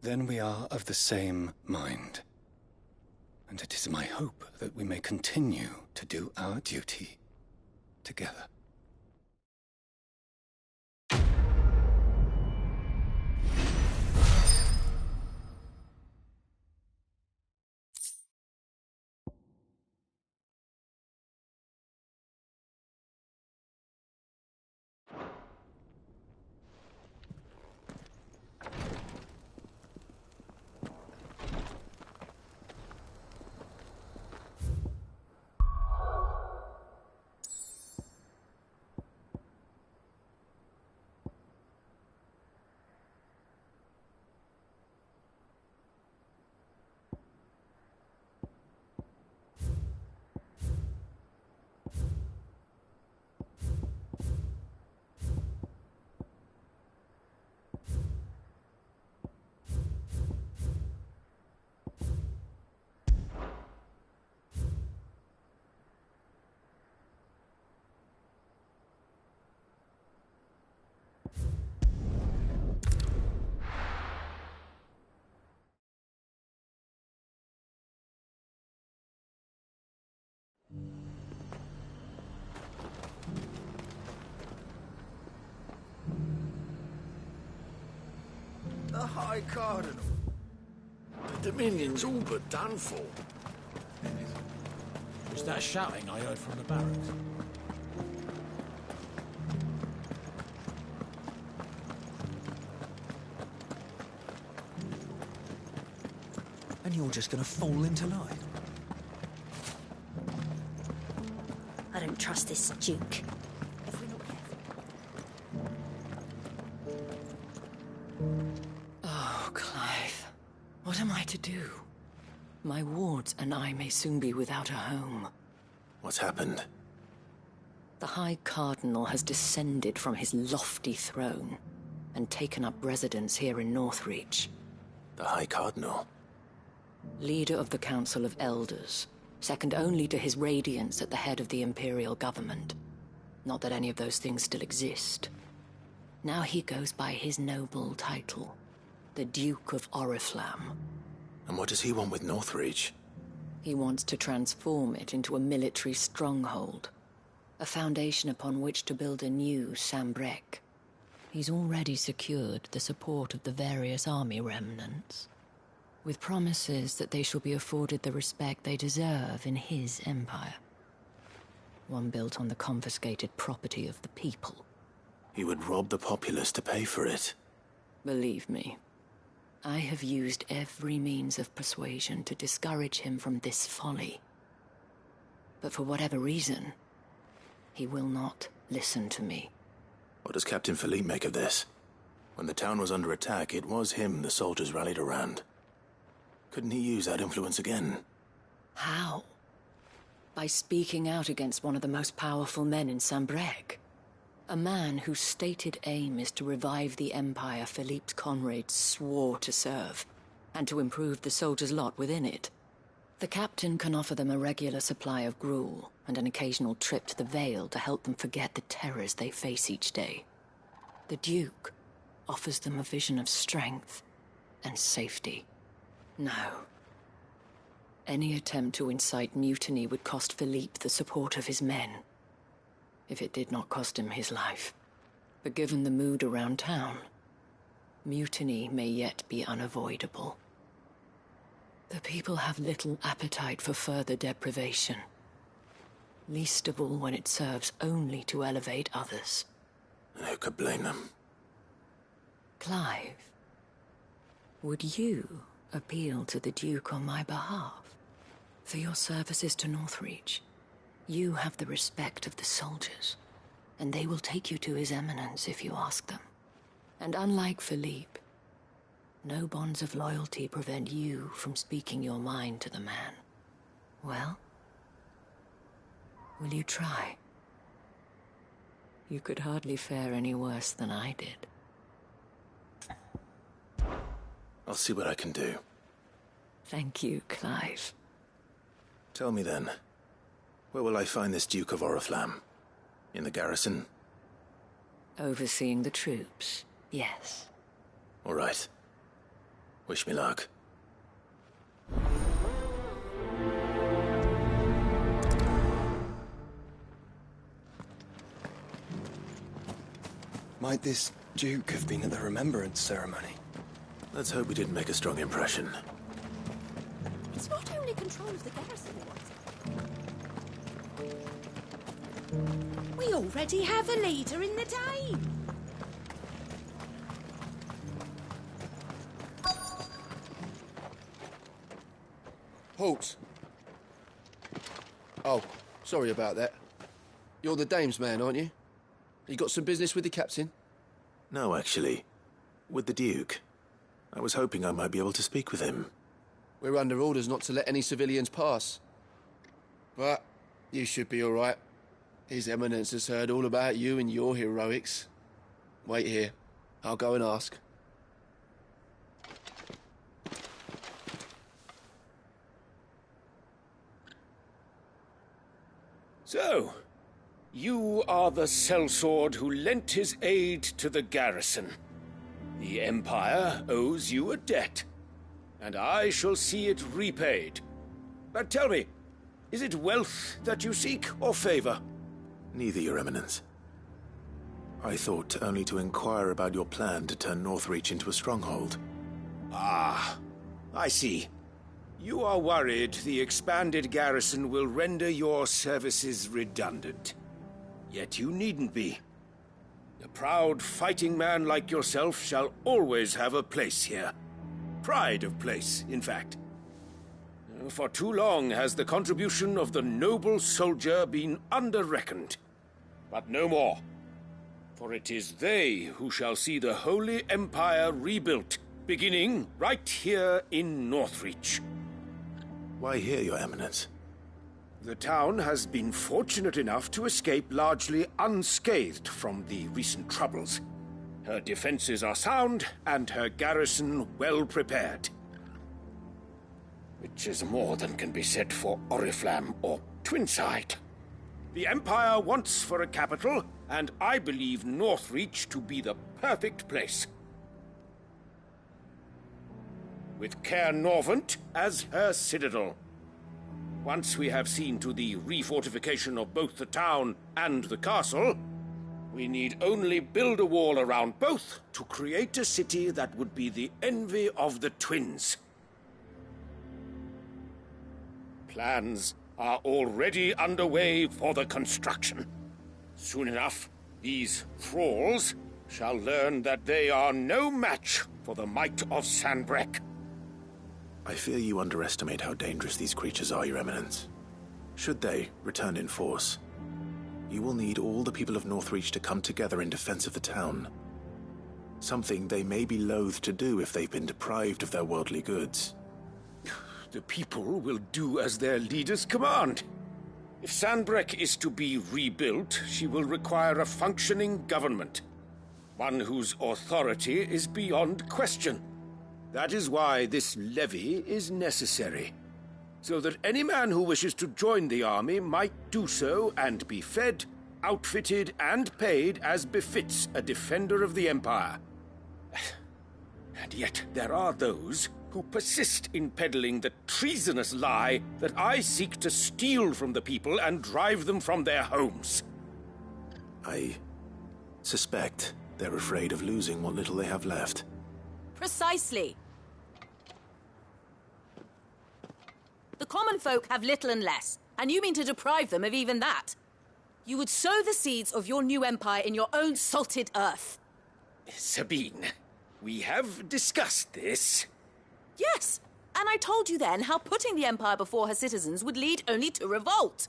Then we are of the same mind. And it is my hope that we may continue to do our duty together. The High Cardinal. The Dominion's all but done for. Was that shouting I heard from the barracks? And you're just gonna fall into line? I don't trust this Duke. Oh, Clive. What am I to do? My wards and I may soon be without a home. What's happened? The High Cardinal has descended from his lofty throne and taken up residence here in Northreach. The High Cardinal? Leader of the Council of Elders, second only to his Radiance at the head of the Imperial government. Not that any of those things still exist. Now he goes by his noble title, the Duke of Oriflamme. And what does he want with Northreach? He wants to transform it into a military stronghold, a foundation upon which to build a new Sambrec. He's already secured the support of the various army remnants, with promises that they shall be afforded the respect they deserve in his empire. One built on the confiscated property of the people. He would rob the populace to pay for it. Believe me, I have used every means of persuasion to discourage him from this folly. But for whatever reason, he will not listen to me. What does Captain Philippe make of this? When the town was under attack, it was him the soldiers rallied around. Couldn't he use that influence again? How? By speaking out against one of the most powerful men in Sambrec. A man whose stated aim is to revive the empire Philippe's comrades swore to serve, and to improve the soldiers' lot within it. The captain can offer them a regular supply of gruel, and an occasional trip to the Vale to help them forget the terrors they face each day. The Duke offers them a vision of strength and safety. No. Any attempt to incite mutiny would cost Philippe the support of his men, if it did not cost him his life. But given the mood around town, mutiny may yet be unavoidable. The people have little appetite for further deprivation, least of all when it serves only to elevate others. And who could blame them? Clive, would you appeal to the Duke on my behalf? For your services to Northreach, you have the respect of the soldiers, and they will take you to His Eminence if you ask them. And unlike Philippe, no bonds of loyalty prevent you from speaking your mind to the man. Well, Will you try? You could hardly fare any worse than I did. I'll see what I can do. Thank you, Clive. Tell me then, where will I find this Duke of Oriflamme? In the garrison? Overseeing the troops, yes. All right. Wish me luck. Might this Duke have been at the remembrance ceremony? Let's hope we didn't make a strong impression. It's not only control of the garrison he wants. We already have a leader in the Dane. Halt! Oh, sorry about that. You're the dame's man, aren't you? You got some business with the captain? No, actually. With the Duke. I was hoping I might be able to speak with him. We're under orders not to let any civilians pass. But you should be all right. His Eminence has heard all about you and your heroics. Wait here. I'll go and ask. So, you are the sellsword who lent his aid to the garrison. The Empire owes you a debt, and I shall see it repaid. But tell me, is it wealth that you seek, or favor? Neither, Your Eminence. I thought only to inquire about your plan to turn Northreach into a stronghold. Ah, I see. You are worried the expanded garrison will render your services redundant. Yet you needn't be. A proud fighting man like yourself shall always have a place here. Pride of place, in fact. For too long has the contribution of the noble soldier been under-reckoned. But no more. For it is they who shall see the Holy Empire rebuilt, beginning right here in Northreach. Why here, Your Eminence? The town has been fortunate enough to escape largely unscathed from the recent troubles. Her defenses are sound, and her garrison well prepared. Which is more than can be said for Oriflamme or Twinside. The Empire wants for a capital, and I believe Northreach to be the perfect place. With Caer Norvent as her citadel. Once we have seen to the refortification of both the town and the castle, we need only build a wall around both to create a city that would be the envy of the twins. Plans are already underway for the construction. Soon enough, these thralls shall learn that they are no match for the might of Sanbreque. I fear you underestimate how dangerous these creatures are, Your Eminence. Should they return in force, you will need all the people of Northreach to come together in defense of the town. Something they may be loath to do if they've been deprived of their worldly goods. The people will do as their leaders command. If Sanbreque is to be rebuilt, she will require a functioning government. One whose authority is beyond question. That is why this levy is necessary, so that any man who wishes to join the army might do so and be fed, outfitted, and paid as befits a defender of the Empire. And yet there are those who persist in peddling the treasonous lie that I seek to steal from the people and drive them from their homes. I suspect they're afraid of losing what little they have left. Precisely. The common folk have little and less, and you mean to deprive them of even that. You would sow the seeds of your new empire in your own salted earth. Sabine, we have discussed this. Yes, and I told you then how putting the empire before her citizens would lead only to revolt.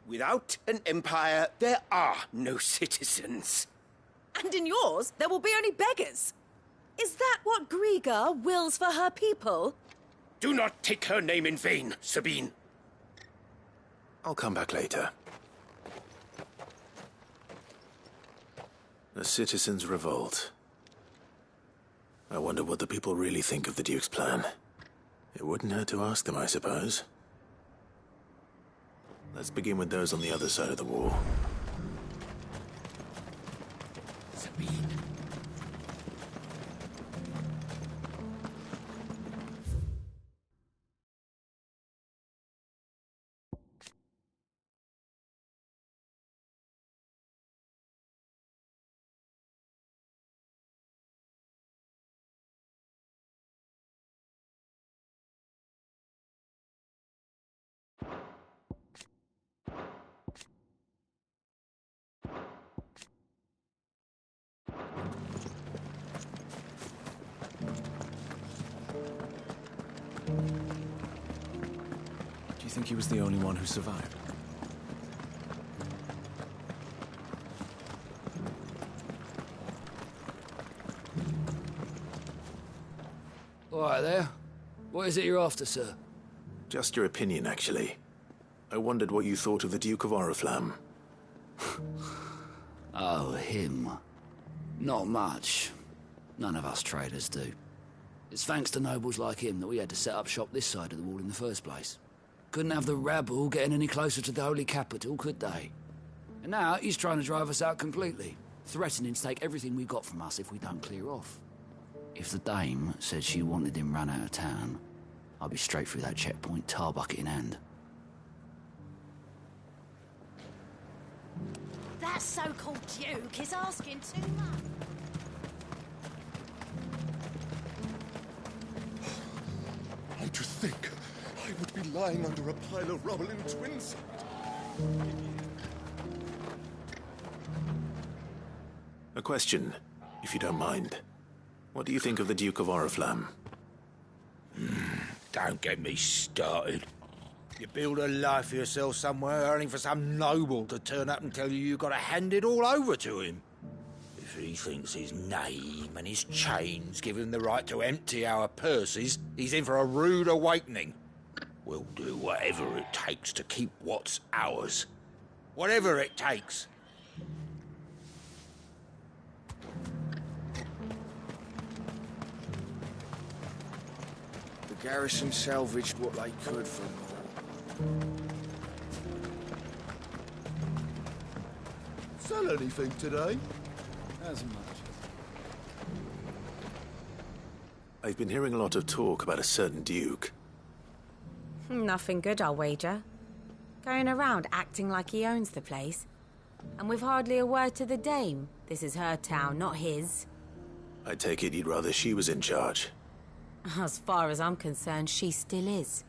Without an empire, there are no citizens. And in yours, there will be only beggars. Is that what Griga wills for her people? Do not take her name in vain, Sabine. I'll come back later. A citizen's revolt. I wonder what the people really think of the Duke's plan. It wouldn't hurt to ask them, I suppose. Let's begin with those on the other side of the wall. Do you think he was the only one who survived? All right there. What is it you're after, sir? Just your opinion, actually. I wondered what you thought of the Duke of Oriflamme. Oh, him. Not much. None of us traders do. It's thanks to nobles like him that we had to set up shop this side of the wall in the first place. Couldn't have the rabble getting any closer to the holy capital, could they? And now he's trying to drive us out completely, threatening to take everything we got from us if we don't clear off. If the dame said she wanted him run out of town, I'd be straight through that checkpoint, tar bucket in hand. That so-called Duke is asking too much. And to think I would be lying under a pile of rubble in Twinside. A question, if you don't mind. What do you think of the Duke of Oriflamme? Don't get me started. You build a life for yourself somewhere, only for some noble to turn up and tell you got to hand it all over to him. If he thinks his name and his chains give him the right to empty our purses, he's in for a rude awakening. We'll do whatever it takes to keep what's ours. Whatever it takes. The garrison salvaged what they could from Sell anything today? as much. I've been hearing a lot of talk about a certain Duke. Nothing good, I'll wager. Going around acting like he owns the place. And with hardly a word to the dame. This is her town, not his. I take it you'd rather she was in charge. As far as I'm concerned, she still is.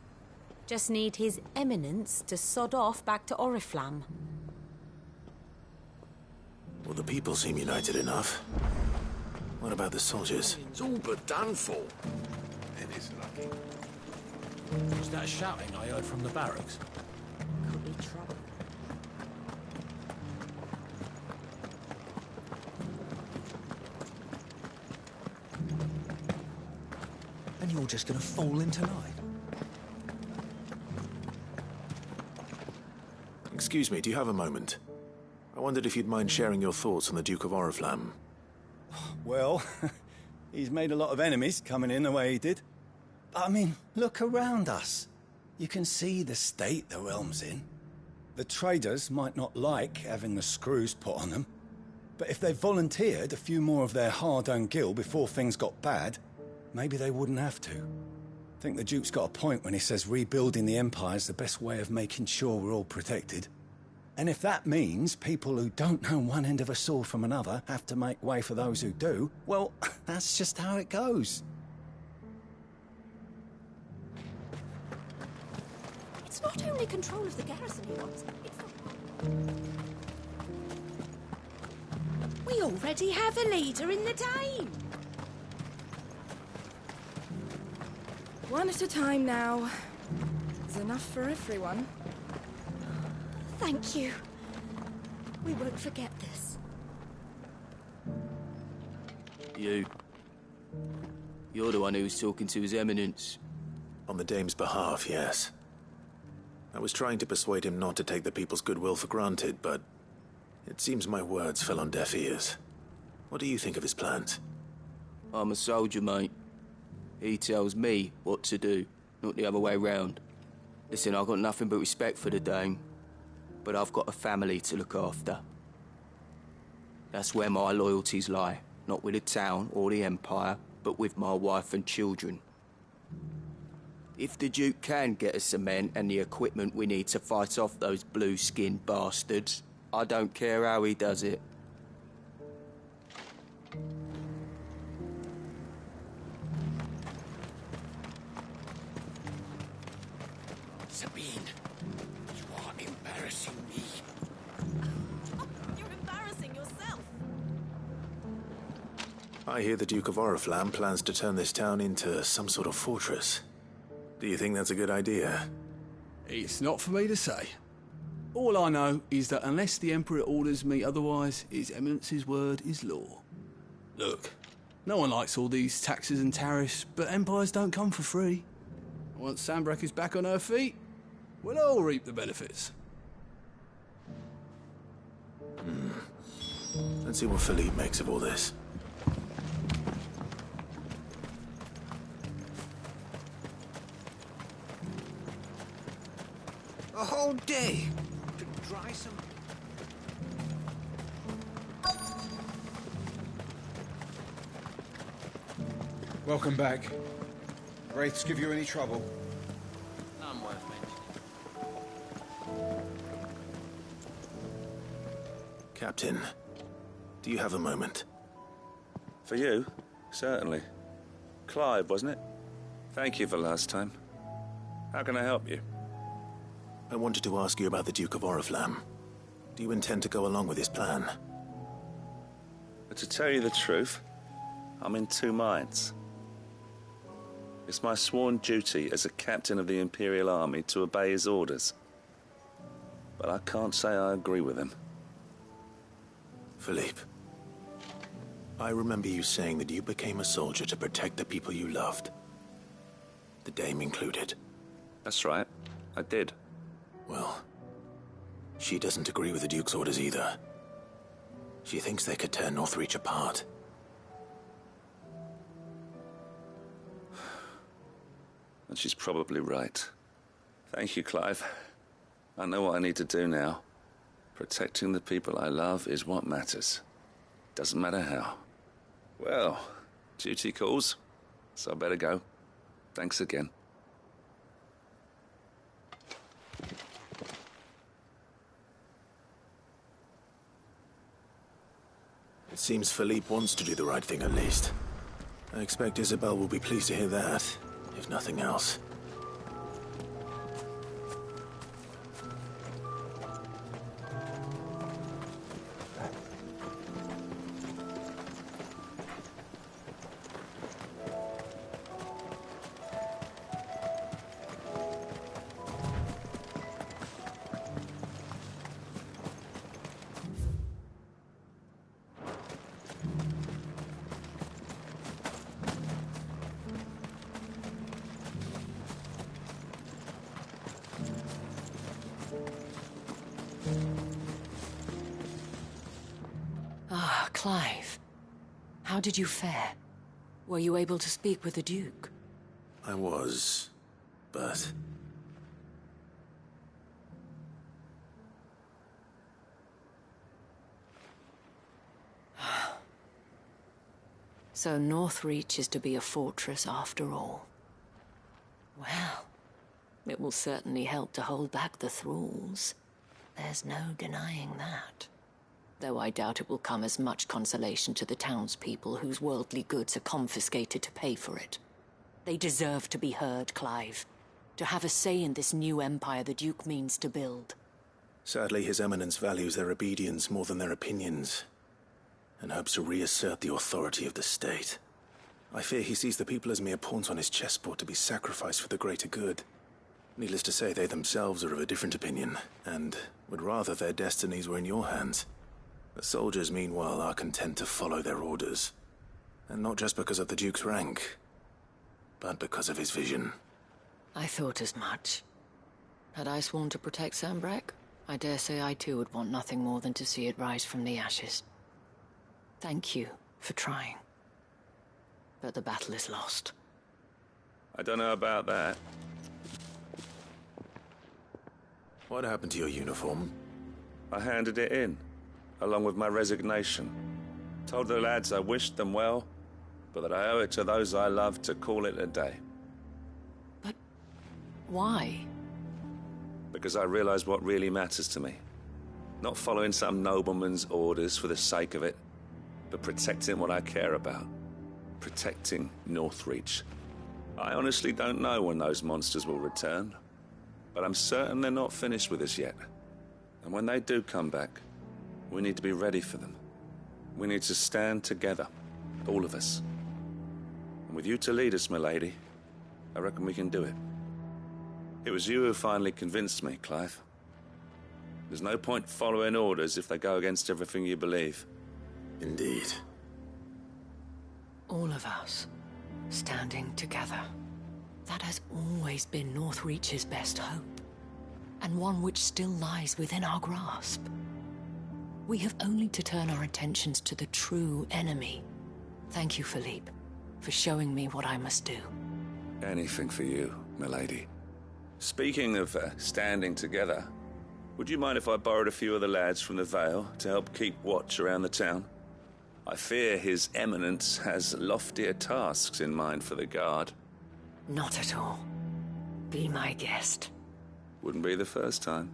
Just need his eminence to sod off back to Oriflamme. Well, the people seem united enough. What about the soldiers? It's all but done for. It is lucky. Was that shouting I heard from the barracks? Could be trouble. And you're just gonna fall into line? Excuse me, do you have a moment? I wondered if you'd mind sharing your thoughts on the Duke of Oriflamme. Well, he's made a lot of enemies coming in the way he did. But I mean, look around us. You can see the state the realm's in. The traders might not like having the screws put on them, but if they volunteered a few more of their hard-earned gil before things got bad, maybe they wouldn't have to. I think the Duke's got a point when he says rebuilding the Empire's the best way of making sure we're all protected. And if that means people who don't know one end of a sword from another have to make way for those who do, well, that's just how it goes. It's not only control of the garrison he wants, it's We already have a leader in the Dame. One at a time now. There's enough for everyone. Thank you. We won't forget this. You're the one who's talking to His Eminence. On the Dame's behalf, yes. I was trying to persuade him not to take the people's goodwill for granted, but it seems my words fell on deaf ears. What do you think of his plans? I'm a soldier, mate. He tells me what to do, not the other way round. Listen, I've got nothing but respect for the Dame, but I've got a family to look after. That's where my loyalties lie, not with the town or the Empire, but with my wife and children. If the Duke can get us the men and the equipment we need to fight off those blue-skinned bastards, I don't care how he does it. Sabine, you are embarrassing me. You're embarrassing yourself. I hear the Duke of Oriflamme plans to turn this town into some sort of fortress. Do you think that's a good idea? It's not for me to say. All I know is that unless the Emperor orders me otherwise, His Eminence's word is law. Look, no one likes all these taxes and tariffs, but empires don't come for free. Once Sanbreque is back on her feet, we'll all reap the benefits. Let's see what Philippe makes of all this. A whole day to dry some... Welcome back. Wraiths give you any trouble? None worth mentioning. Captain, do you have a moment? For you? Certainly. Clive, wasn't it? Thank you for last time. How can I help you? I wanted to ask you about the Duke of Oriflamme. Do you intend to go along with his plan? But to tell you the truth, I'm in two minds. It's my sworn duty as a captain of the Imperial Army to obey his orders. But I can't say I agree with him. Philippe, I remember you saying that you became a soldier to protect the people you loved. The Dame included. That's right. I did. Well, she doesn't agree with the Duke's orders either. She thinks they could tear Northreach apart. And she's probably right. Thank you, Clive. I know what I need to do now. Protecting the people I love is what matters. Doesn't matter how. Well, duty calls, so I better go. Thanks again. It seems Philippe wants to do the right thing at least. I expect Isabel will be pleased to hear that, if nothing else. Ah, Clive. How did you fare? Were you able to speak with the Duke? I was, but... So Northreach is to be a fortress after all. Well, it will certainly help to hold back the thralls. There's no denying that. Though I doubt it will come as much consolation to the townspeople whose worldly goods are confiscated to pay for it. They deserve to be heard, Clive. To have a say in this new empire the Duke means to build. Sadly, His Eminence values their obedience more than their opinions, and hopes to reassert the authority of the state. I fear he sees the people as mere pawns on his chessboard to be sacrificed for the greater good. Needless to say, they themselves are of a different opinion, and would rather their destinies were in your hands. The soldiers, meanwhile, are content to follow their orders. And not just because of the Duke's rank, but because of his vision. I thought as much. Had I sworn to protect Sanbreque, I dare say I too would want nothing more than to see it rise from the ashes. Thank you for trying. But the battle is lost. I don't know about that. What happened to your uniform? I handed it in, along with my resignation. Told the lads I wished them well, but that I owe it to those I love to call it a day. But why? Because I realized what really matters to me. Not following some nobleman's orders for the sake of it, but protecting what I care about. Protecting Northreach. I honestly don't know when those monsters will return, but I'm certain they're not finished with us yet. And when they do come back, we need to be ready for them. We need to stand together, all of us. And with you to lead us, milady, I reckon we can do it. It was you who finally convinced me, Clive. There's no point following orders if they go against everything you believe. Indeed. All of us, standing together. That has always been Northreach's best hope, and one which still lies within our grasp. We have only to turn our attentions to the true enemy. Thank you, Philippe, for showing me what I must do. Anything for you, milady. Speaking of standing together, would you mind if I borrowed a few of the lads from the Vale to help keep watch around the town? I fear His Eminence has loftier tasks in mind for the guard. Not at all. Be my guest. Wouldn't be the first time.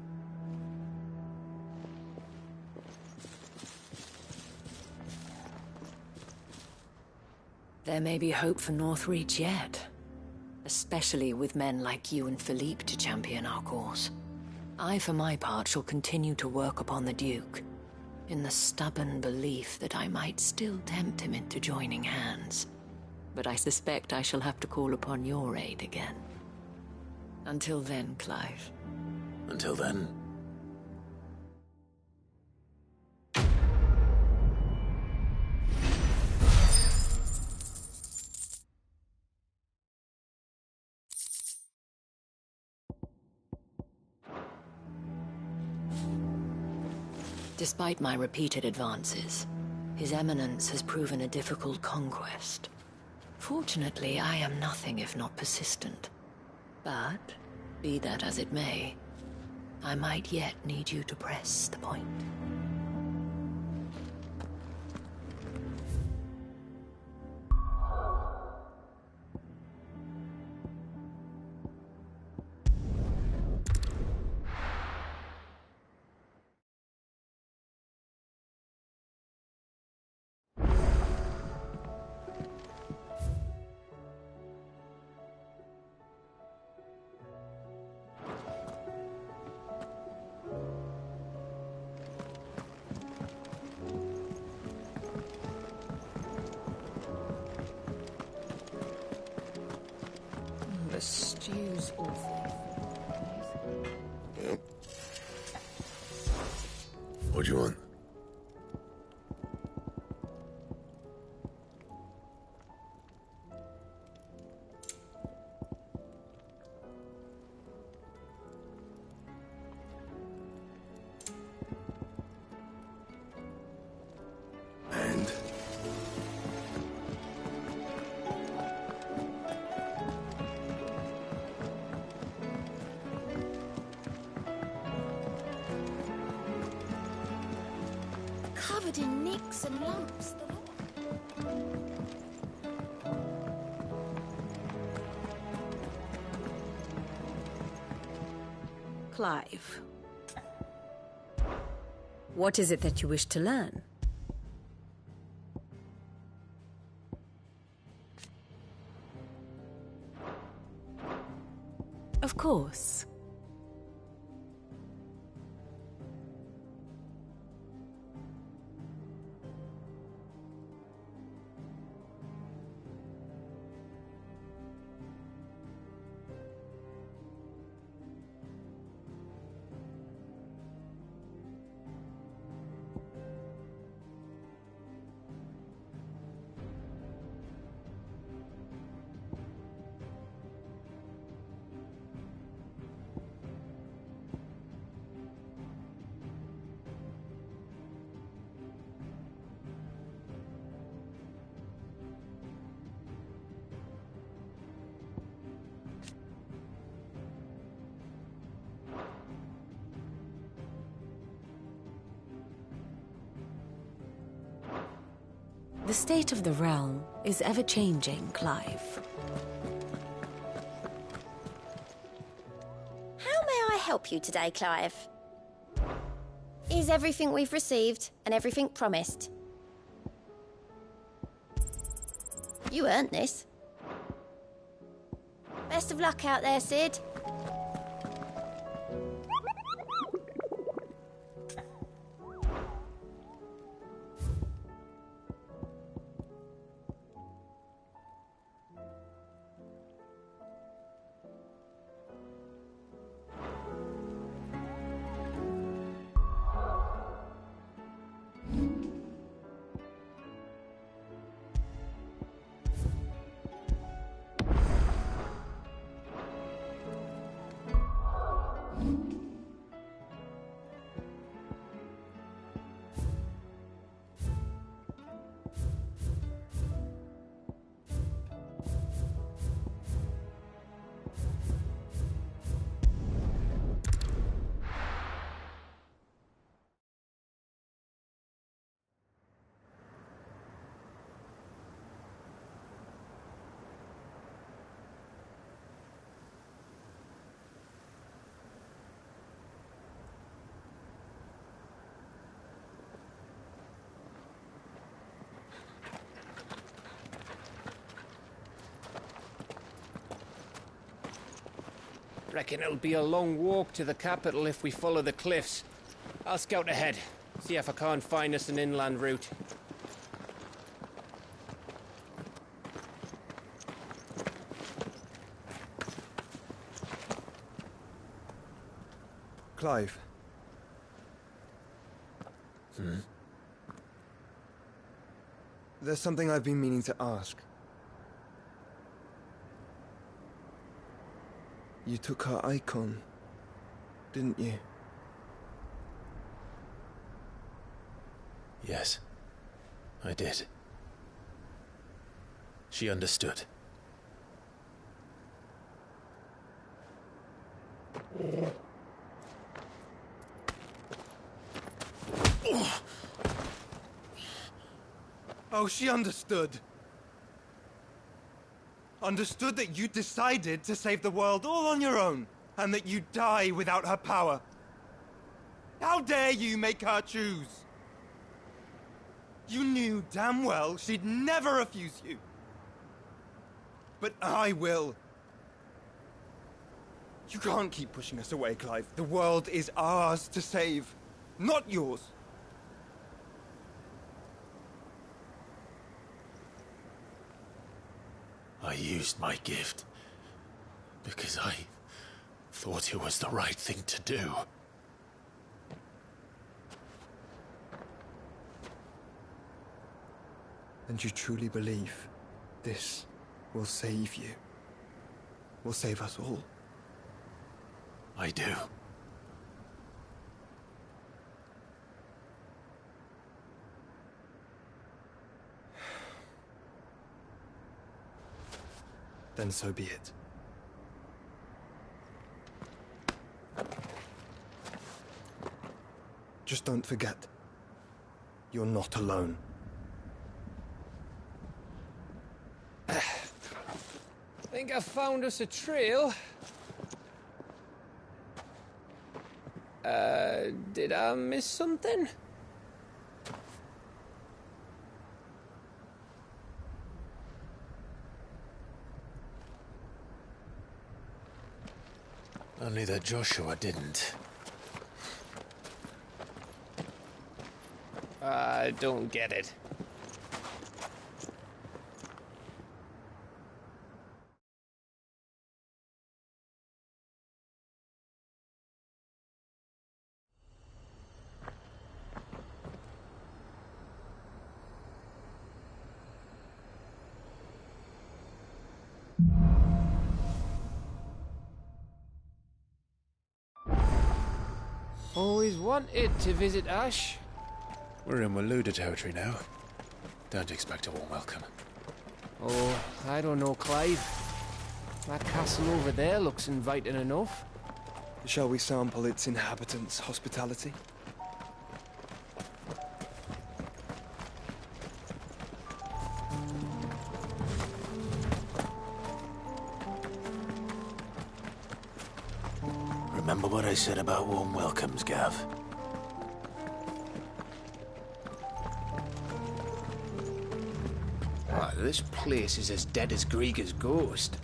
There may be hope for Northreach yet. Especially with men like you and Philippe to champion our cause. I, for my part, shall continue to work upon the Duke, in the stubborn belief that I might still tempt him into joining hands. But I suspect I shall have to call upon your aid again. Until then, Clive. Until then? Despite my repeated advances, His Eminence has proven a difficult conquest. Fortunately, I am nothing if not persistent. But, be that as it may, I might yet need you to press the point. The stew's awful. What do you want? And? Covered in nicks and lumps. Clive. What is it that you wish to learn? Of course. The state of the realm is ever-changing, Clive. How may I help you today, Clive? Is everything we've received and everything promised? You earned this. Best of luck out there, Sid. Reckon it'll be a long walk to the capital if we follow the cliffs. I'll scout ahead, see if I can't find us an inland route. Clive. There's something I've been meaning to ask. You took her icon, didn't you? Yes, I did. She understood. Oh, she understood. Understood that you decided to save the world all on your own, and that you'd die without her power. How dare you make her choose? You knew damn well she'd never refuse you. But I will. You can't keep pushing us away, Clive. The world is ours to save, not yours. I used my gift because I thought it was the right thing to do. And you truly believe this will save you? Will save us all? I do. Then so be it. Just don't forget, you're not alone. I think I found us a trail. Did I miss something? Only that Joshua didn't. I don't get it. Always wanted to visit Ash. We're in Waluda territory now. Don't expect a warm welcome. Oh, I don't know, Clive. That castle over there looks inviting enough. Shall we sample its inhabitants' hospitality? Remember what I said about warm welcomes, Gav? Ah, this place is as dead as Grieger's ghost.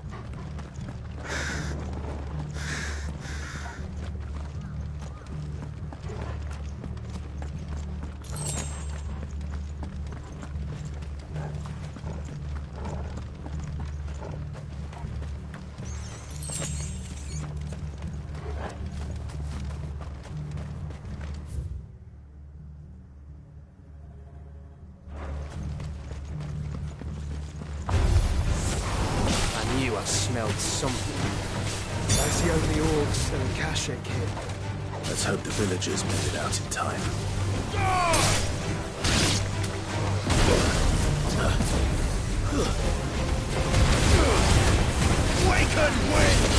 I smelled something. I see only orcs and Kashik here. Let's hope the villagers made it out in time. Waken wind!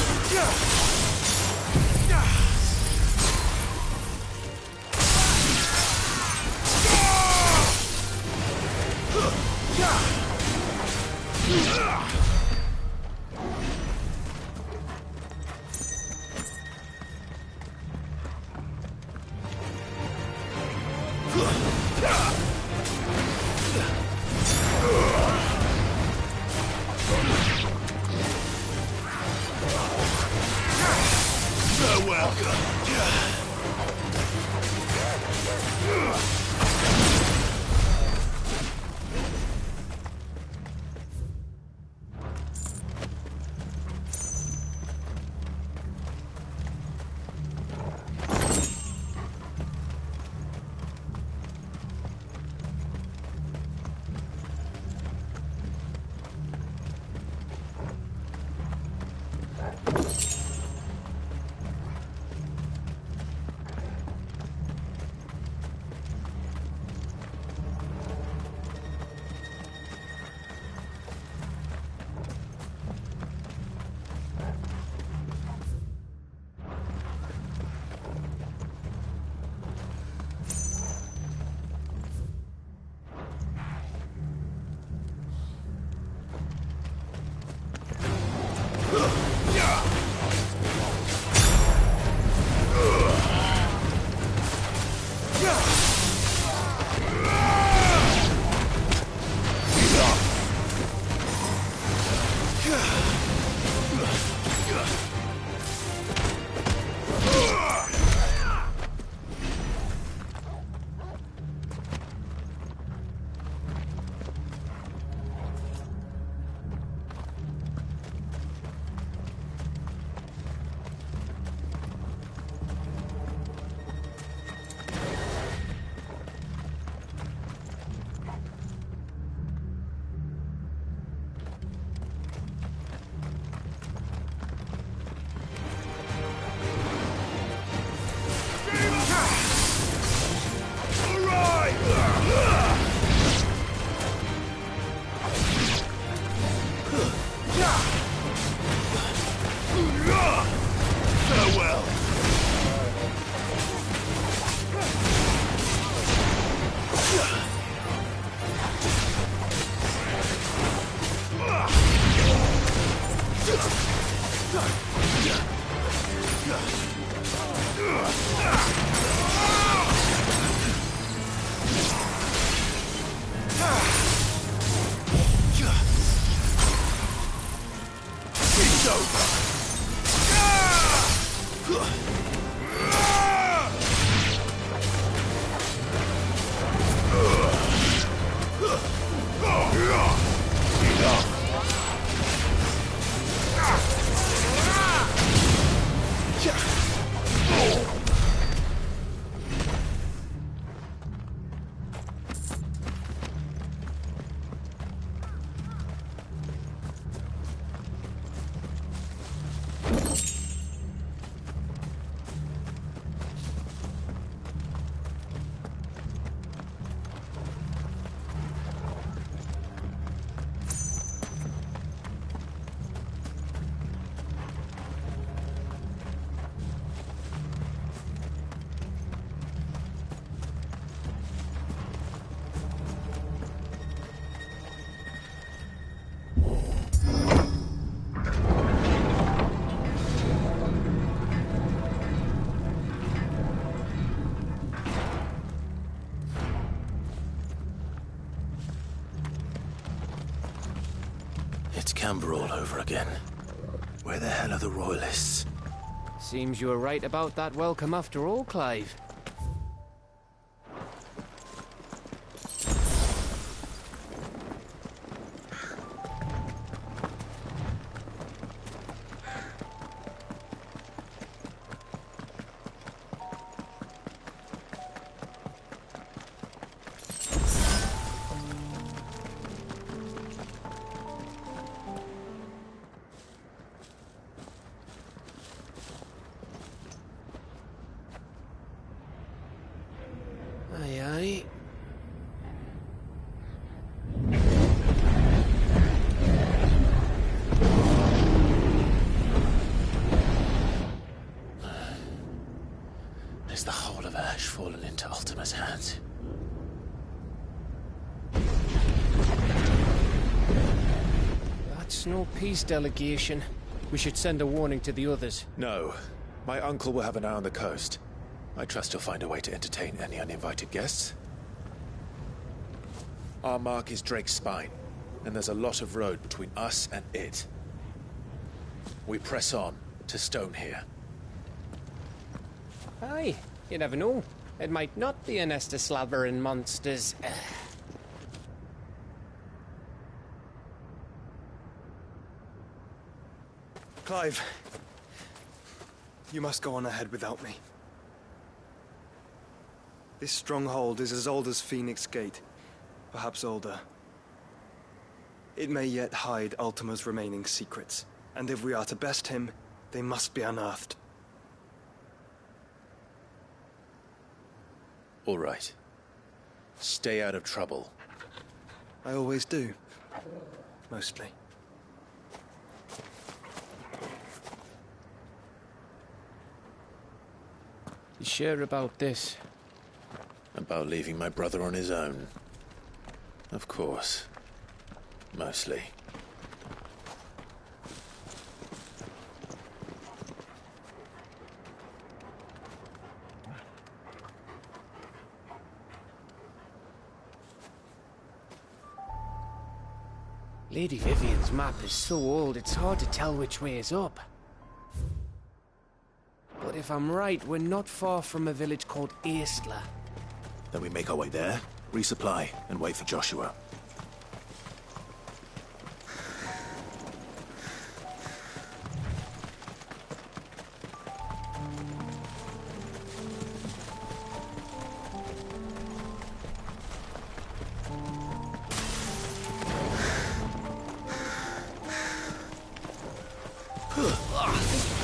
Camber all over again. Where the hell are the royalists? Seems you were right about that welcome after all, Clive. Aye, aye. Is the whole of Ash fallen into Ultima's hands? That's no peace delegation. We should send a warning to the others. No. My uncle will have an eye on the coast. I trust he'll find a way to entertain any uninvited guests. Our mark is Drake's Spine, and there's a lot of road between us and it. We press on to Stone here. Aye, you never know. It might not be a nest of slavering monsters. Clive, you must go on ahead without me. This stronghold is as old as Phoenix Gate, perhaps older. It may yet hide Ultima's remaining secrets, and if we are to best him, they must be unearthed. All right. Stay out of trouble. I always do. Mostly. You sure about this? About leaving my brother on his own. Of course. Mostly. Lady Vivian's map is so old it's hard to tell which way is up. But if I'm right, we're not far from a village called Aistla. Then we make our way there, resupply, and wait for Joshua.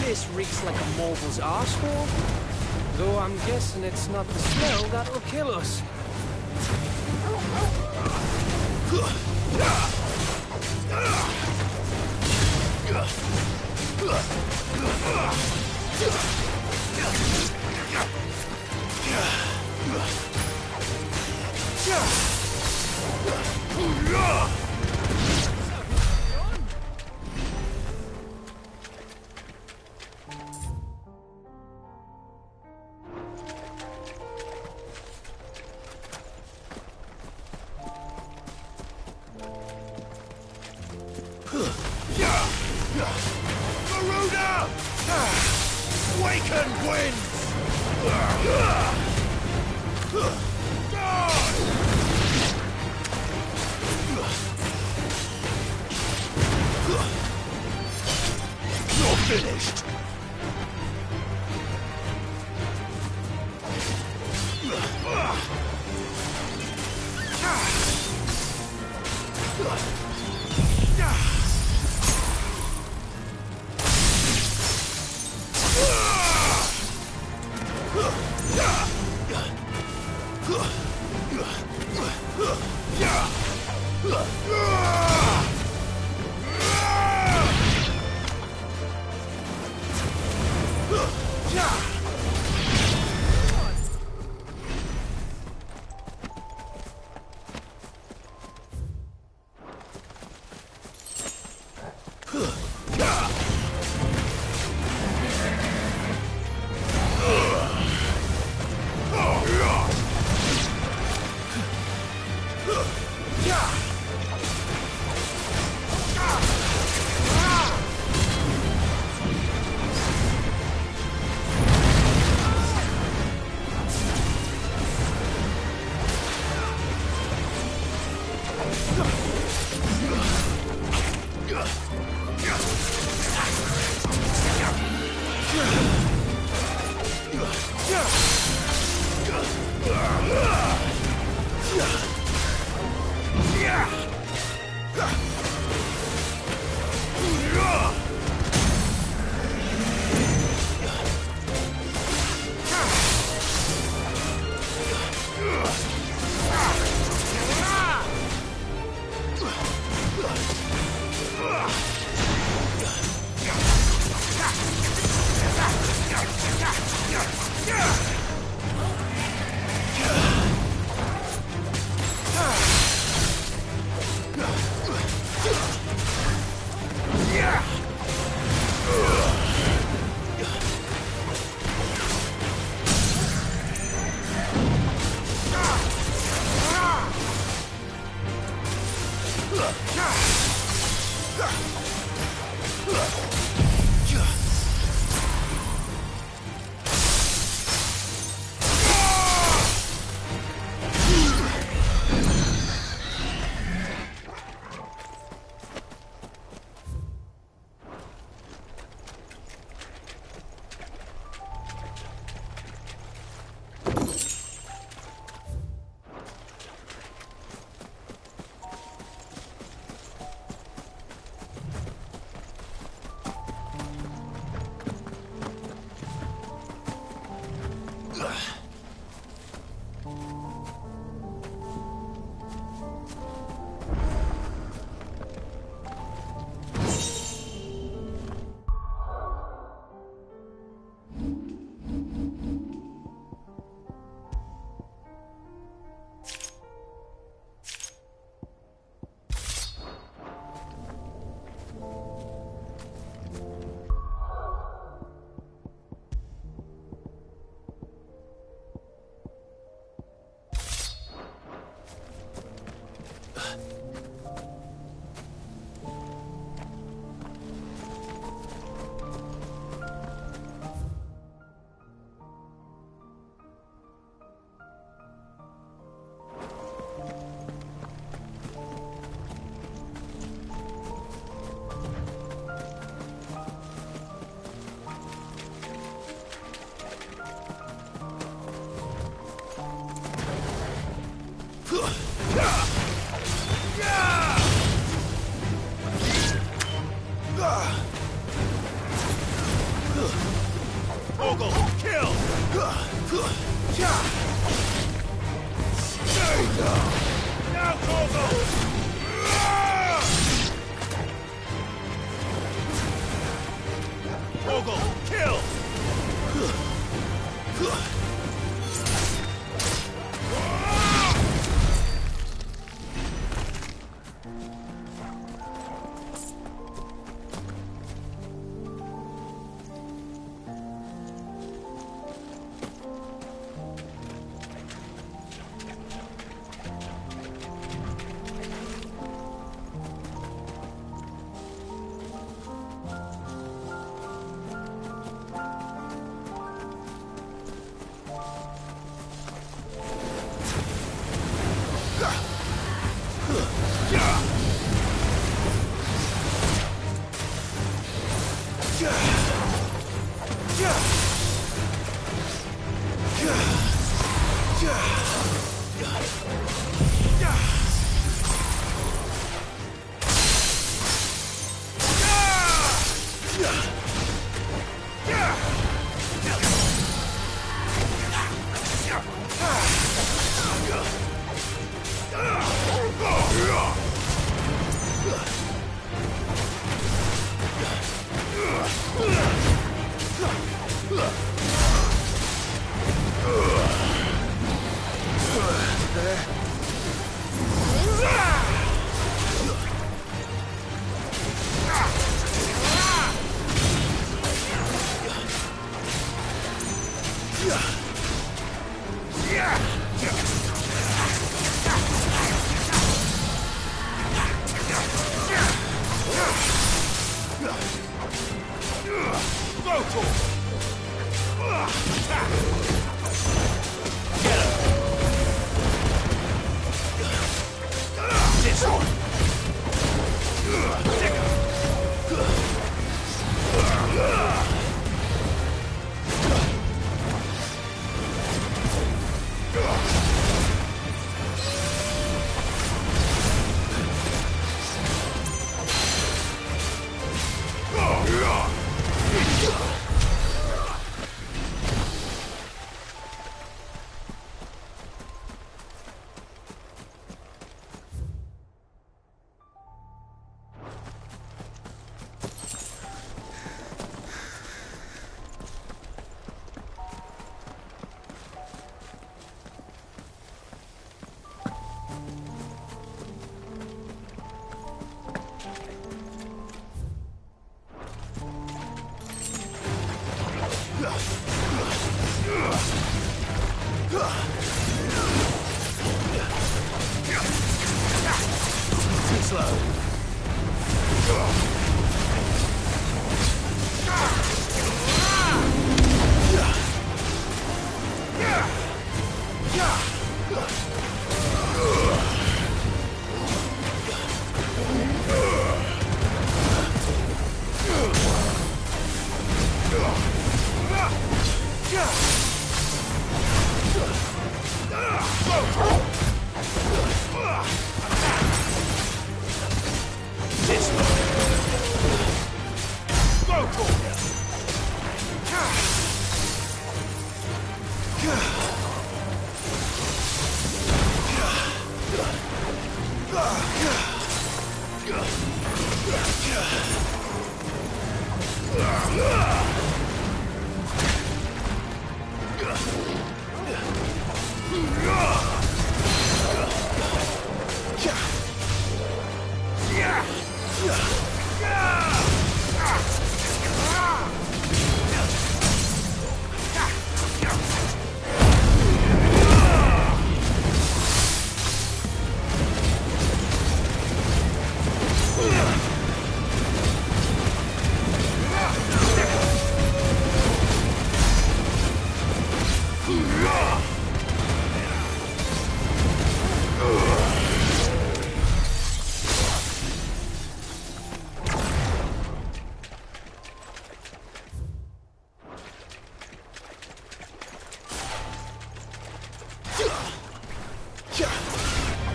This reeks like a morble's arsehole. Though I'm guessing it's not the smell that'll kill us. Garuda! Waken wind! You're finished! Too slow.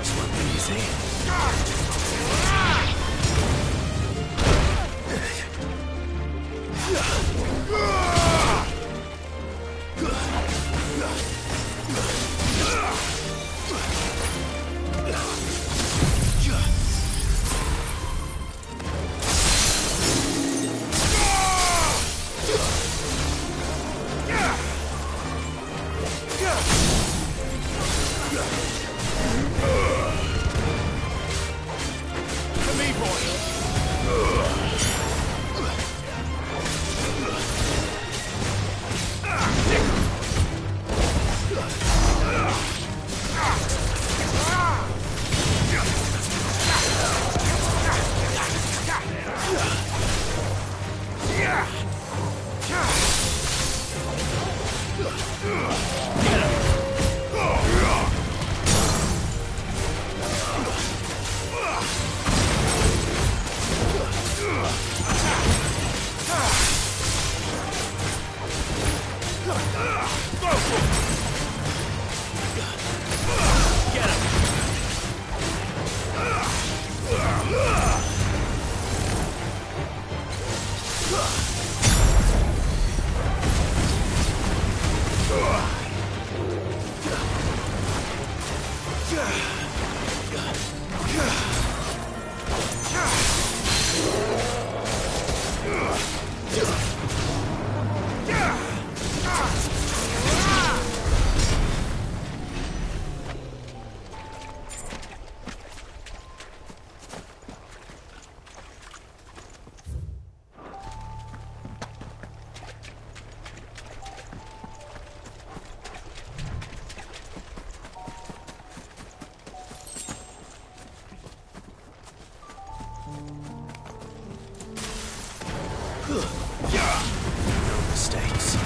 This won't be easy. No mistakes.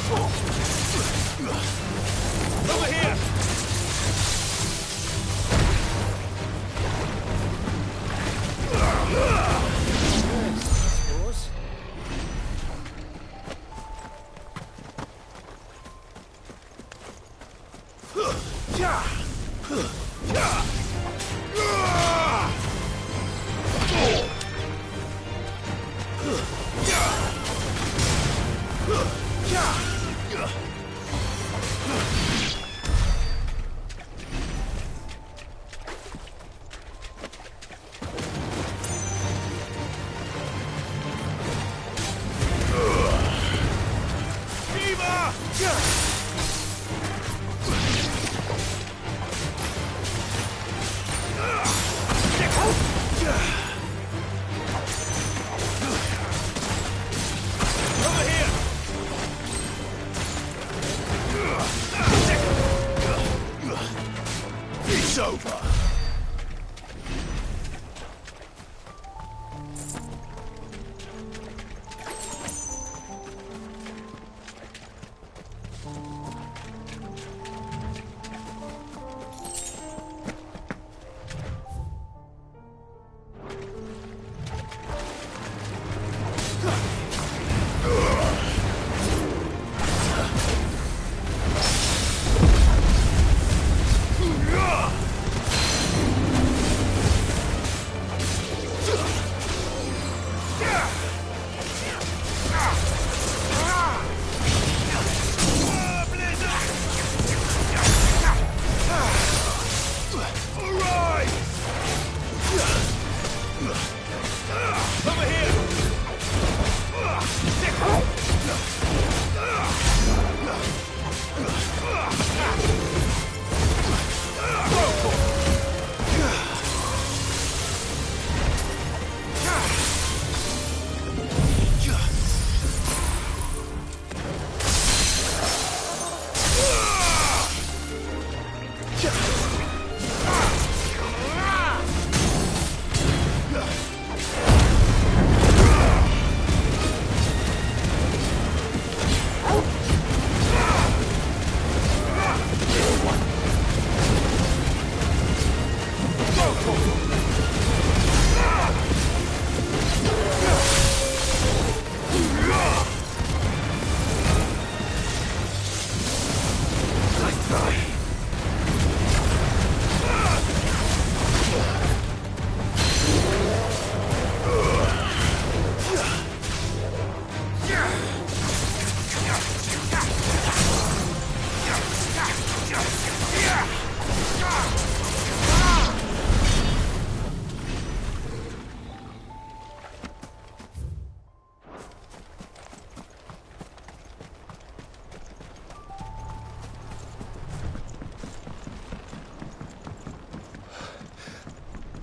Over here! It's over.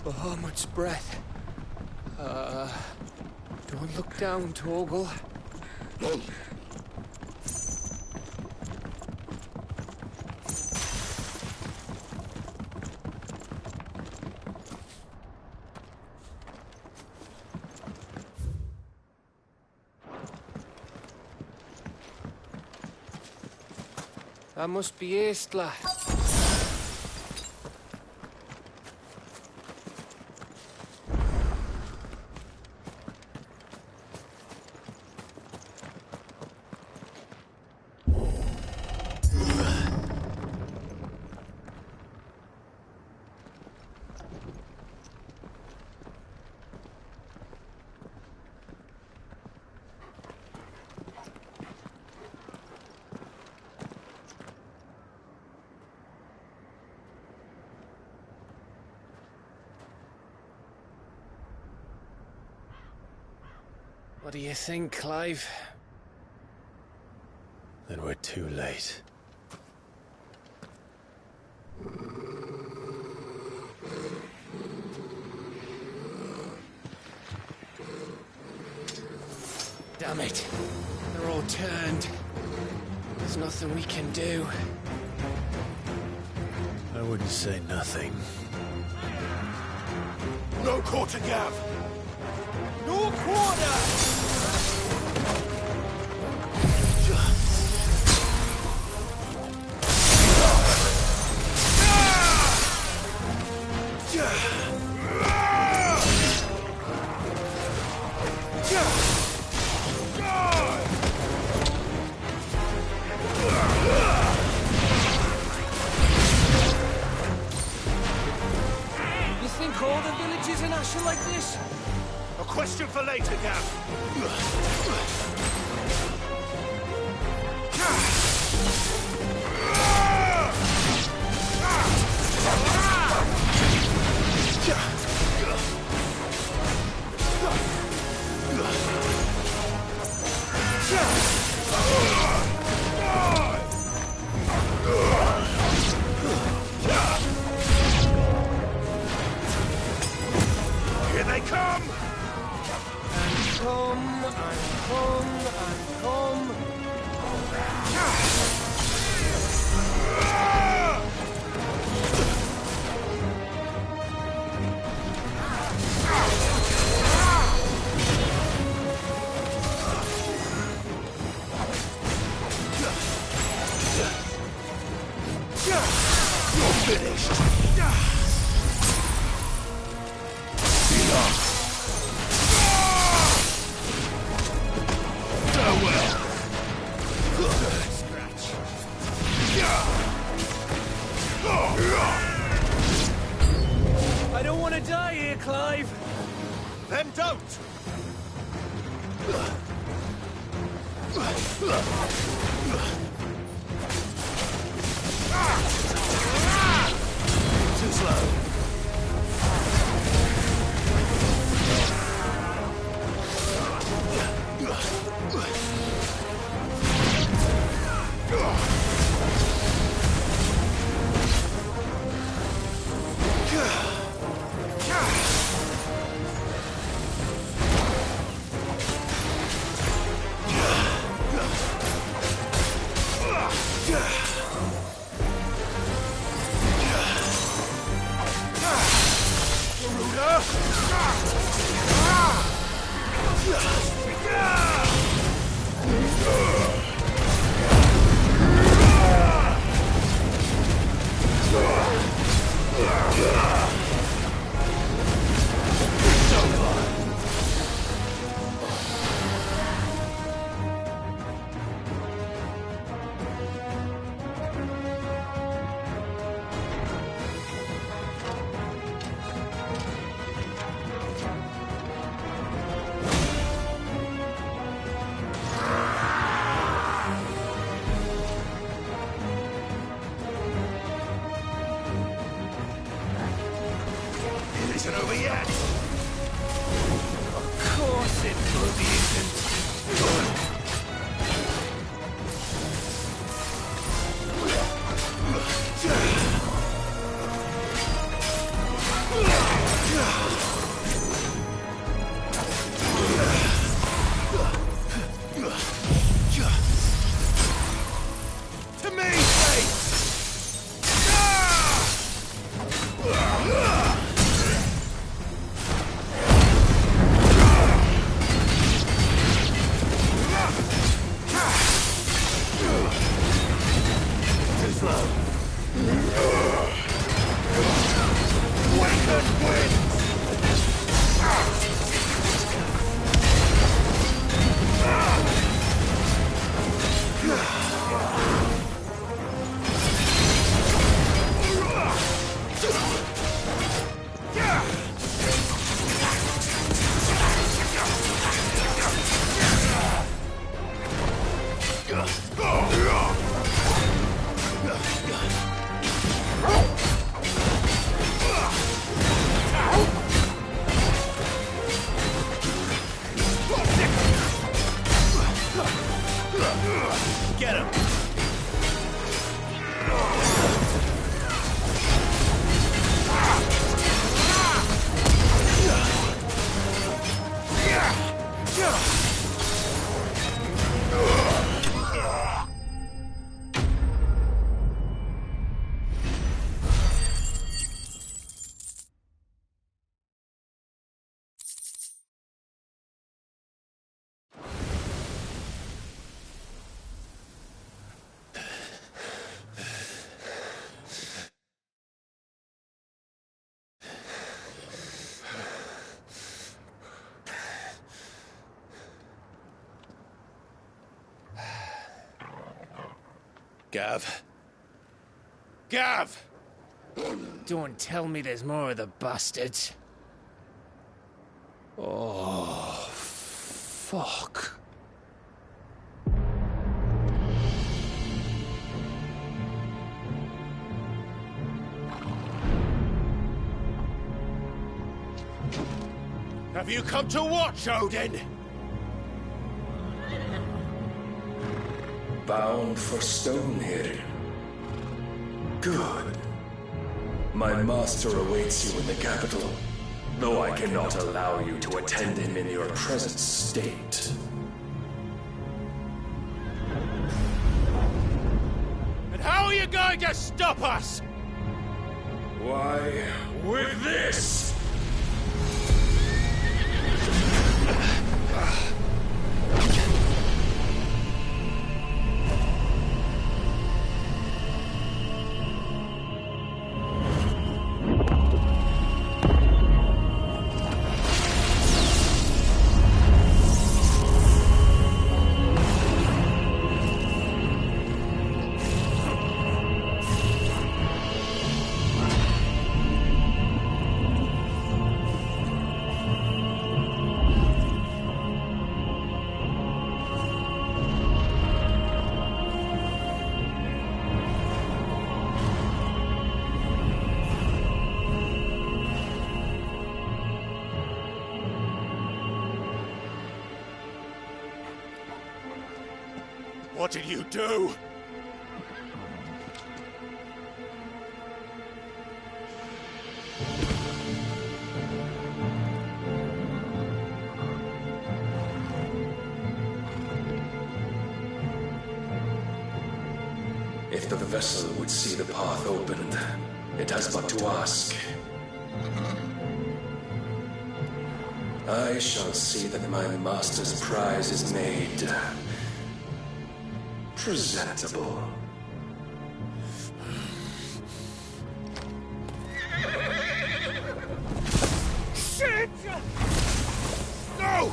Bahamut's breath. Don't look down, Torgal. That must be Estla. What do you think, Clive? Then we're too late. Damn it. They're all turned. There's nothing we can do. I wouldn't say nothing. No quarter, Gav! No quarter! You think all the villages in Ash are like this? A question for later, Gav. Here they come! And come, and come, and come. You're finished! Enough! Farewell! Scratch. I don't want to die here, Clive. Then don't! Too slow. It isn't over yet! Of course it bloody isn't. To me, Faith! Too slow. Awakened wind! Get him! Gav. Gav! Don't tell me there's more of the bastards. Oh, fuck. Have you come to watch, Odin? Bound for Stonehill. Good. My master awaits you in the capital, though I cannot allow you to attend him in your present state. And how are you going to stop us? Why, with this! What did you do? If the vessel would see the path opened, it has but to ask. I shall see that my master's prize is made presentable. Shit! No!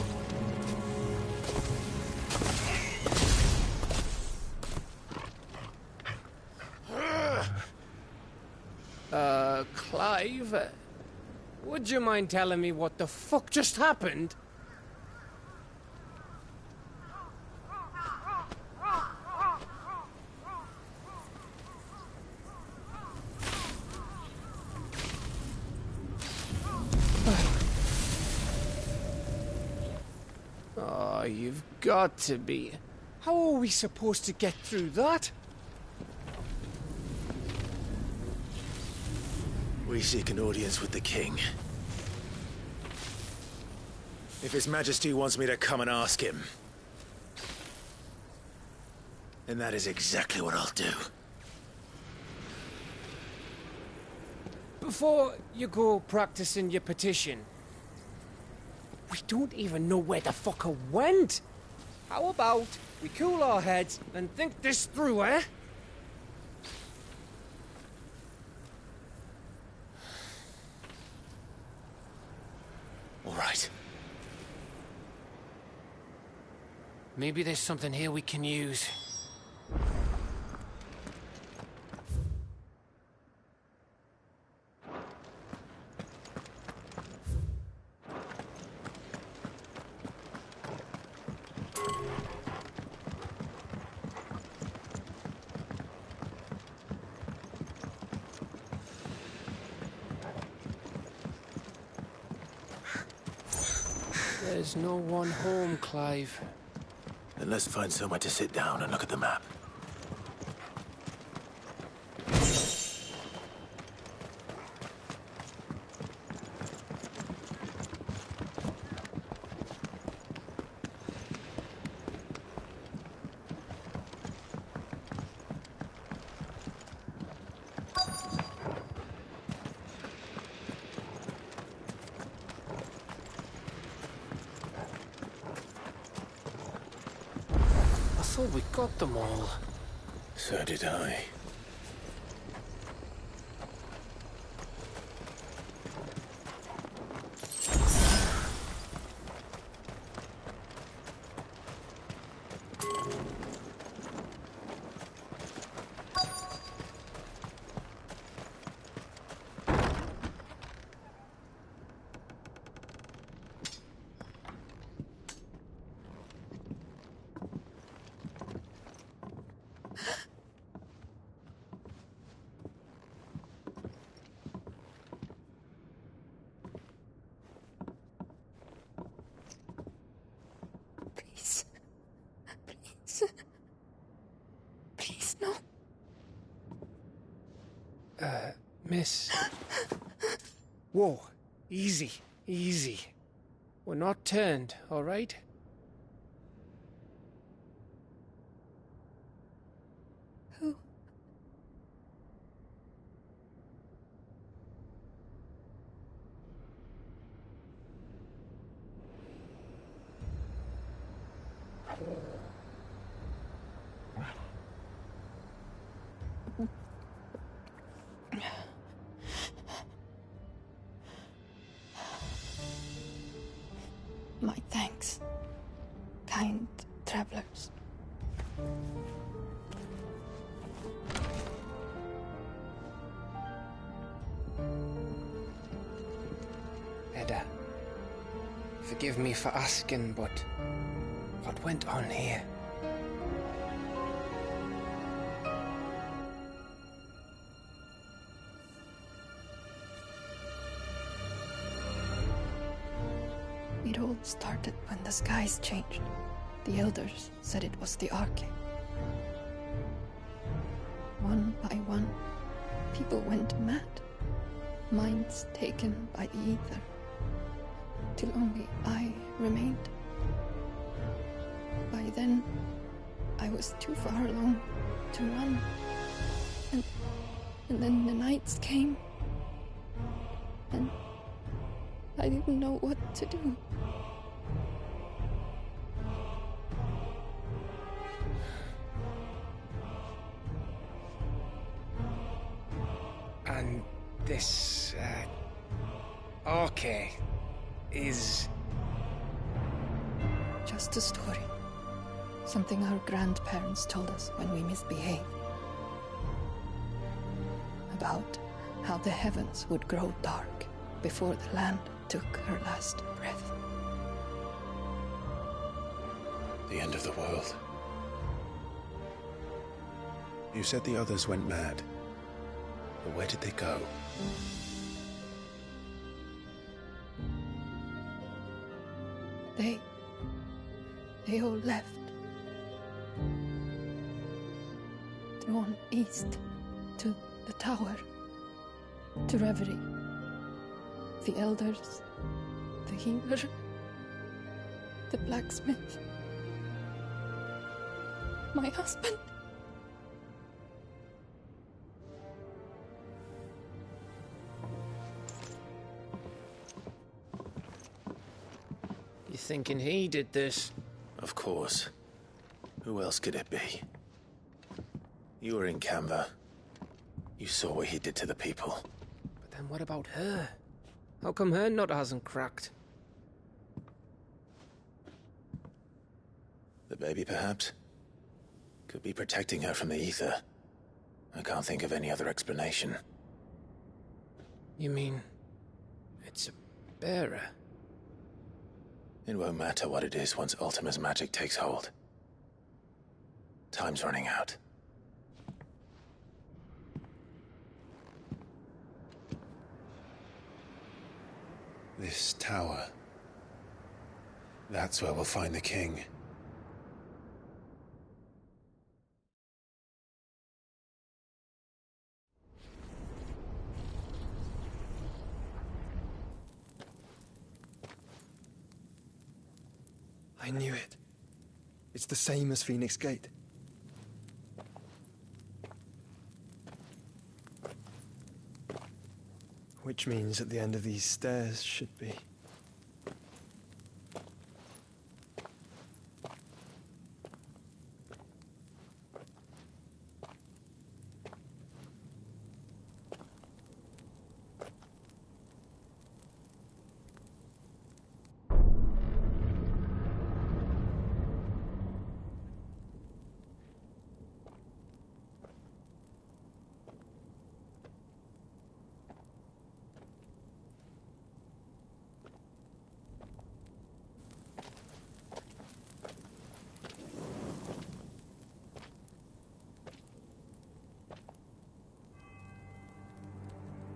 Clive, would you mind telling me what the fuck just happened? Oh, you've got to be. How are we supposed to get through that? We seek an audience with the king. If His Majesty wants me to come and ask him, then that is exactly what I'll do. Before you go practicing your petition, we don't even know where the fucker went. How about we cool our heads and think this through, eh? All right. Maybe there's something here we can use. There's no one home, Clive. Then let's find somewhere to sit down and look at the map. I thought we got them all. So did I. Miss. Whoa. Easy. Easy. We're not turned, all right? Who? My thanks, kind travelers. Edda, forgive me for asking, but what went on here? It all started when the skies changed. The elders said it was the Arche. One by one, people went mad. Minds taken by the ether. Till only I remained. By then, I was too far along to run. And then the nights came. And I didn't know what to do. And this, Arche is... Just a story. Something our grandparents told us when we misbehaved. About how the heavens would grow dark before the land took her last breath. The end of the world. You said the others went mad. But where did they go? They all left. Drawn east to the tower, to reverie. The elders, the healer, the blacksmith, my husband. You thinking he did this? Of course. Who else could it be? You were in Canva. You saw what he did to the people. But then what about her? How come her nut hasn't cracked? The baby, perhaps? Could be protecting her from the ether. I can't think of any other explanation. You mean... it's a bearer? It won't matter what it is once Ultima's magic takes hold. Time's running out. This tower. That's where we'll find the king. I knew it. It's the same as Phoenix Gate. Which means at the end of these stairs should be...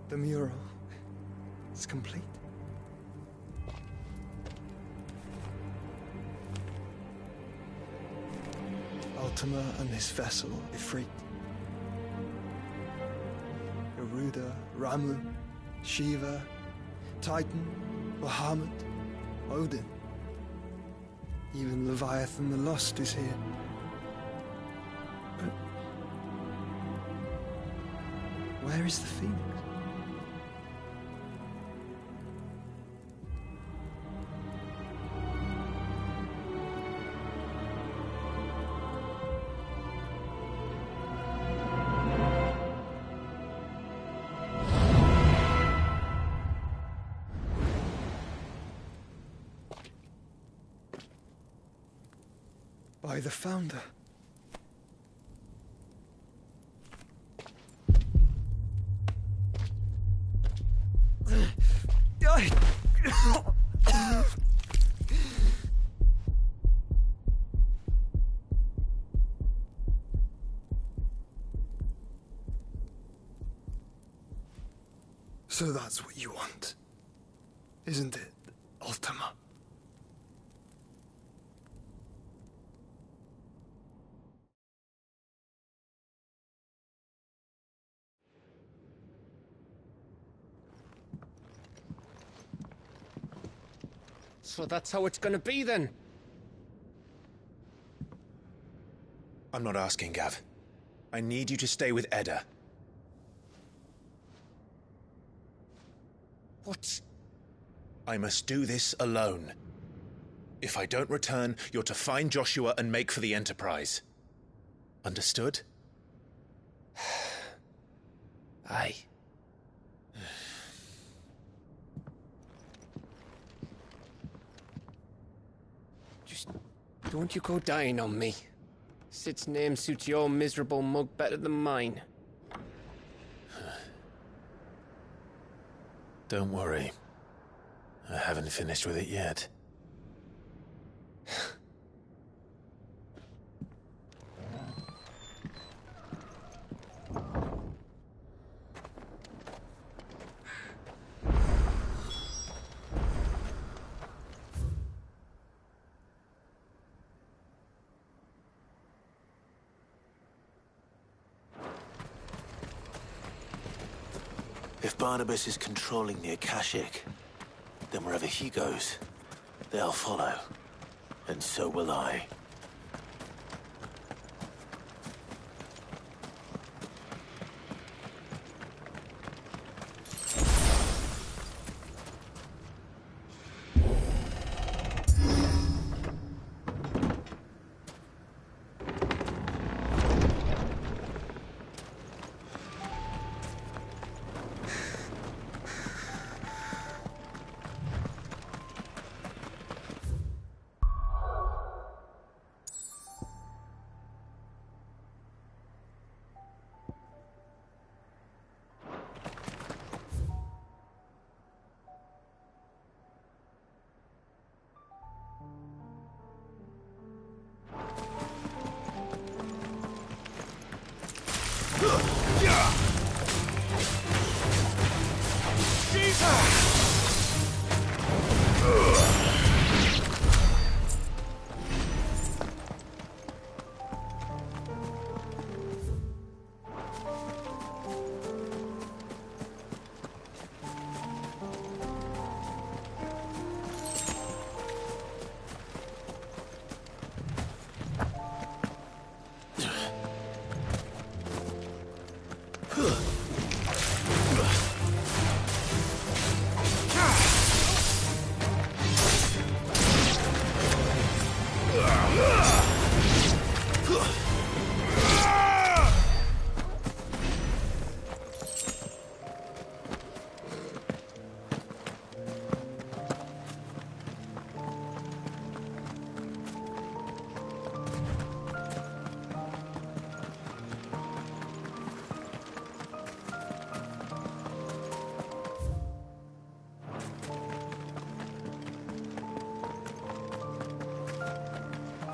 The mural is complete. Ultima and his vessel, Ifrit. Garuda Ramu, Shiva, Titan, Bahamut, Odin. Even Leviathan the Lost is here. But where is the Phoenix? By the Founder. So that's what you want, isn't it, Ultima? So that's how it's gonna be then? I'm not asking, Gav. I need you to stay with Edda. What? I must do this alone. If I don't return, you're to find Joshua and make for the Enterprise. Understood? Aye. Just don't you go dying on me. Sid's name suits your miserable mug better than mine. Don't worry. I haven't finished with it yet. If Barnabas is controlling the Akashic, then wherever he goes, they'll follow. And so will I.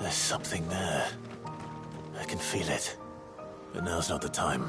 There's something there. I can feel it. But now's not the time.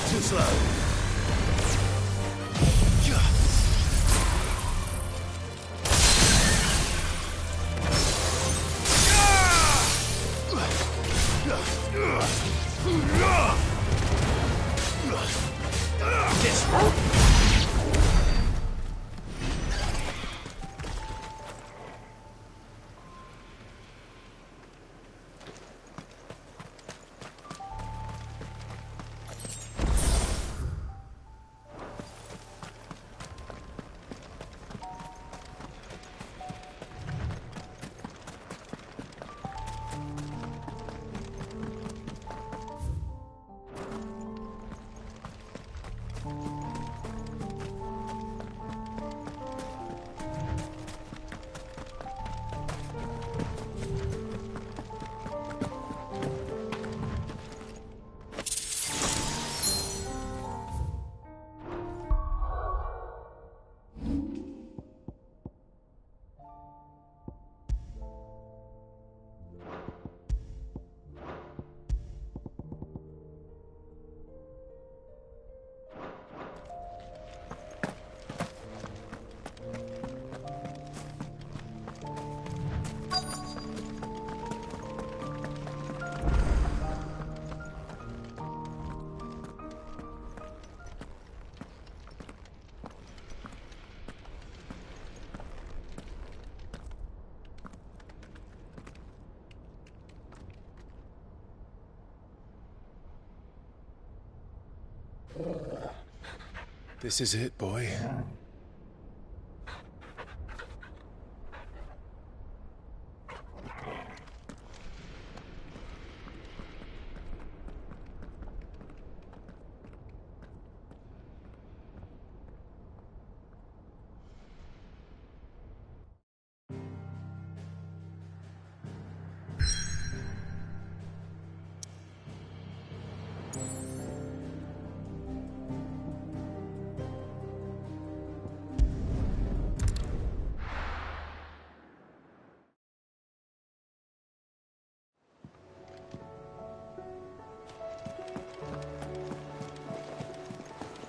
Too slow. This is it, boy.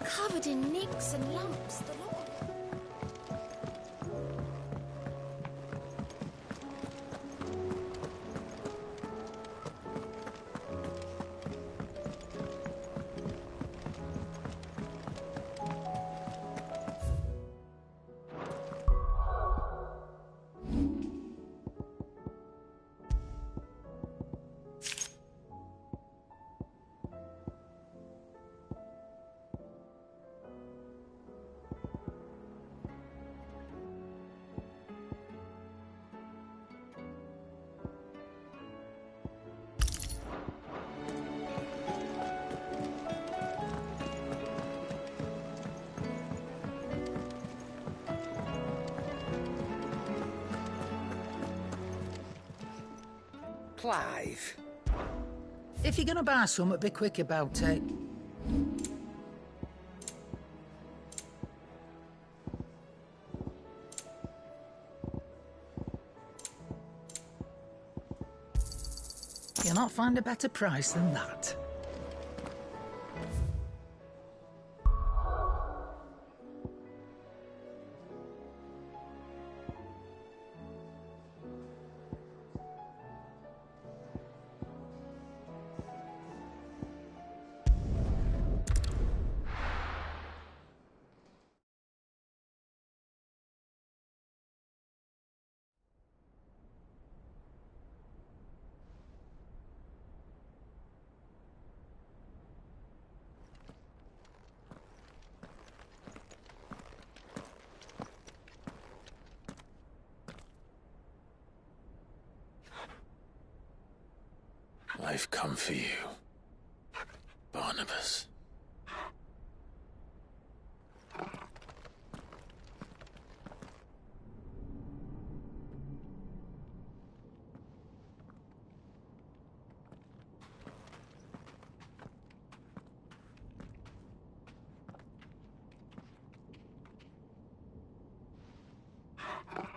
Covered in nicks and lumps, the lot. Clive, if you're gonna buy something, be quick about it. You'll not find a better price than that. I've come for you, Barnabas.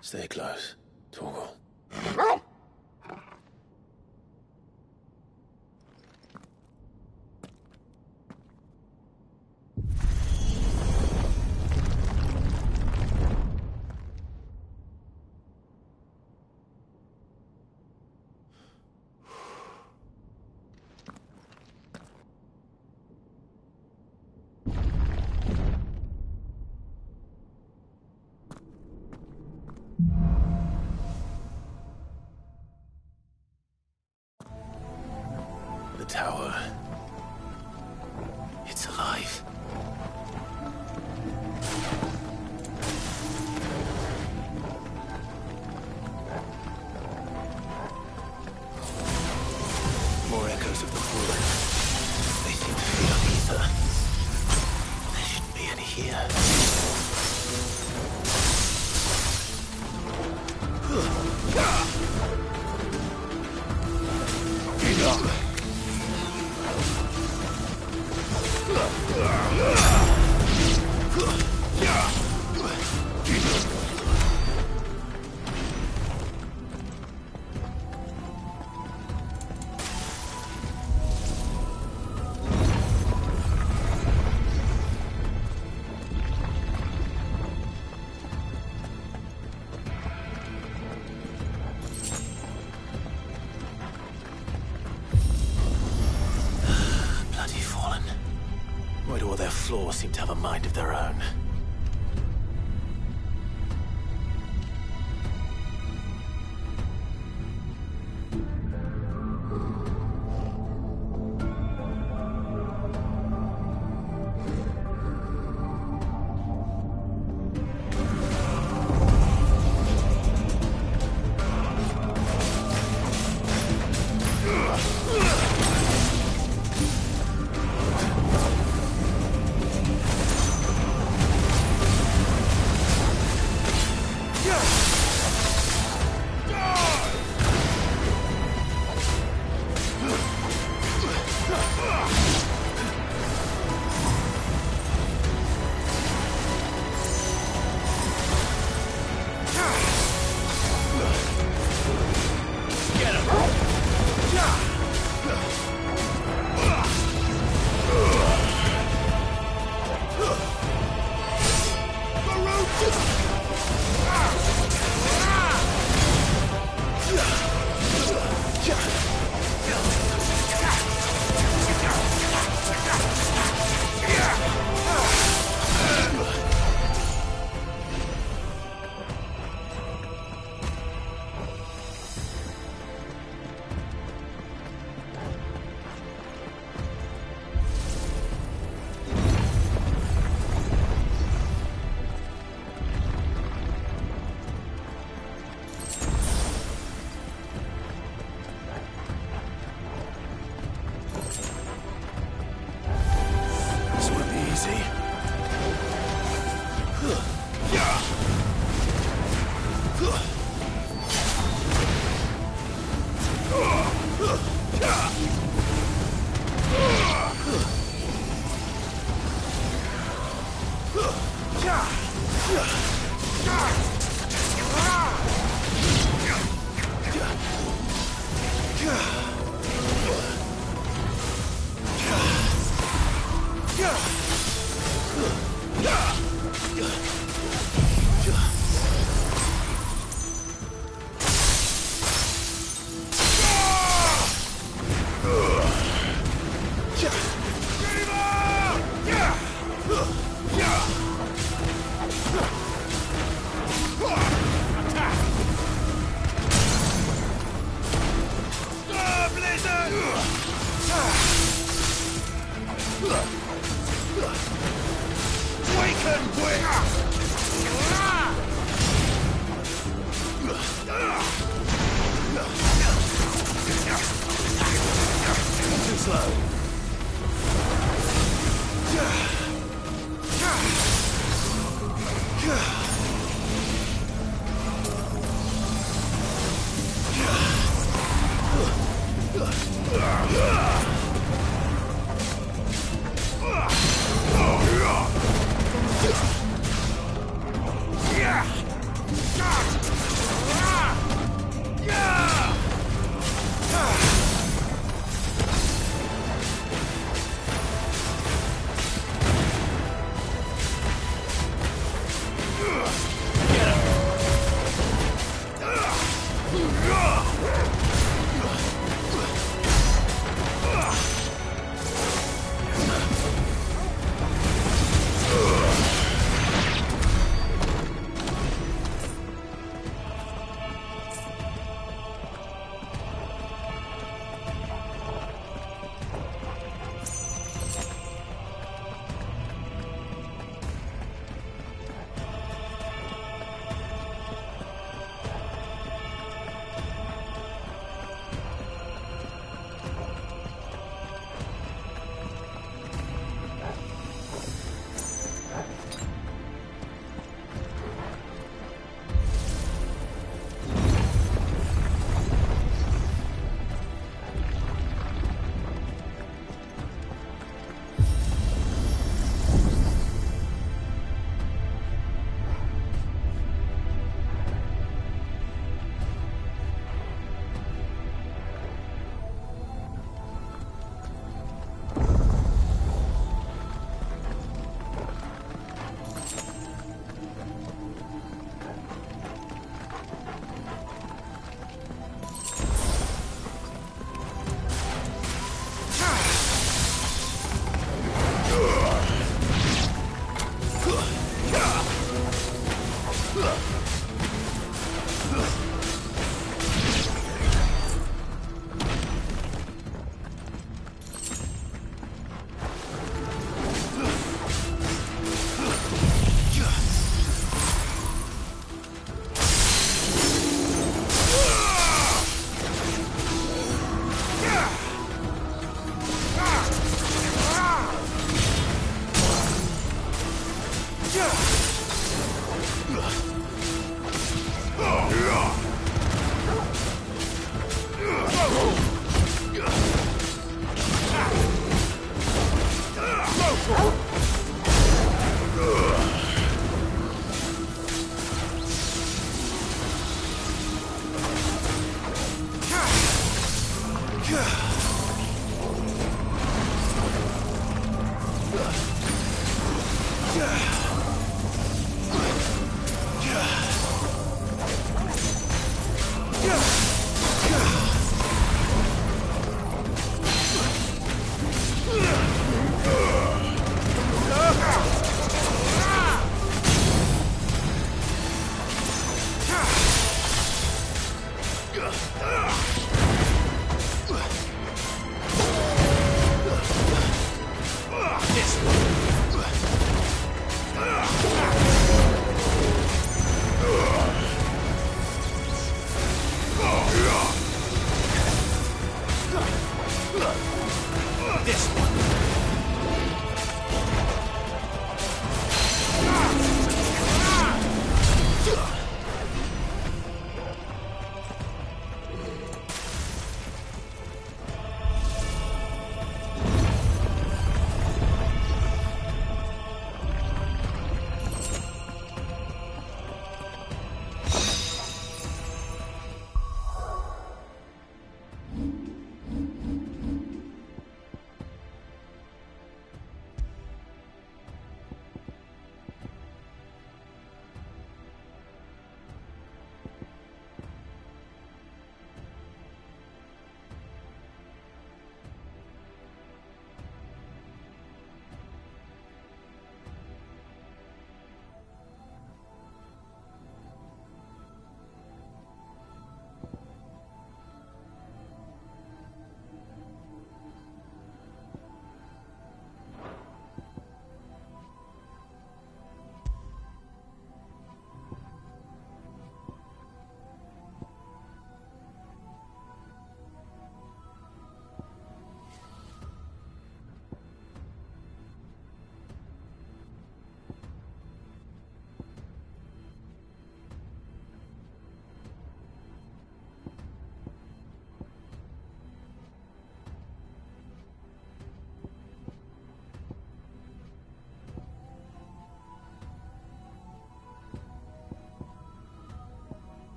Stay close, Torgal. The tower. It's alive. More echoes of the fallen. They seem to feed on ether. There shouldn't be any here. Bloody fallen. Why do all their flaws seem to have a mind of their own? Awaken!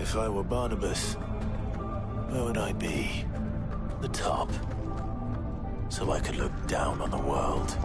If I were Barnabas, where would I be? The top. So I could look down on the world.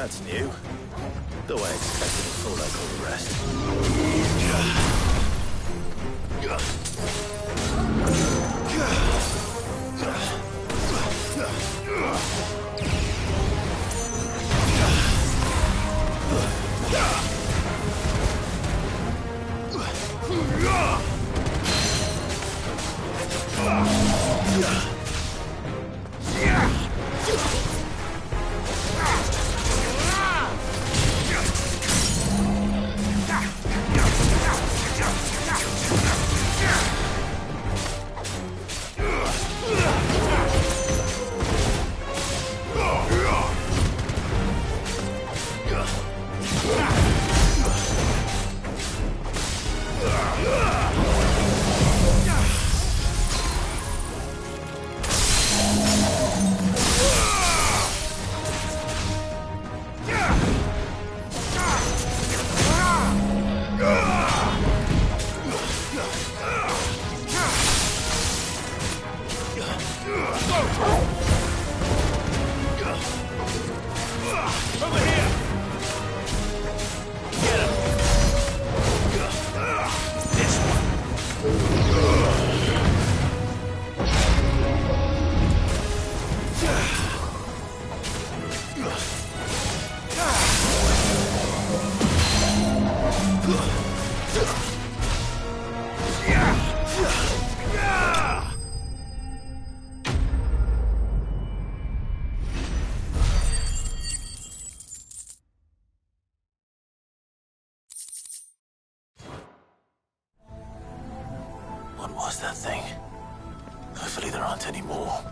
That's new. Though I expected it all like all the rest. What was that thing? Hopefully there aren't any more.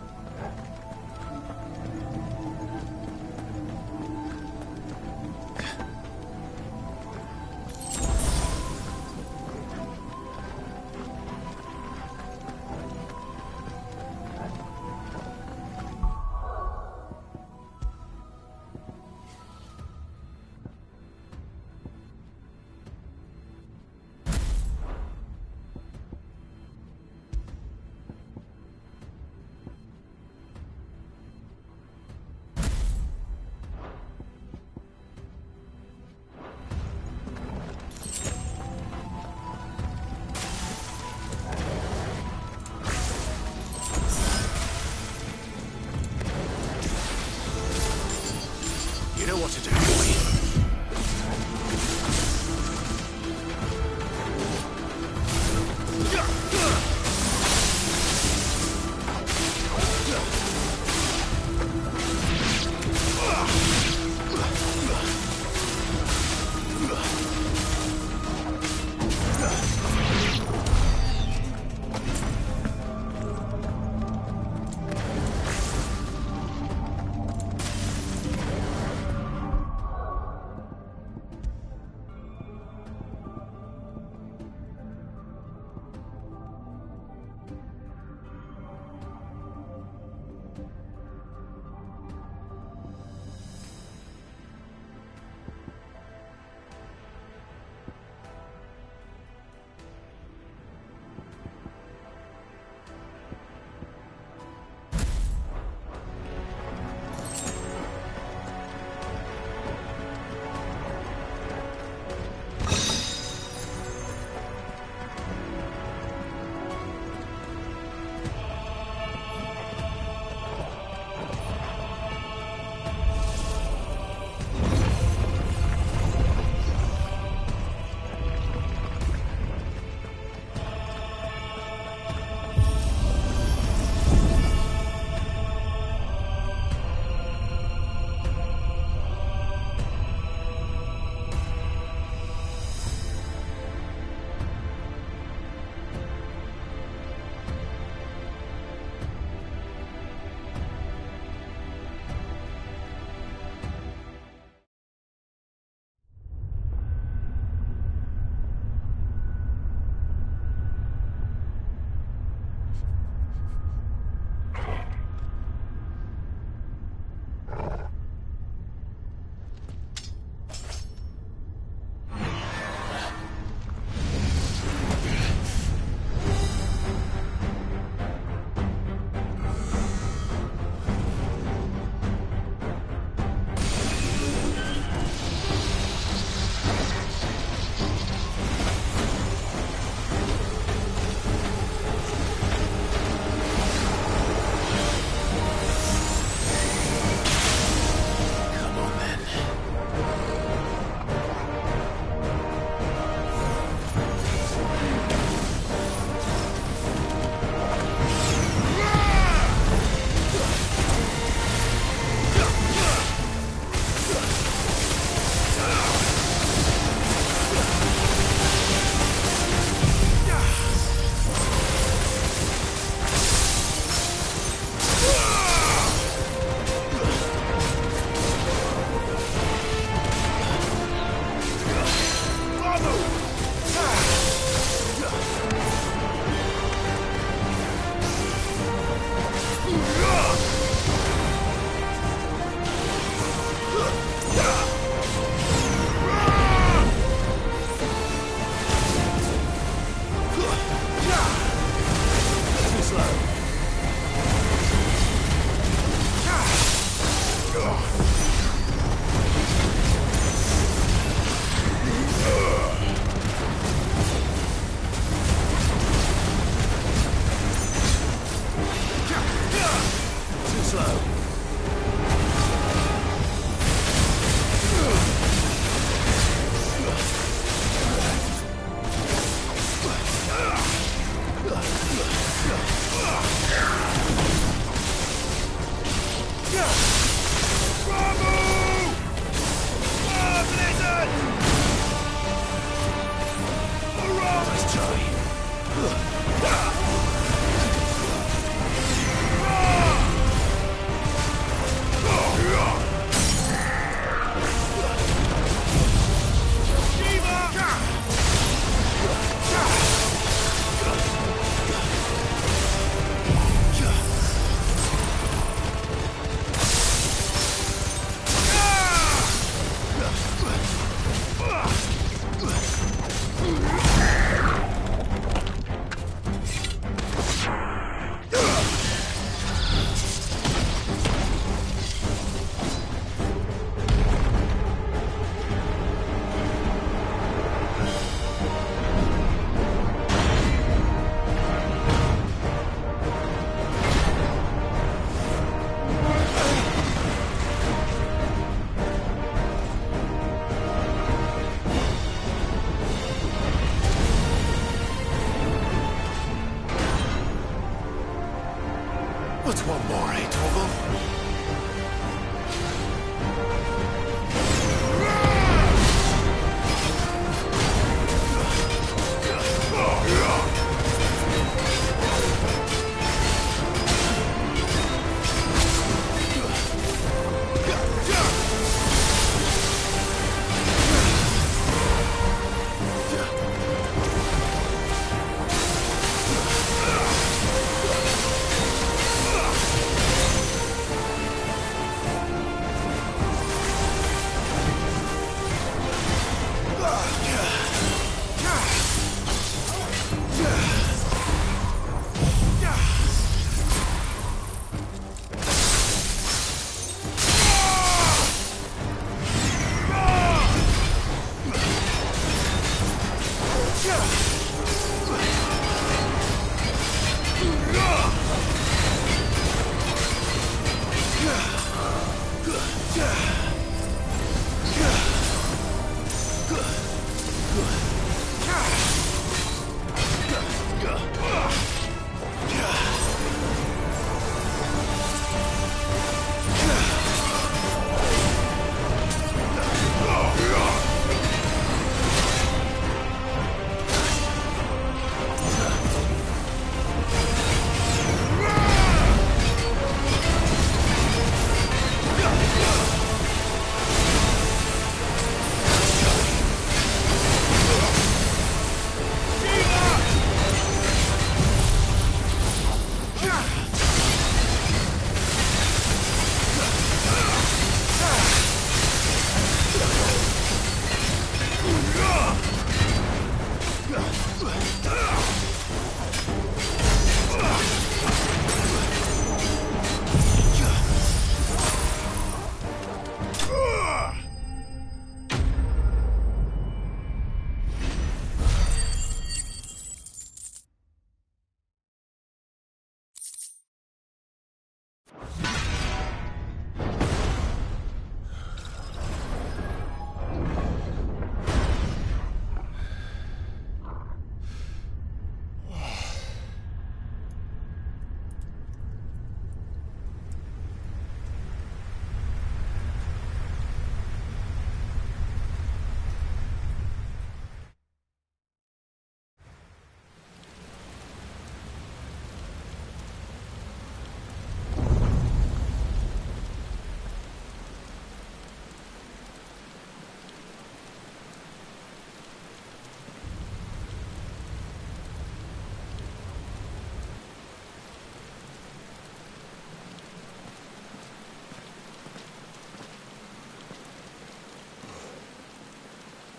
Not one more, eh, Torval?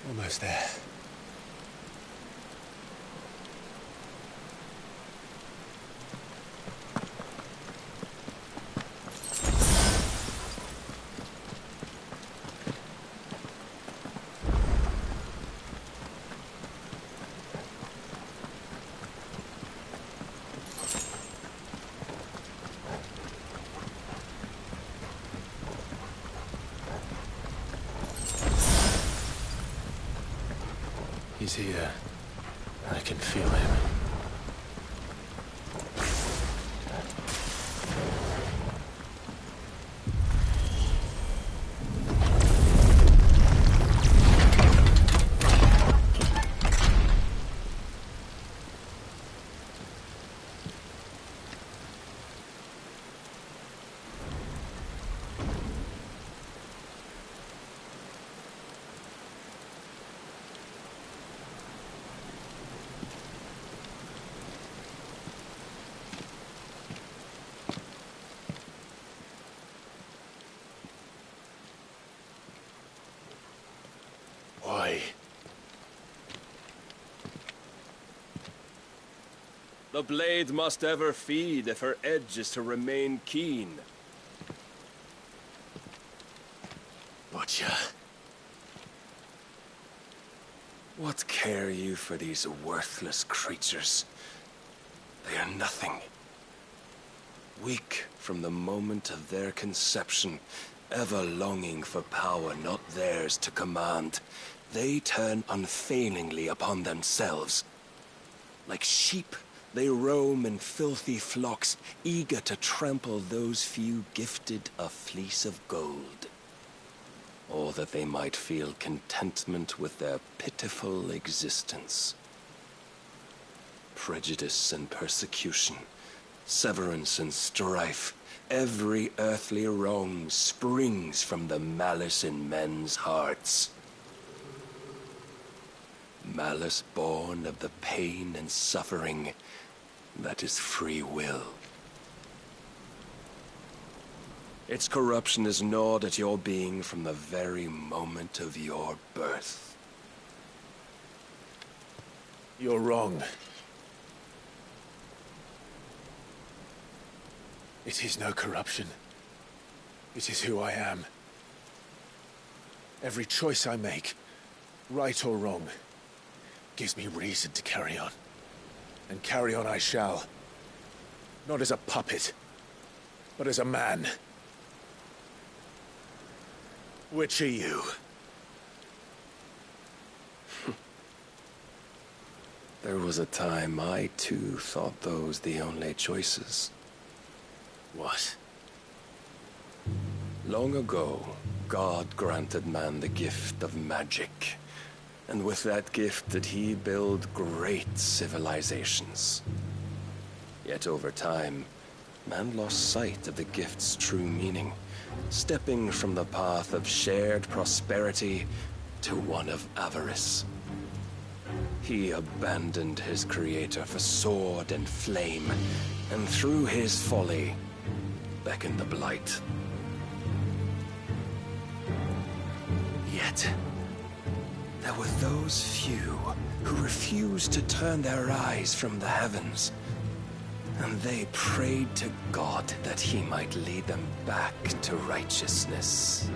Almost there. He's here. I can feel him. Why? The blade must ever feed if her edge is to remain keen. Butcher. What care you for these worthless creatures? They are nothing. Weak from the moment of their conception, ever longing for power not theirs to command, they turn unfailingly upon themselves. Like sheep They roam in filthy flocks, eager to trample those few gifted a fleece of gold. Or that they might feel contentment with their pitiful existence. Prejudice and persecution, severance and strife, every earthly wrong springs from the malice in men's hearts. Malice born of the pain and suffering that is free will. Its corruption is gnawed at your being from the very moment of your birth. You're wrong. It is no corruption. It is who I am. Every choice I make, right or wrong, gives me reason to carry on. And carry on I shall. Not as a puppet, but as a man. Which are you? There was a time I too thought those the only choices. What? Long ago, God granted man the gift of magic. And with that gift did he build great civilizations. Yet over time, man lost sight of the gift's true meaning, stepping from the path of shared prosperity to one of avarice. He abandoned his creator for sword and flame, and through his folly, beckoned the blight. Yet, there were those few who refused to turn their eyes from the heavens, and they prayed to God that he might lead them back to righteousness.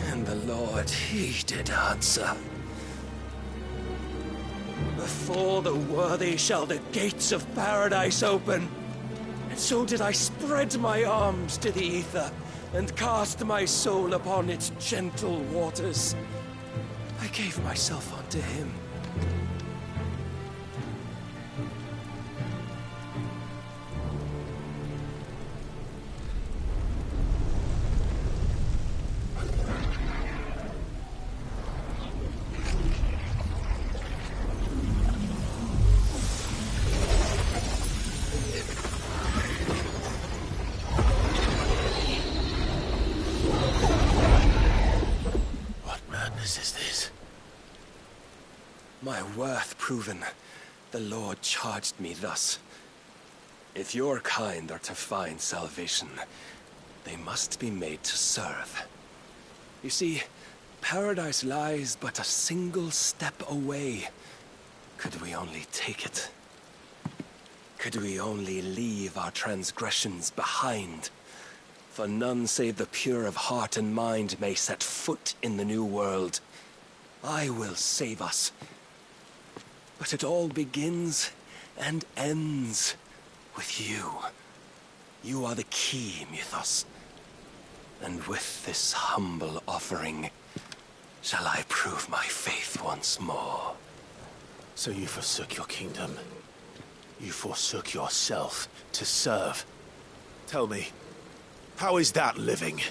And the Lord, he did answer. Before the worthy shall the gates of paradise open. And so did I spread my arms to the ether, and cast my soul upon its gentle waters. I gave myself unto him. My worth proven, the Lord charged me thus. If your kind are to find salvation, they must be made to serve. You see, paradise lies but a single step away. Could we only take it? Could we only leave our transgressions behind? For none save the pure of heart and mind may set foot in the new world. I will save us. But it all begins and ends with you. You are the key, Mythos. And with this humble offering, shall I prove my faith once more. So you forsook your kingdom. You forsook yourself to serve. Tell me, how is that living?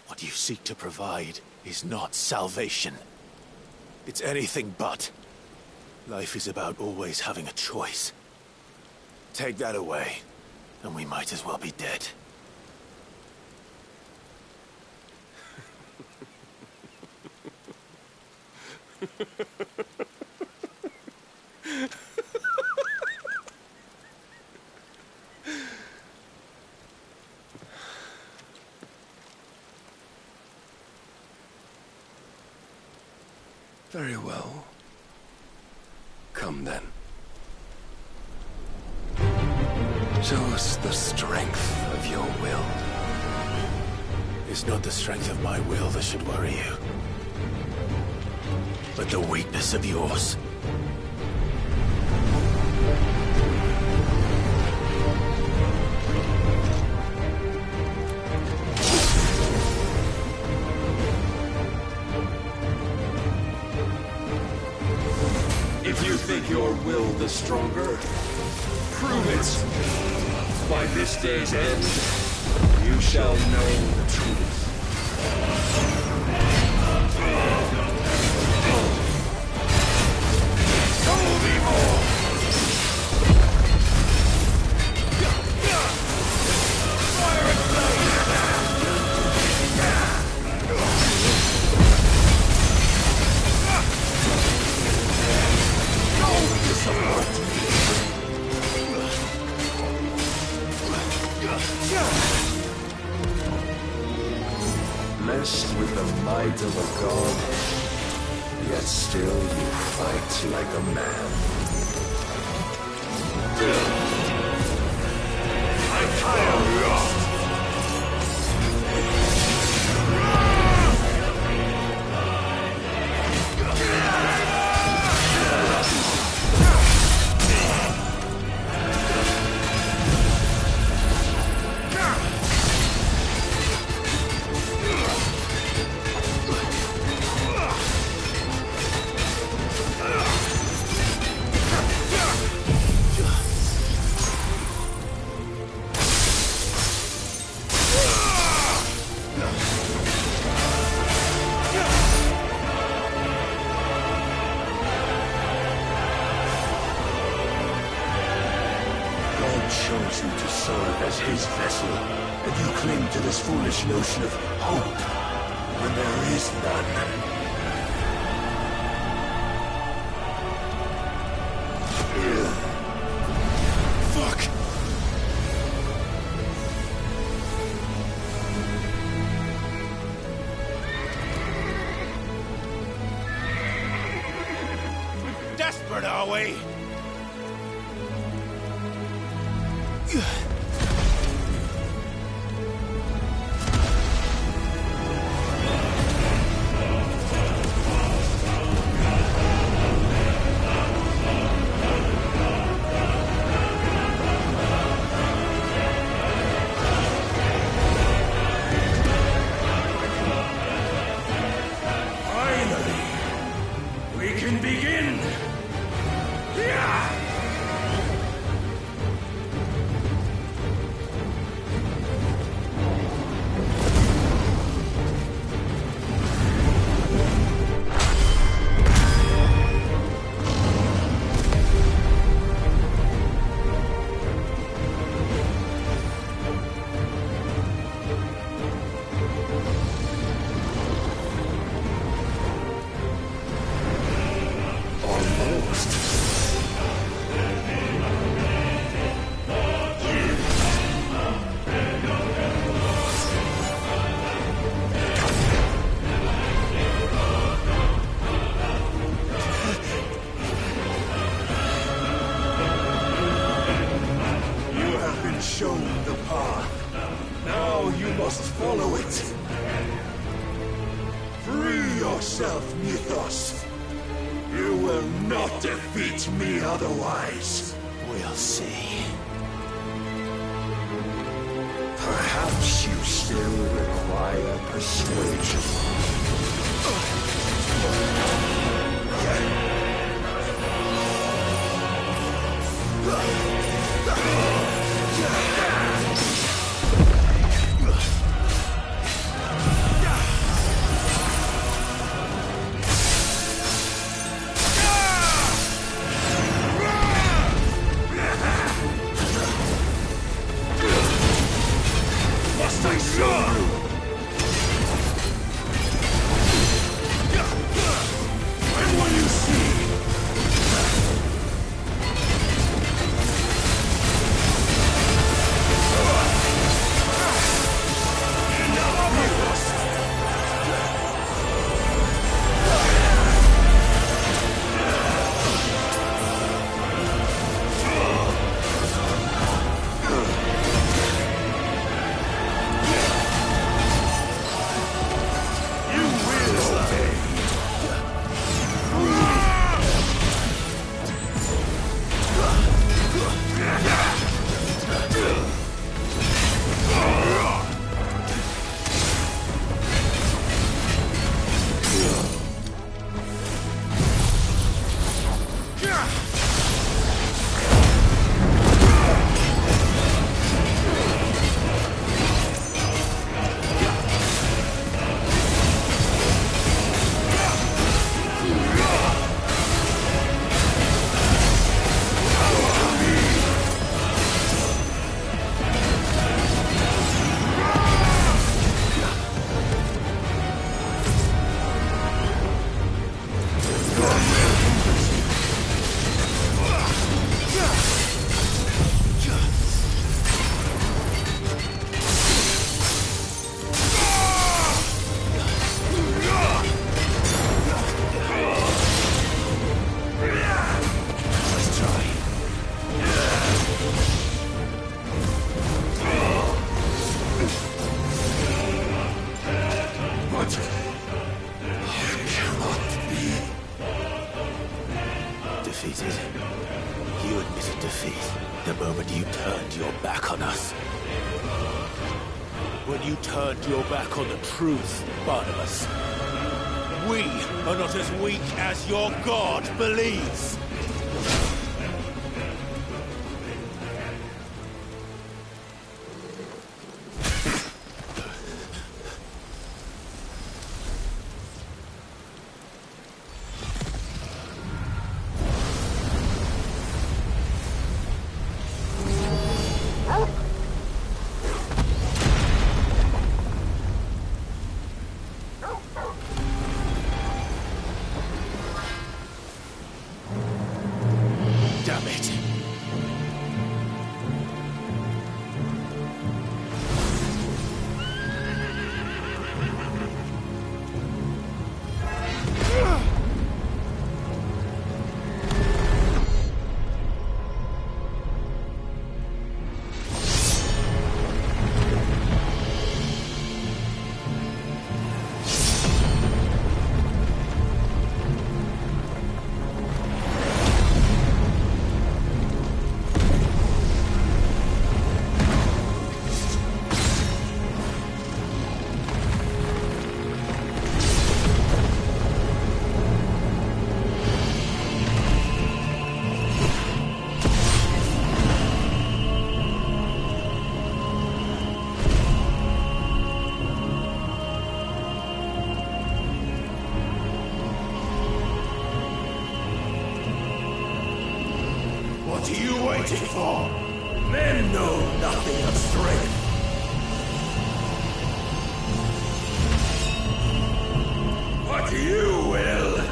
What you seek to provide is not salvation. It's anything but. Life is about always having a choice. Take that away, and we might as well be dead. Very well. Come then. Show us the strength of your will. It's not the strength of my will that should worry you, but the weakness of yours. your will the stronger? Prove it! By this day's end, you shall know the truth. Blessed with the might of a god, yet still you fight like a man. I tire lost. Chose you to serve as his vessel, and you cling to this foolish notion of hope when there is none. Fuck! Desperate, are we? Finally, we can begin! Yeah! Shown the path. Now you must follow it. Free yourself, Mythos. You will not defeat me otherwise. We'll see. Perhaps you still require persuasion. Must I show you? And when you see us. When you turned your back on the truth, Barnabas. We are not as weak as your God believes. What are you waiting for? Men know nothing of strength. But you will.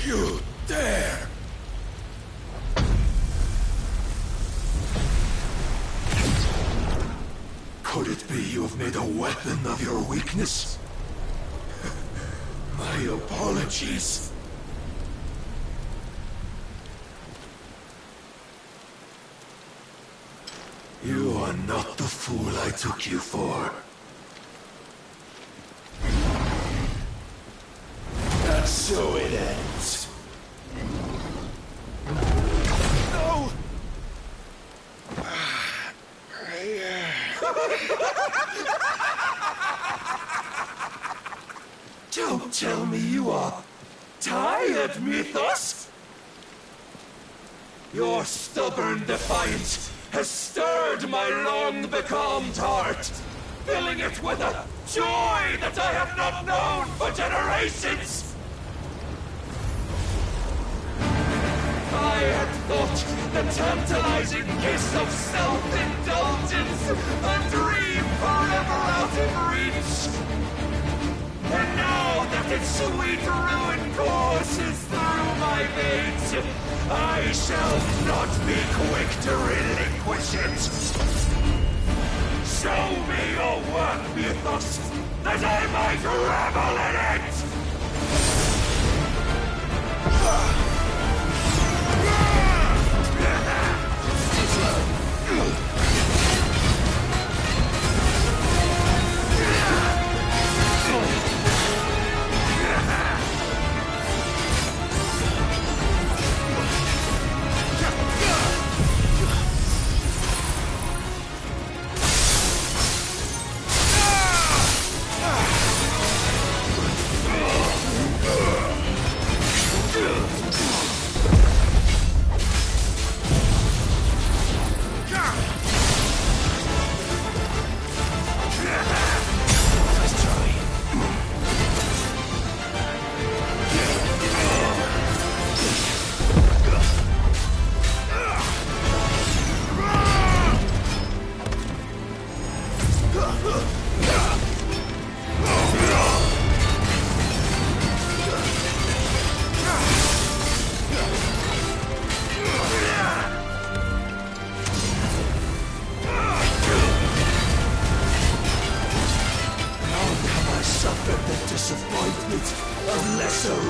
You dare! Could it be you've made a weapon of your weakness? My apologies. You are not the fool I took you for. And so it ends. No! Don't tell me you are tired, Mythos! Your stubborn defiance has stirred my long-becalmed heart, filling it with a joy that I have not known for generations! I had thought the tantalizing kiss of self-indulgence a dream forever out of reach. And now that its sweet ruin courses through my veins, I shall not be quick to relinquish it. Show me your work, Mythos, that I might revel in it! Oh!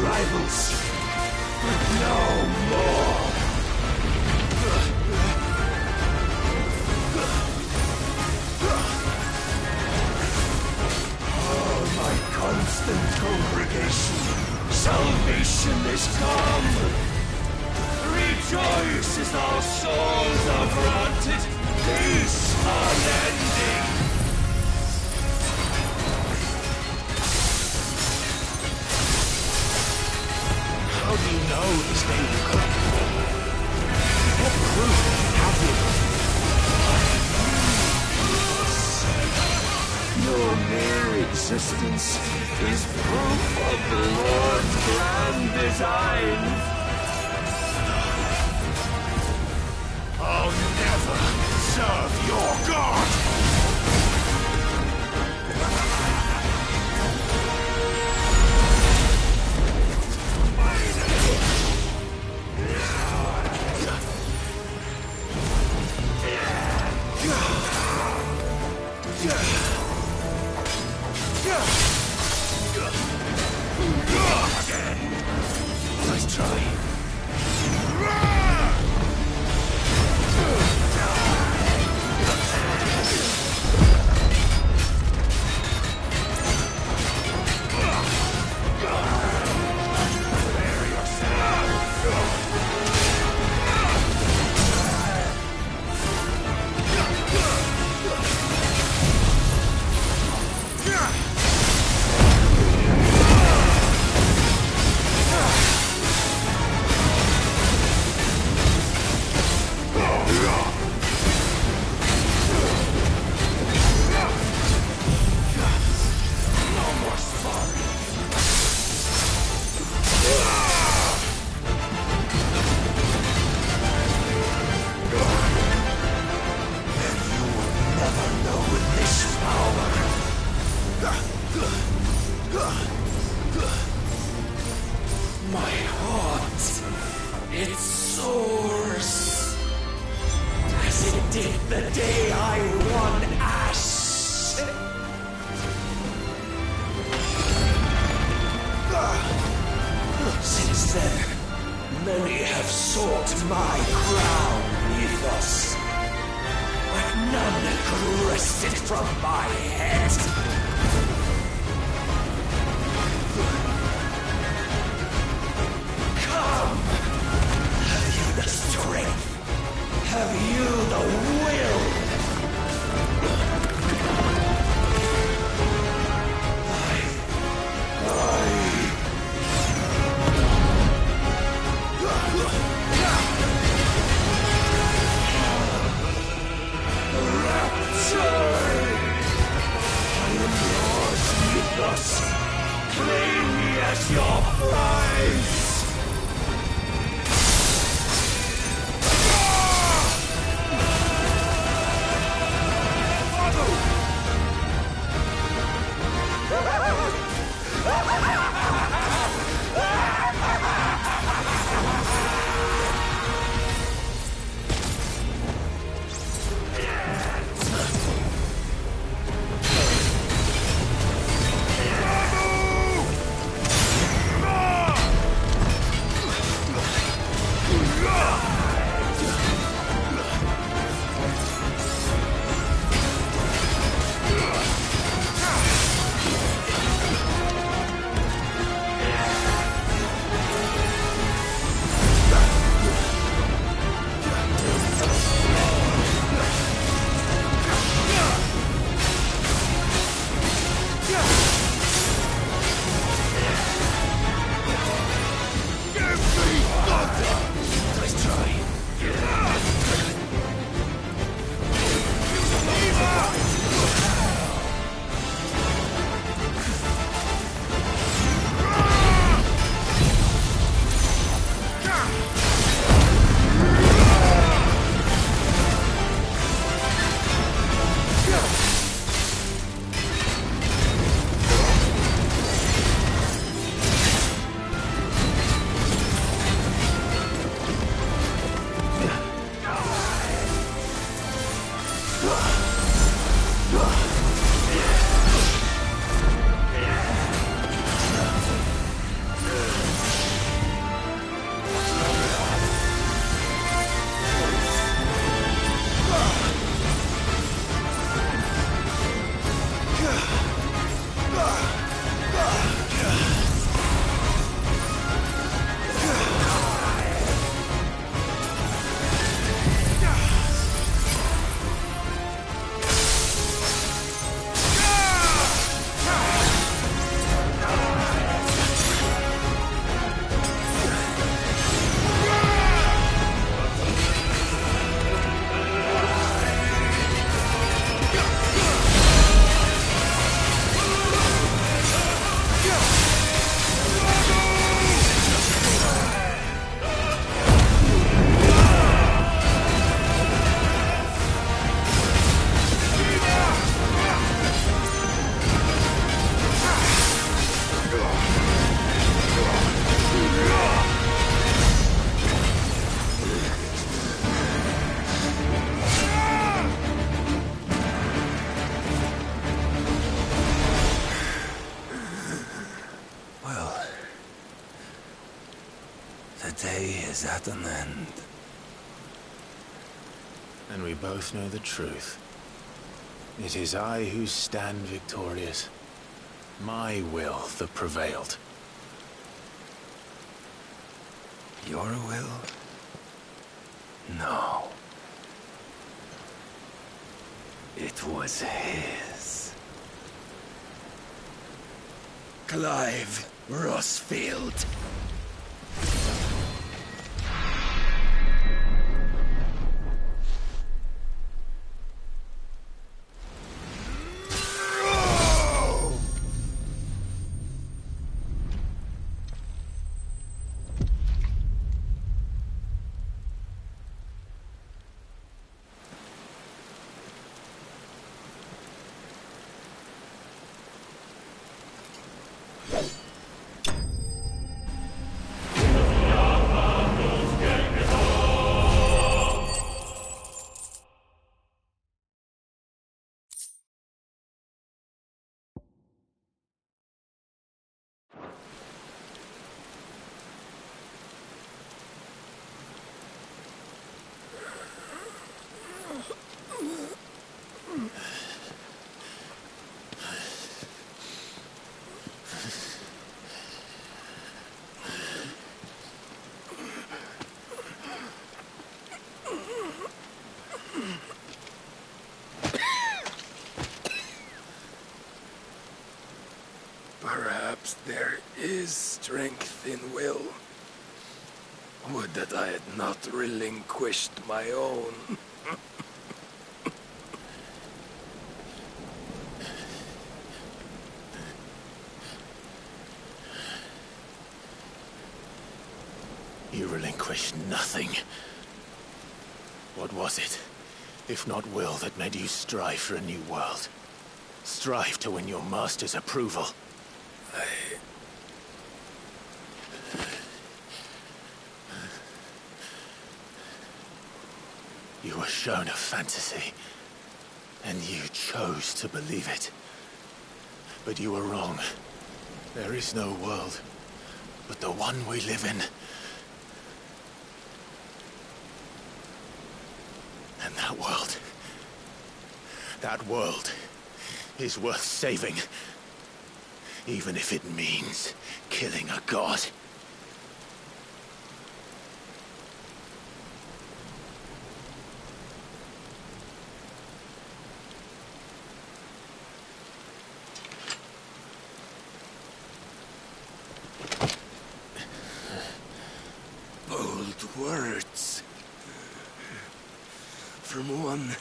rivals. No more. Oh, my constant congregation, salvation is come. Rejoice as our souls are granted peace unending. How do you know this day will come? What proof have you? Your mere existence is proof of the Lord's grand design. I'll never serve your God! Nice try. My heart, it soars, as it did the day I won Ash. Since then, many have sought my crown, Ethos, but none could wrest it from my head. Come! Have you the strength? Have you the will? Rapture! I am yours. The day is at an end. And we both know the truth. It is I who stand victorious. My will that prevailed. Your will? No. It was his. Clive Rossfield. Perhaps there is strength in will. Would that I had not relinquished my own. You relinquished nothing. What was it, if not will, that made you strive for a new world? Strive to win your master's approval? You were shown a fantasy, and you chose to believe it. But you were wrong. There is no world, but the one we live in. And that world is worth saving, even if it means killing a god. Bold words. From one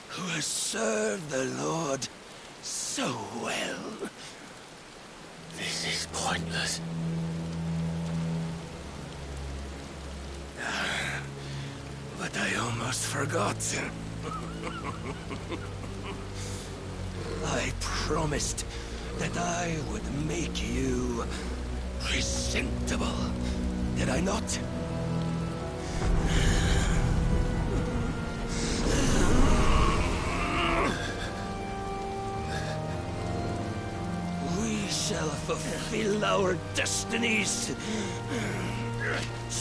who has served the Lord so well. This is pointless. But I almost forgot. I promised that I would make you presentable. Did I not? We shall fulfill our destinies,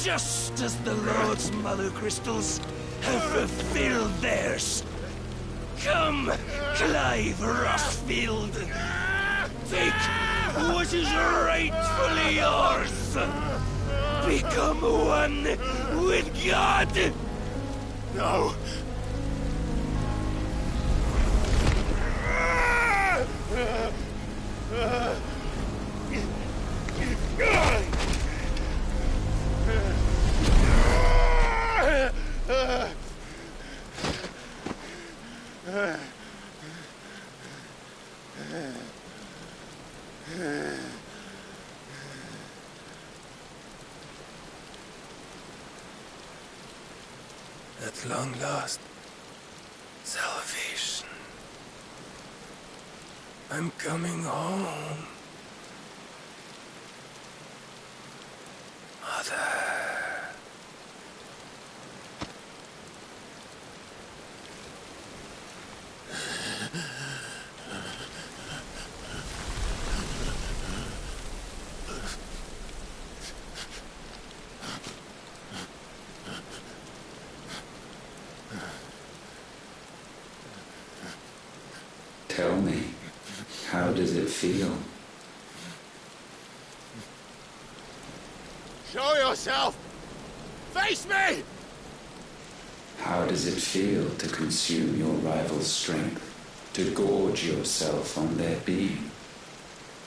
just as the Lord's Mother Crystals have fulfilled theirs. Come, Clive Rossfield. Take what is rightfully yours. Become one with God. No. At long last, salvation. I'm coming home. Mother. How does it feel? Show yourself! Face me! How does it feel to consume your rival's strength? To gorge yourself on their beam?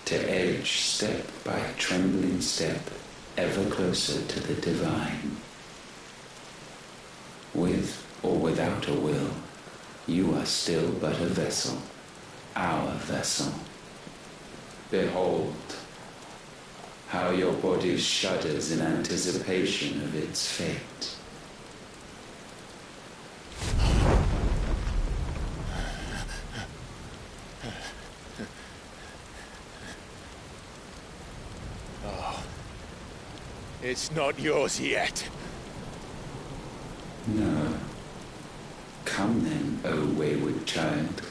To edge step by trembling step ever closer to the divine? With or without a will, you are still but a vessel, our vessel. Behold, how your body shudders in anticipation of its fate. Oh, it's not yours yet. No. Come then, O wayward child.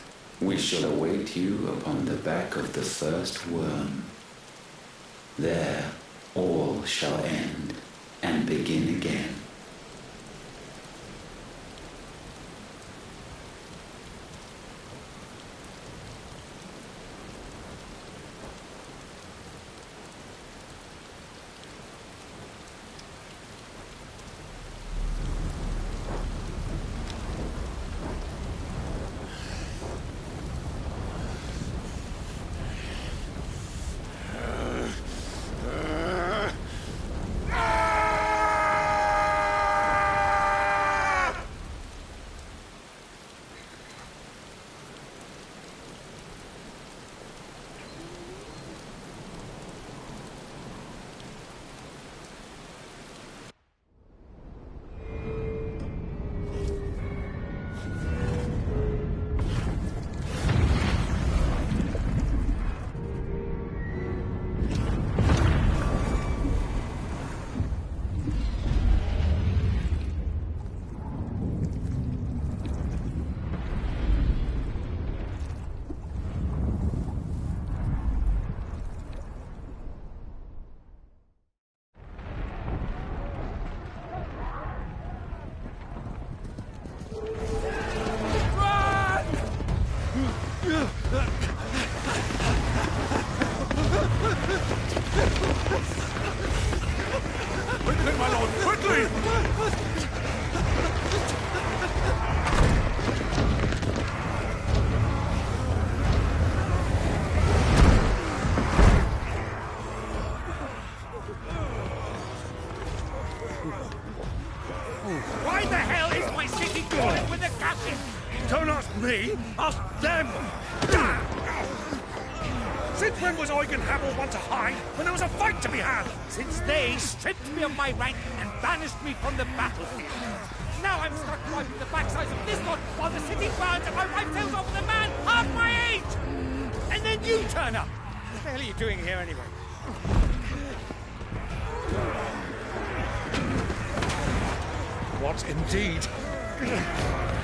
We shall await you upon the back of the first worm. There all shall end and begin again. Quickly, my lord, quickly! Why the hell is my city crawling with the captain? Don't ask me, ask them! Since when was Eugen Hamel one to hide when there was a fight to be had? Since they stripped me of my rank and banished me from the battlefield. Now I'm stuck wiping the backsides of this one while the city burns and my wife tells off the man half my age! And then you turn up! What the hell are you doing here anyway? What indeed?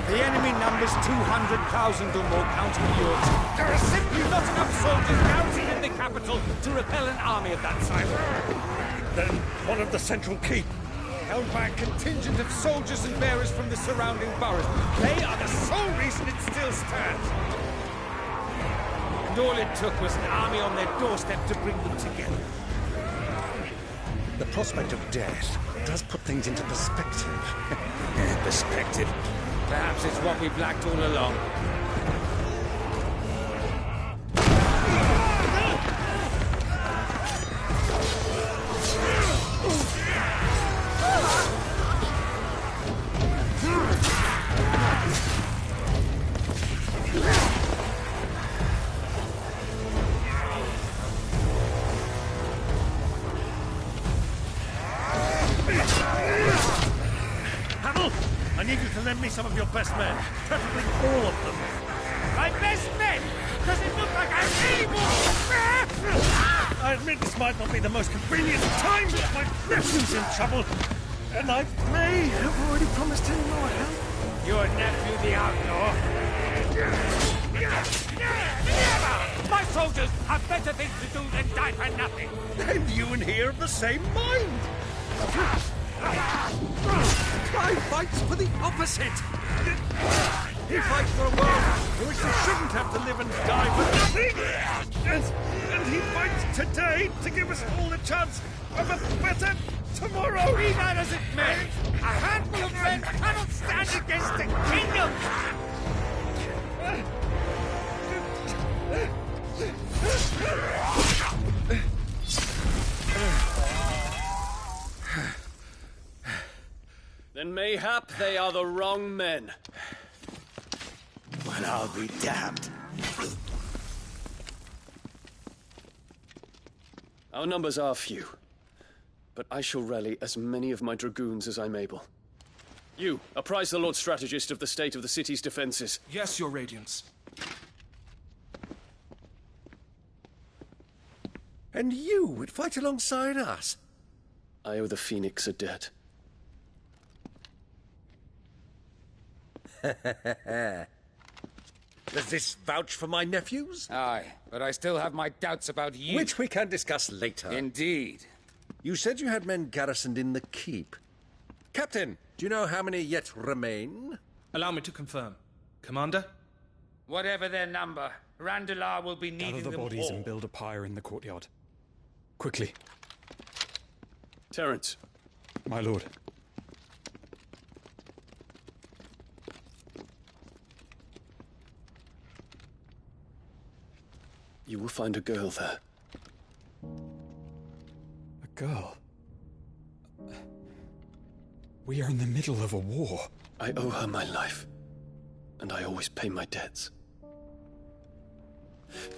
The enemy numbers 200,000 or more, counting yours. There are simply not enough soldiers garrisoned in the capital to repel an army of that size. Then one of the central keep. Held by a contingent of soldiers and bearers from the surrounding boroughs. They are the sole reason it still stands. And all it took was an army on their doorstep to bring them together. The prospect of death does put things into perspective. Perspective. Perhaps it's what we've lacked all along. I need you to lend me some of your best men, preferably all of them. My best men? Does it look like I'm able? I admit this might not be the most convenient time, but my nephew's in trouble, and I may have already promised him more help. Your nephew, the outlaw? Never! My soldiers have better things to do than die for nothing. And you and he are of the same mind. Clive fights for the opposite. He fights for a world in which they shouldn't have to live and die for nothing! And he fights today to give us all the chance of a better tomorrow! Be that as it may, a handful of men cannot stand against a kingdom! Then mayhap they are the wrong men. Well, I'll be damned. Our numbers are few, but I shall rally as many of my dragoons as I'm able. You, apprise the Lord Strategist of the state of the city's defenses. Yes, Your Radiance. And you would fight alongside us? I owe the Phoenix a debt. Does this vouch for my nephews? Aye, but I still have my doubts about you. Which we can discuss later. Indeed. You said you had men garrisoned in the keep. Captain, do you know how many yet remain? Allow me to confirm. Commander? Whatever their number, Randalar will be needing Gather the them bodies all. and build a pyre in the courtyard. Quickly. Terence. My lord. You will find a girl there. A girl? We are in the middle of a war. I owe her my life, and I always pay my debts.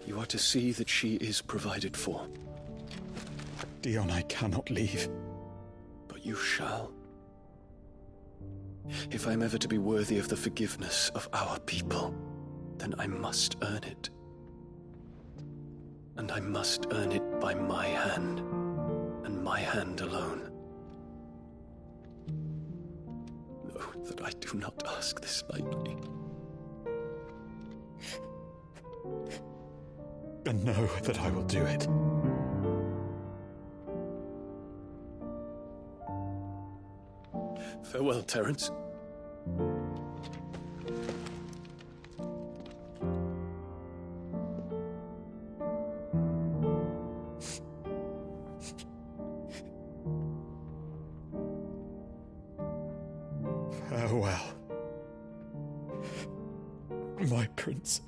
You are to see that she is provided for. Dion, I cannot leave. But you shall. If I'm ever to be worthy of the forgiveness of our people, then I must earn it. And I must earn it by my hand, and my hand alone. Know that I do not ask this lightly. And know that I will do it. Farewell, Terence. Farewell, my prince.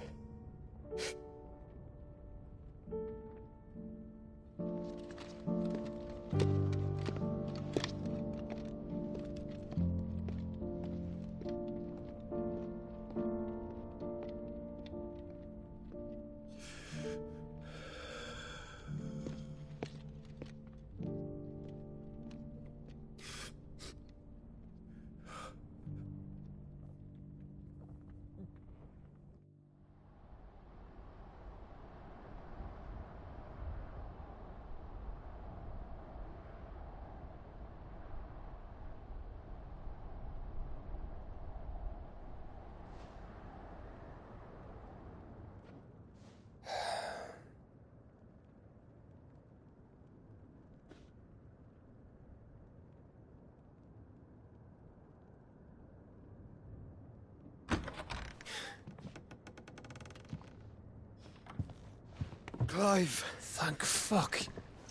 Clive! Thank fuck.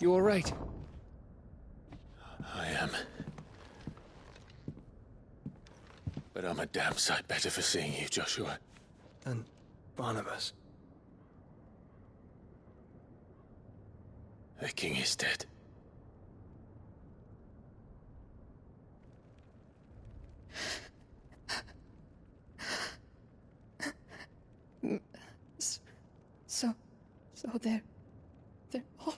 You alright? I am. But I'm a damn sight better for seeing you, Joshua. And Barnabas. The king is dead. So they're all...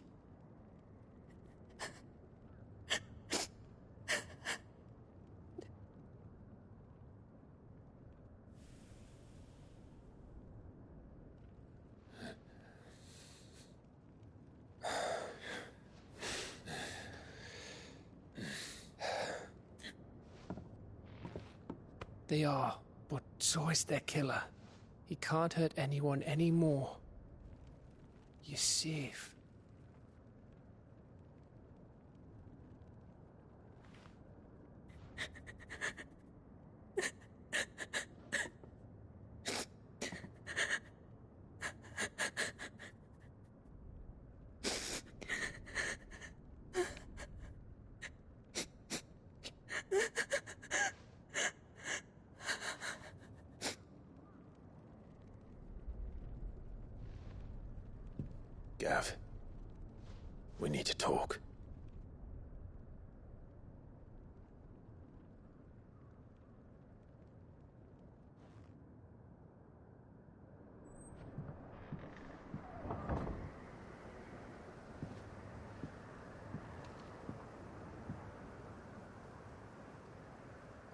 They are, but so is their killer. He can't hurt anyone anymore. You're safe. Gav. We need to talk.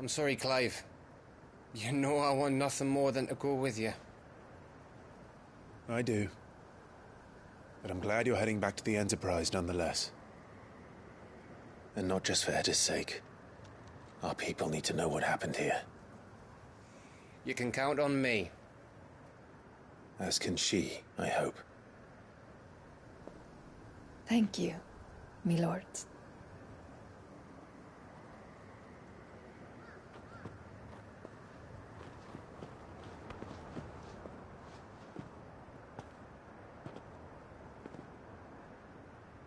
I'm sorry, Clive. You know I want nothing more than to go with you. I do. But I'm glad you're heading back to the Enterprise nonetheless. And not just for Edda's sake. Our people need to know what happened here. You can count on me. As can she, I hope. Thank you, me lords.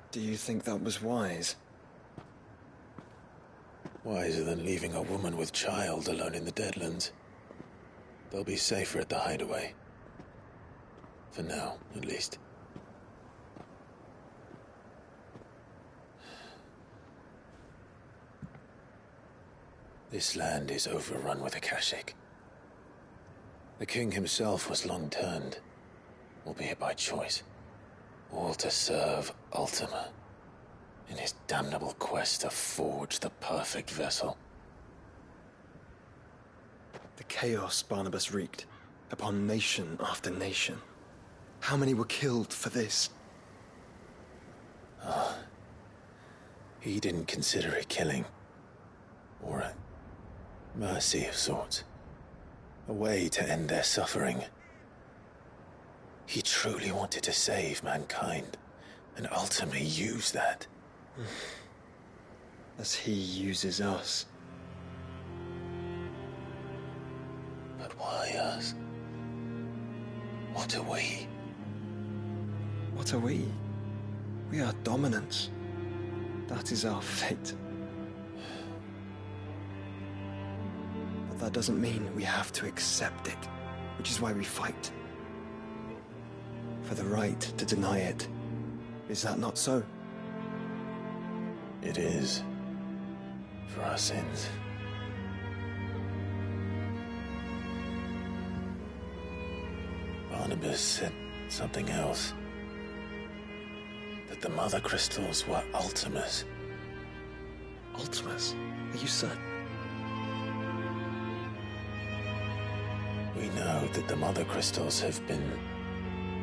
Do you think that was wise? Wiser than leaving a woman with child alone in the Deadlands. They'll be safer at the hideaway. For now, at least. This land is overrun with Akashic. The king himself was long turned, albeit by choice. All to serve Ultima, in his damnable quest to forge the perfect vessel. The chaos Barnabas wreaked upon nation after nation. How many were killed for this? He didn't consider it killing. Or a mercy of sorts. A way to end their suffering. He truly wanted to save mankind, and ultimately used that. As he uses us. But why us? What are we? What are we? We are dominance. That is our fate. But that doesn't mean we have to accept it, which is why we fight. For the right to deny it. Is that not so? It is. For our sins. Barnabas said something else. That the Mother Crystals were Ultimas. Ultimas? Are you certain? We know that the Mother Crystals have been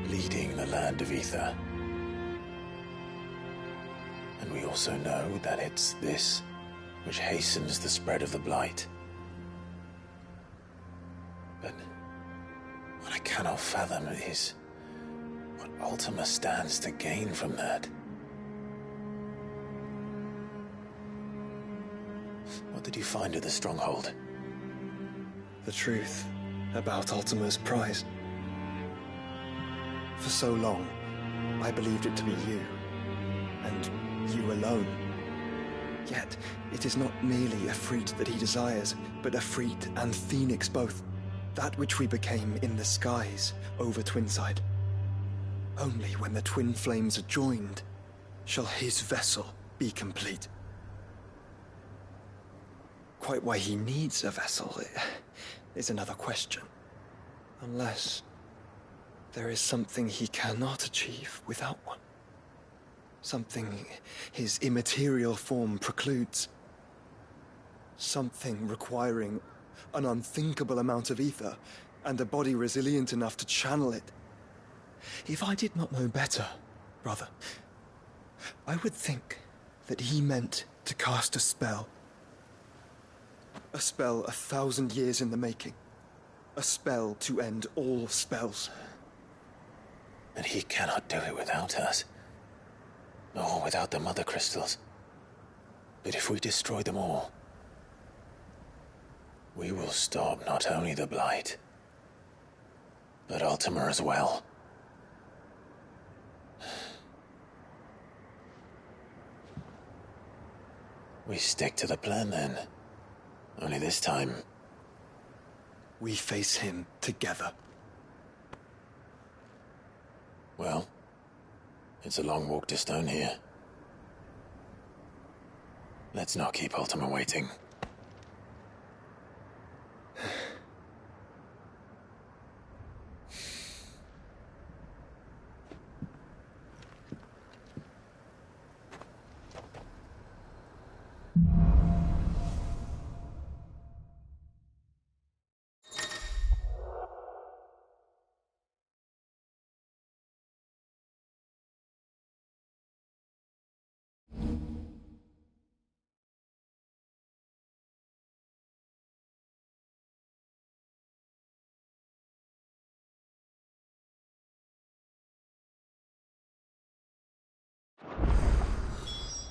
leading the land of Ether. And we also know that it's this which hastens the spread of the Blight. But what I cannot fathom is what Ultima stands to gain from that. What did you find at the Stronghold? The truth about Ultima's prize. For so long, I believed it to be you, and you alone. Yet, it is not merely a freed that he desires, but a freed and phoenix both. That which we became in the skies over Twinside. Only when the twin flames are joined shall his vessel be complete. Quite why he needs a vessel is another question. Unless there is something he cannot achieve without one. Something his immaterial form precludes. Something requiring an unthinkable amount of ether and a body resilient enough to channel it. If I did not know better, brother, I would think that he meant to cast a spell. A spell 1,000 years in the making. A spell to end all spells. And he cannot do it without us. Nor without the Mother Crystals. But if we destroy them all, we will stop not only the Blight, but Ultima as well. We stick to the plan then. Only this time, we face him together. Well, It's a long walk to Stone here. Let's not keep Ultima waiting.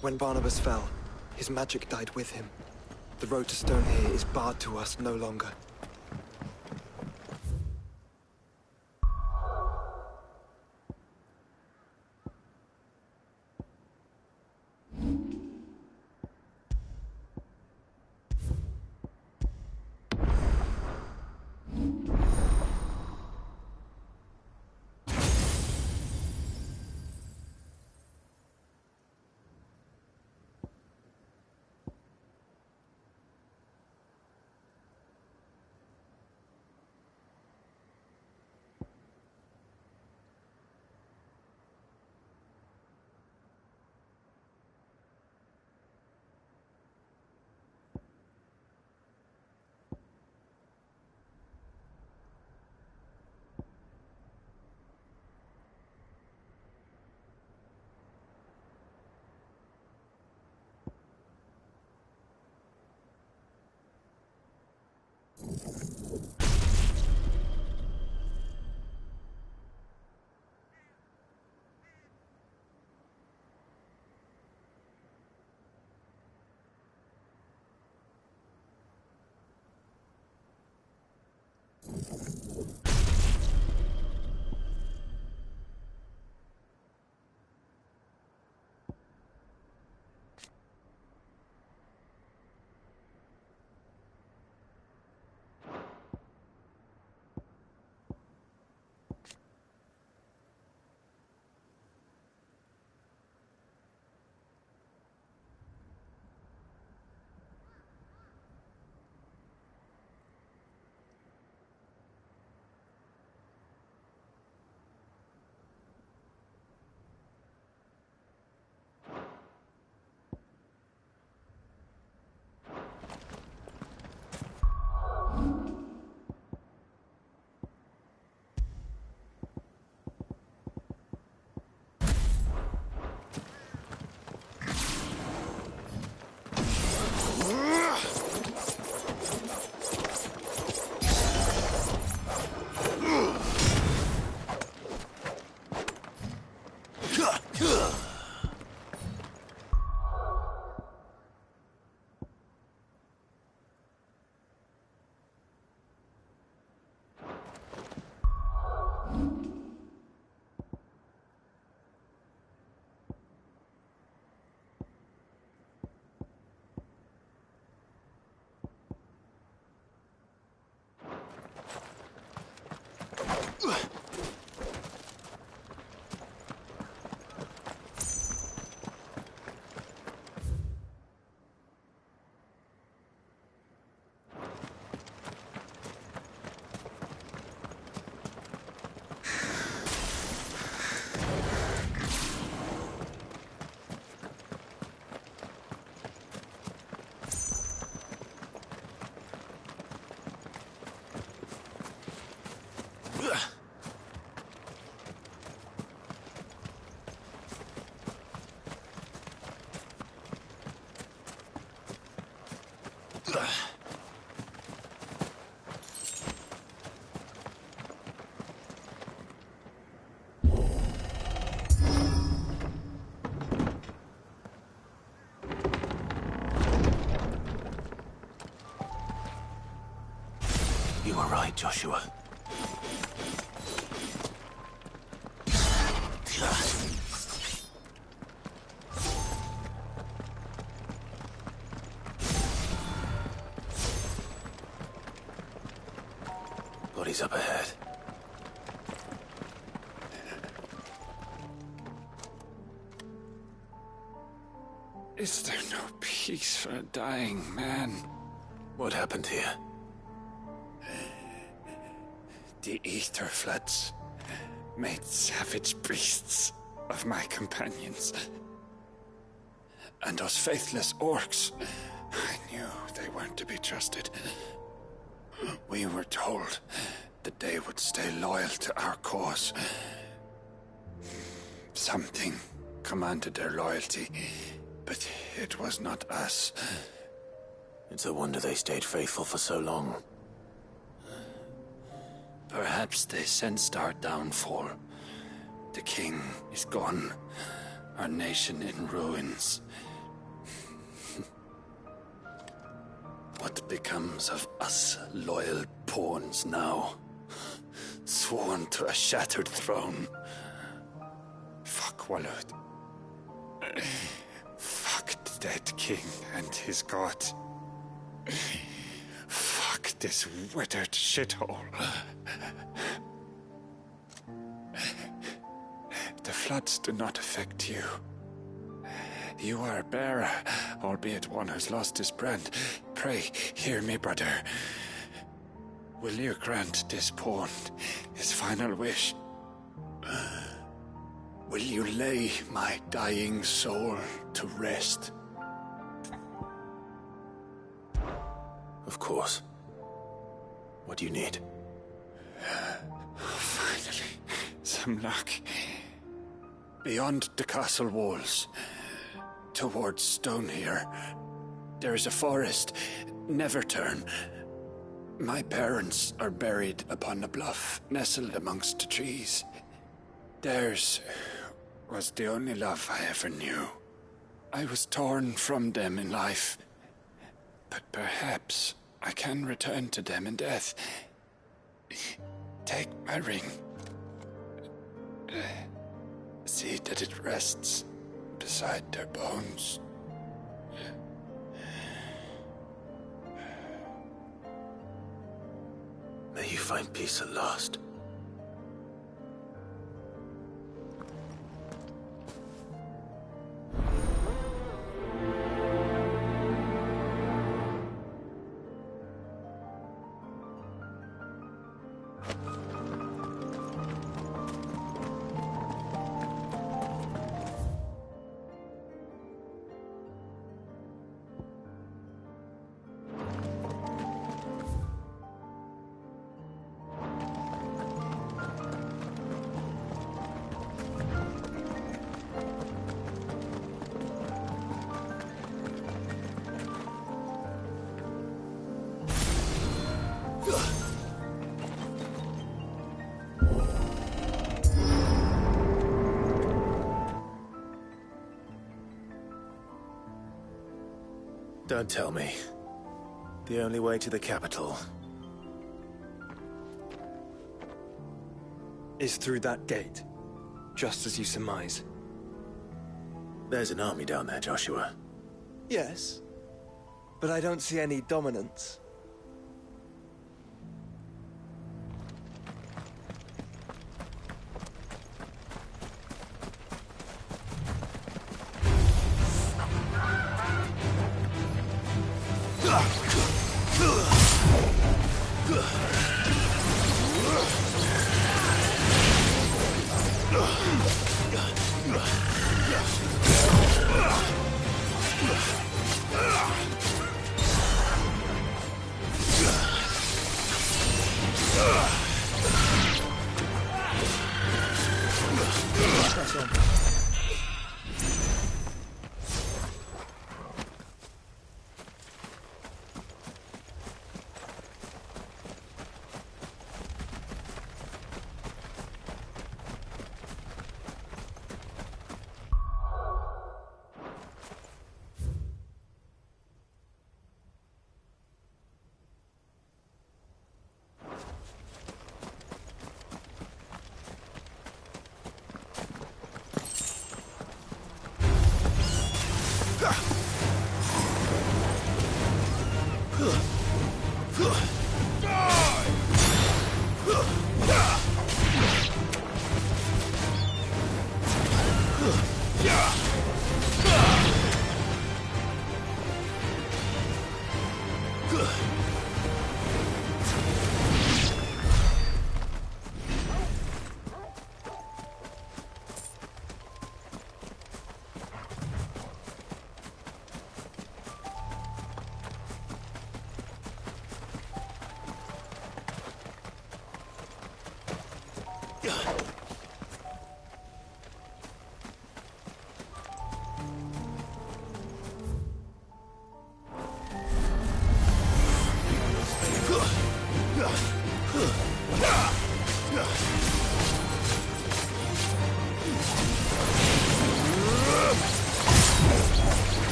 When Barnabas fell, his magic died with him. The road to Stone here is barred to us no longer. You were right, Joshua. Bodies up ahead. Is there no peace for a dying man? What happened here? The ether floods made savage beasts of my companions. And those faithless orcs, I knew they weren't to be trusted. We were told that they would stay loyal to our cause. Something commanded their loyalty, but it was not us. It's a wonder they stayed faithful for so long. Perhaps they sensed our downfall. The king is gone, our nation in ruins. What becomes of us loyal pawns now? Sworn to a shattered throne. Fuck Walud. Fuck the dead king and his god. Fuck this withered shithole. The floods do not affect you. You are a bearer, albeit one who's lost his brand. Pray, hear me, brother. Will you grant this pawn his final wish? Will you lay my dying soul to rest? Of course. What do you need? Finally, some luck. Beyond the castle walls, towards Stone here, there is a forest. Never turn. My parents are buried upon a bluff, nestled amongst the trees. Theirs was the only love I ever knew. I was torn from them in life, but perhaps I can return to them in death. Take my ring. See that it rests beside their bones. May you find peace at last. Don't tell me. The only way to the capital is through that gate, just as you surmise. There's an army down there, Joshua. Yes, but I don't see any dominance.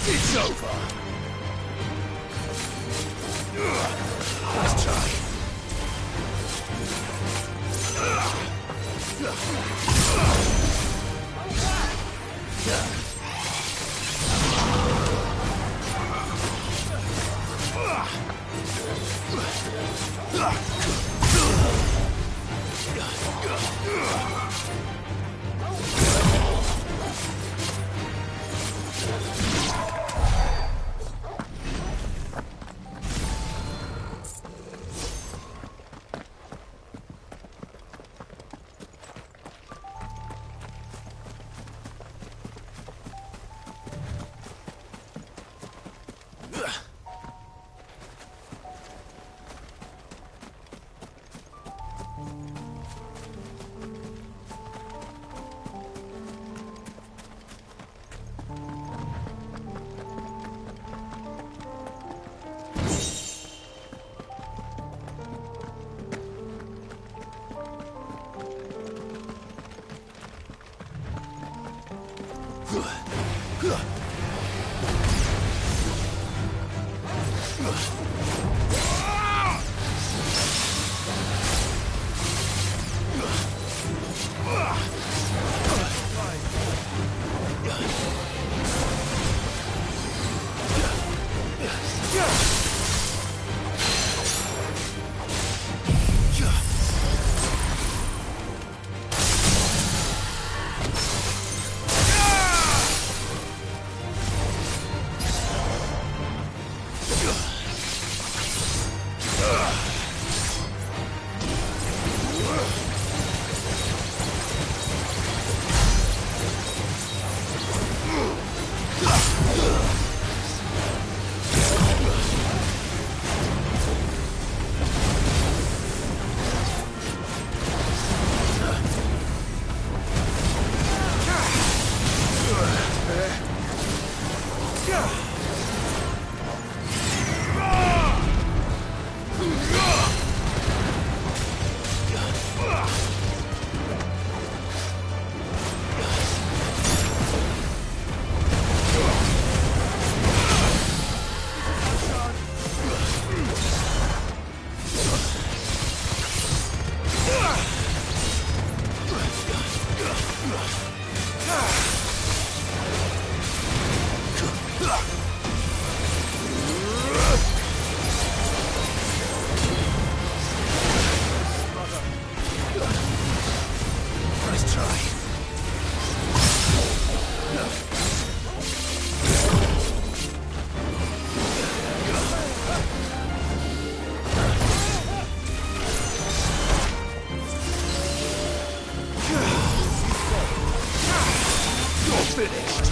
It's over. Let's try. Nice try. You're finished.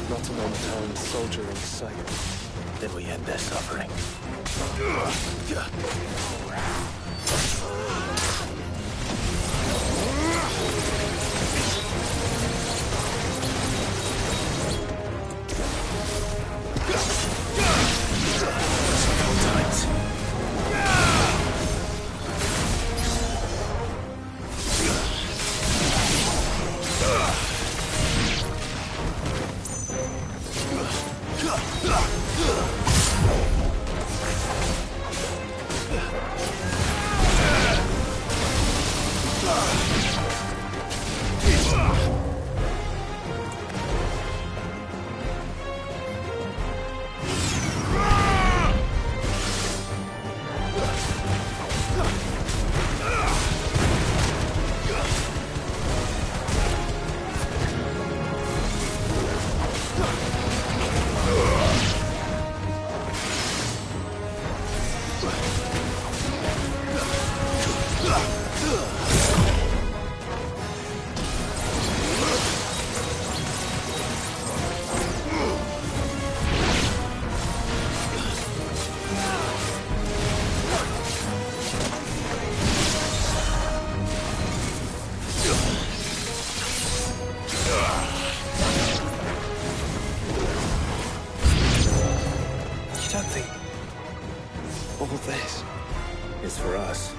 Not a momentary soldier in sight. Then we end their suffering. is for us,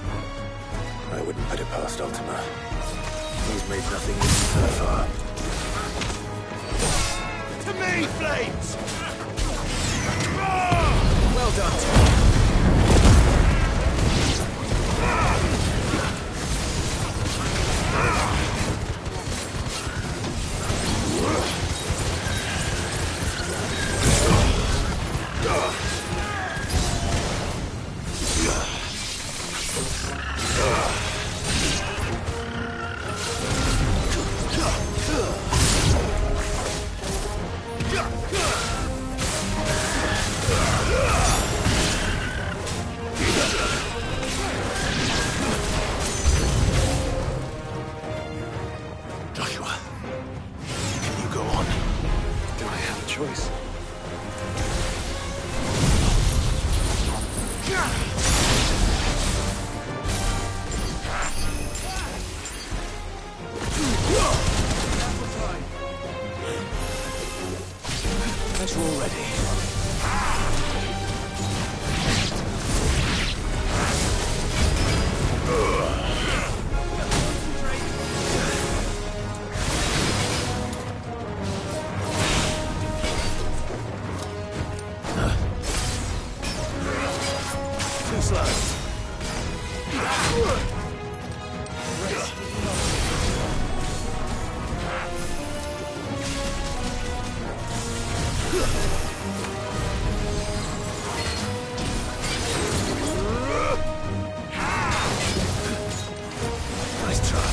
I wouldn't put it past Ultima. He's made nothing easy so far. To me, Flames! Well done. Joshua, can you go on? Do I have a choice? As you're all ready. Too slow. Nice try.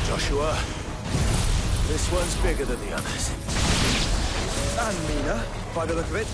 Joshua, this one's bigger than the others. And meaner, by the look of it.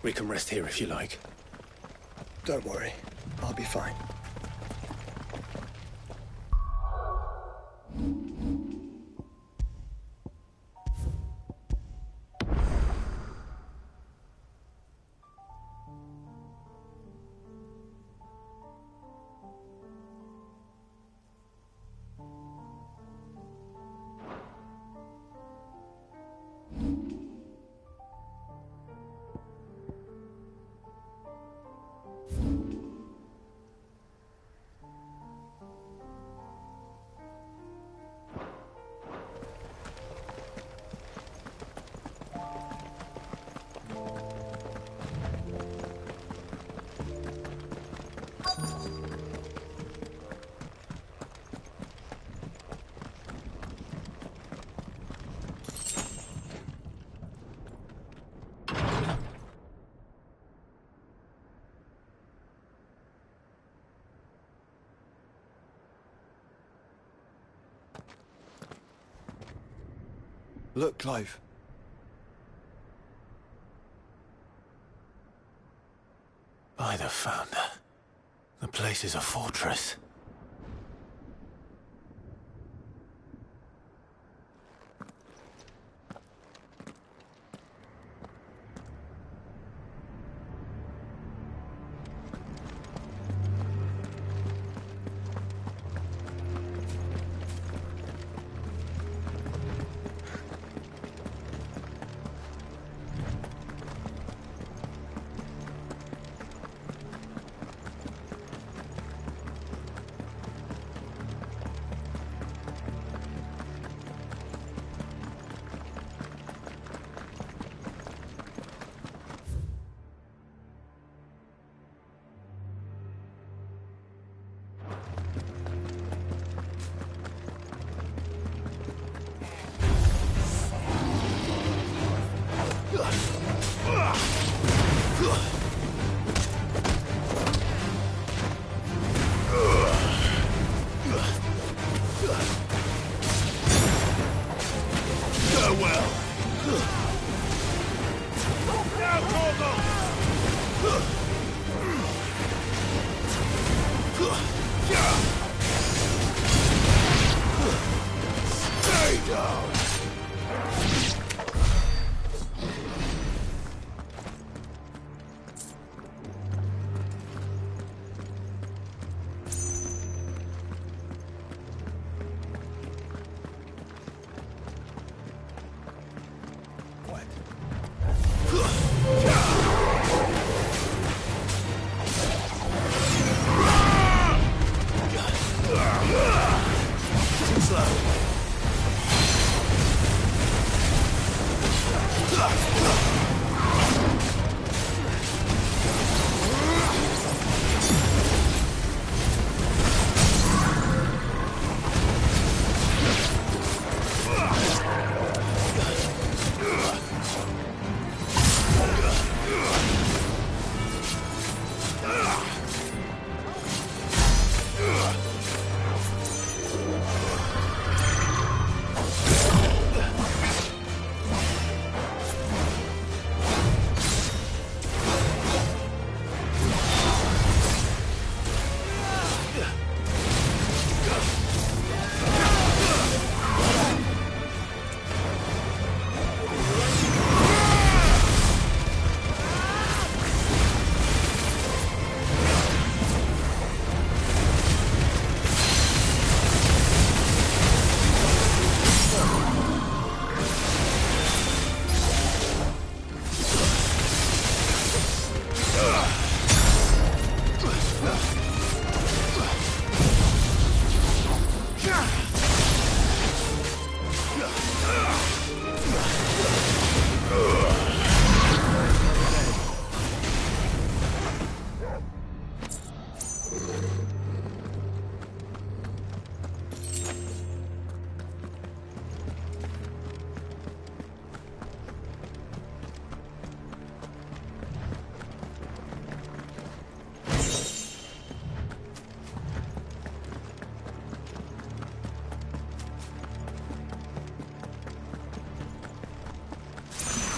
We can rest here if you like. Don't worry. I'll be fine. Look, Clive. By the Founder. The place is a fortress.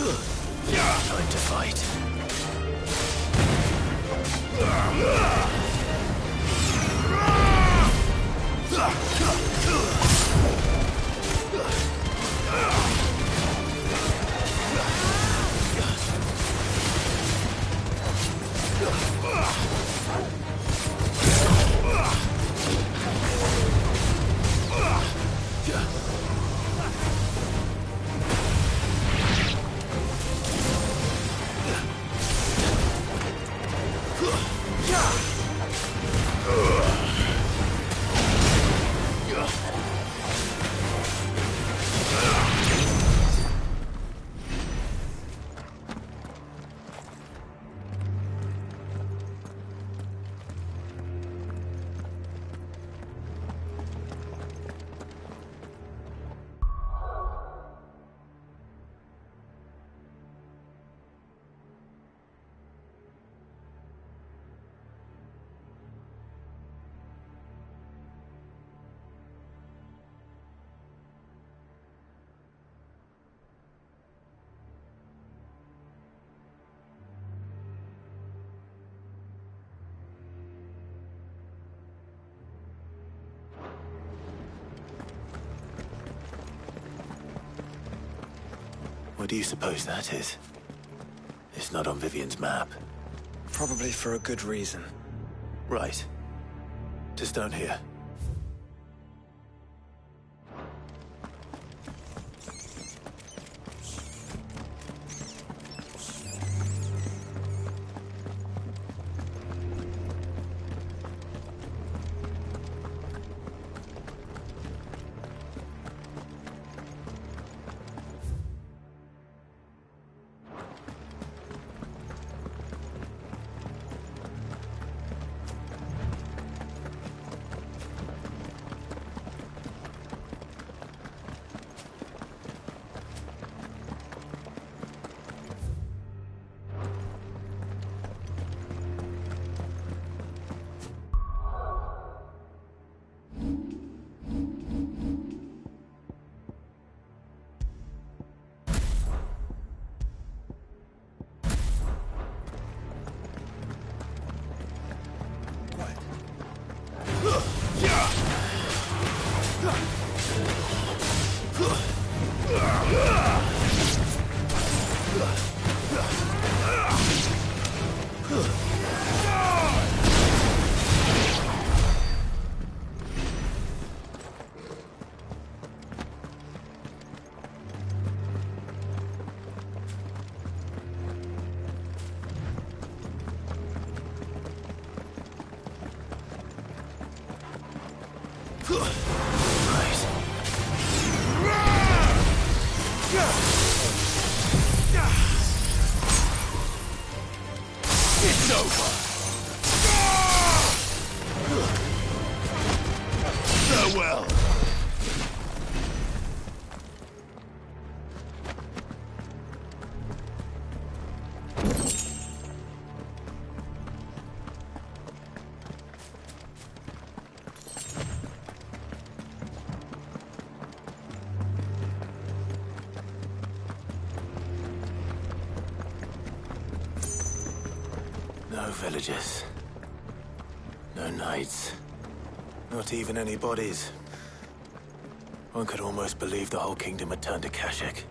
Time to fight. What do you suppose that is? It's not on Vivian's map. Probably for a good reason. Right. To stone here. It's over. Farewell. No villagers. No knights. Not even any bodies. One could almost believe the whole kingdom had turned to Kashyyyk.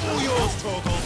All yours, Torgal.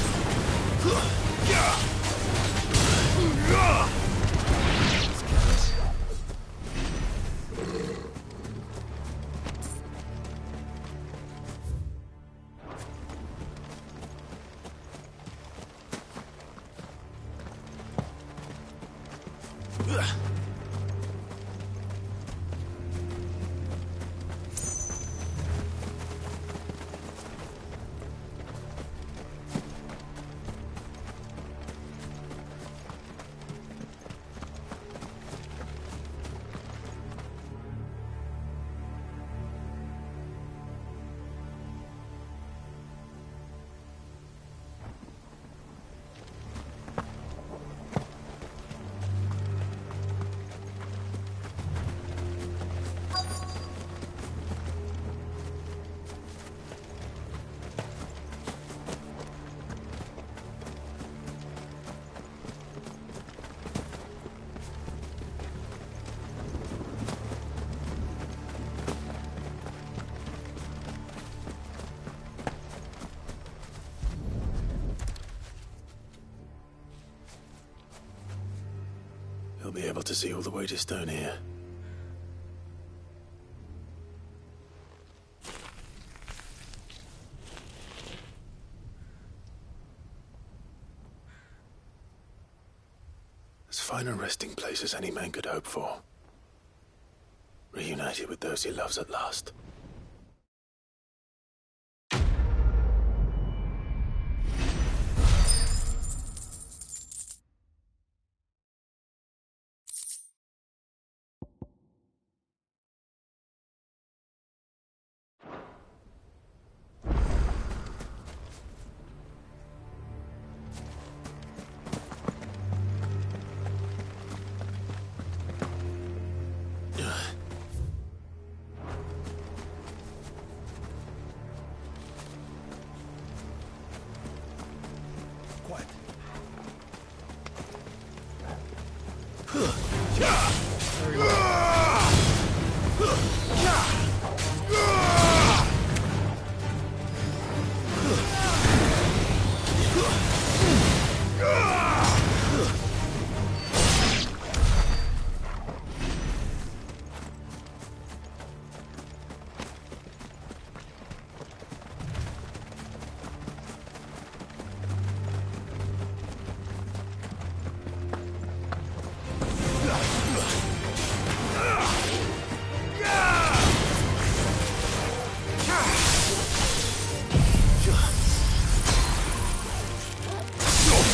He'll be able to see all the way to Stone here. As fine a resting place as any man could hope for. Reunited with those he loves at last.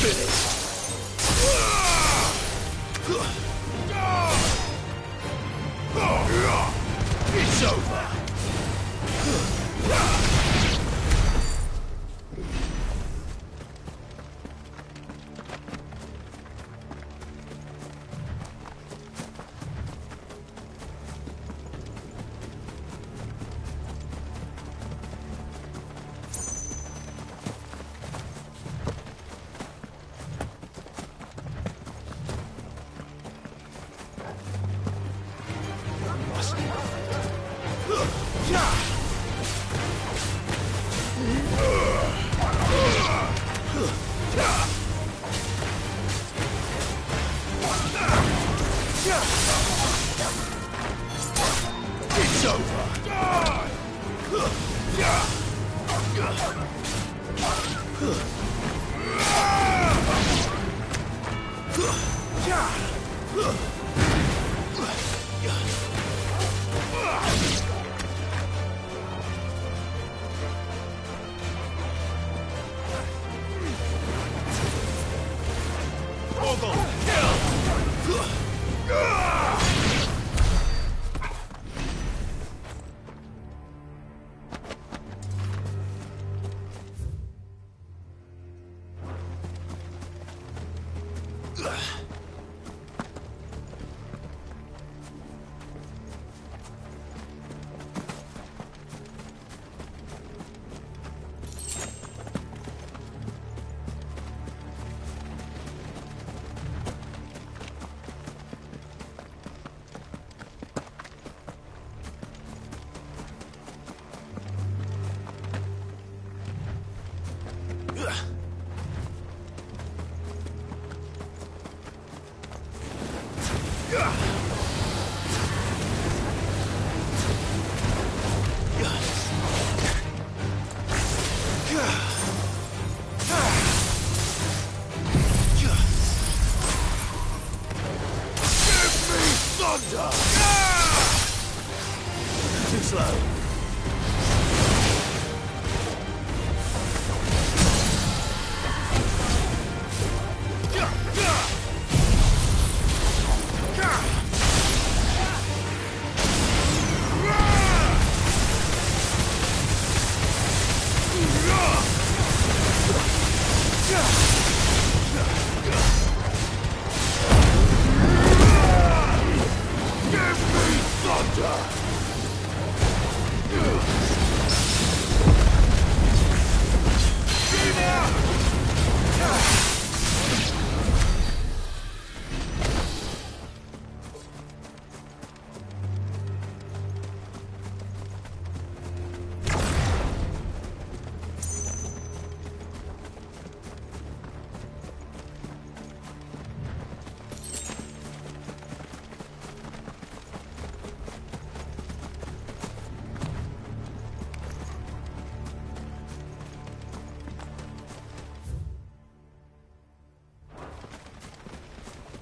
It's over. It's over. Ogle! Kill! Too slow.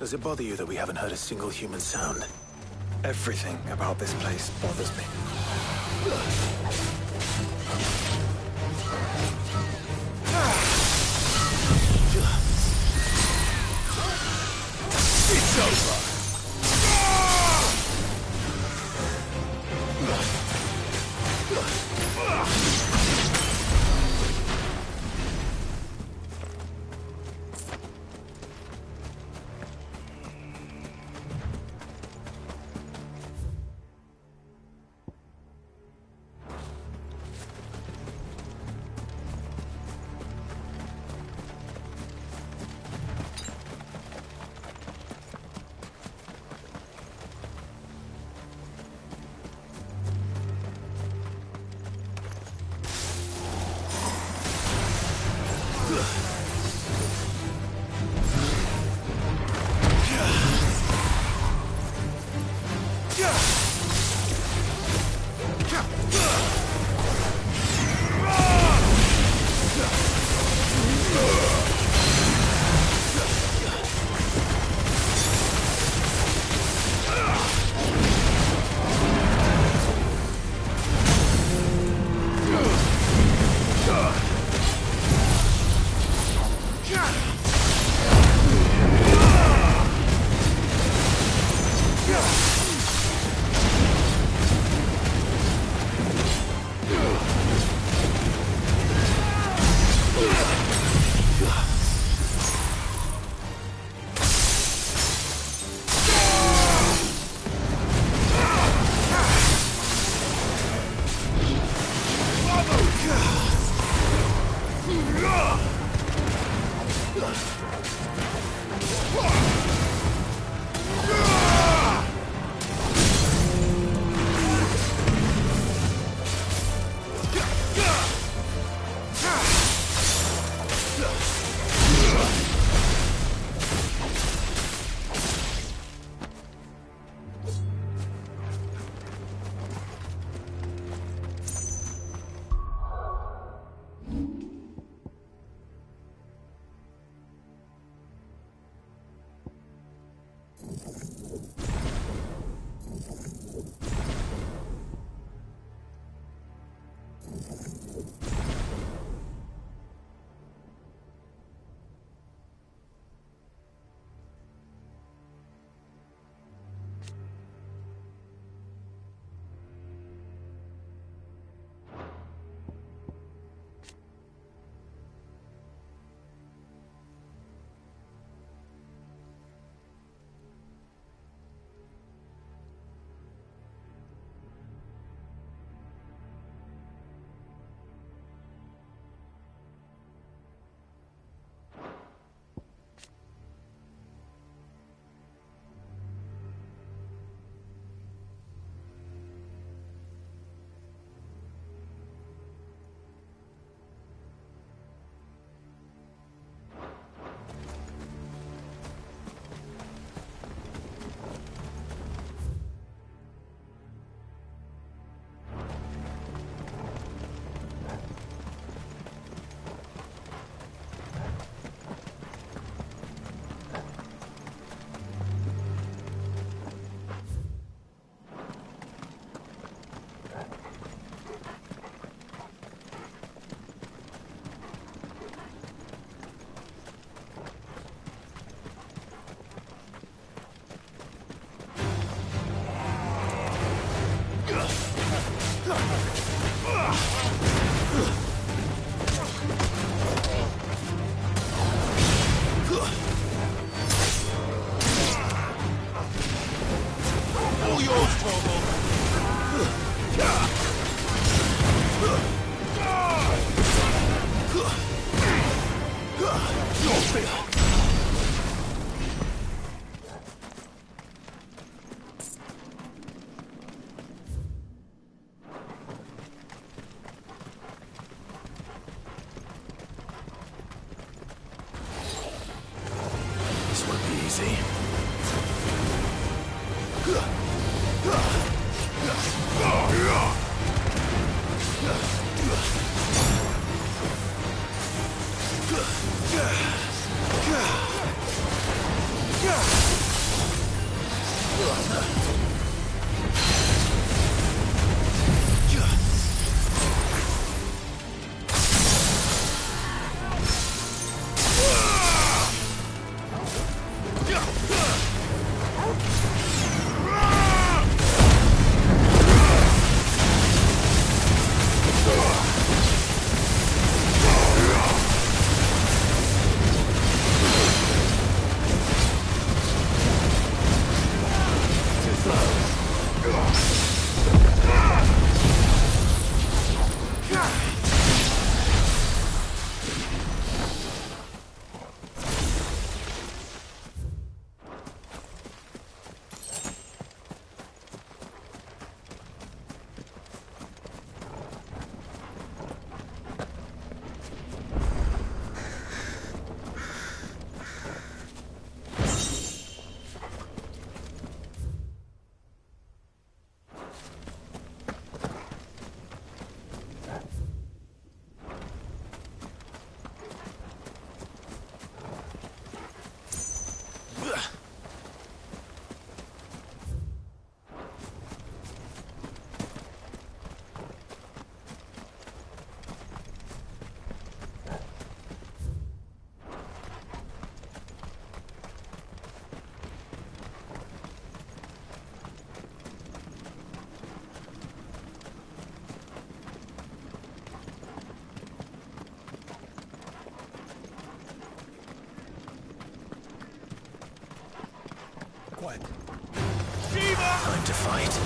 Does it bother you that we haven't heard a single human sound? Everything about this place bothers me. It's over! quiet. Time to fight.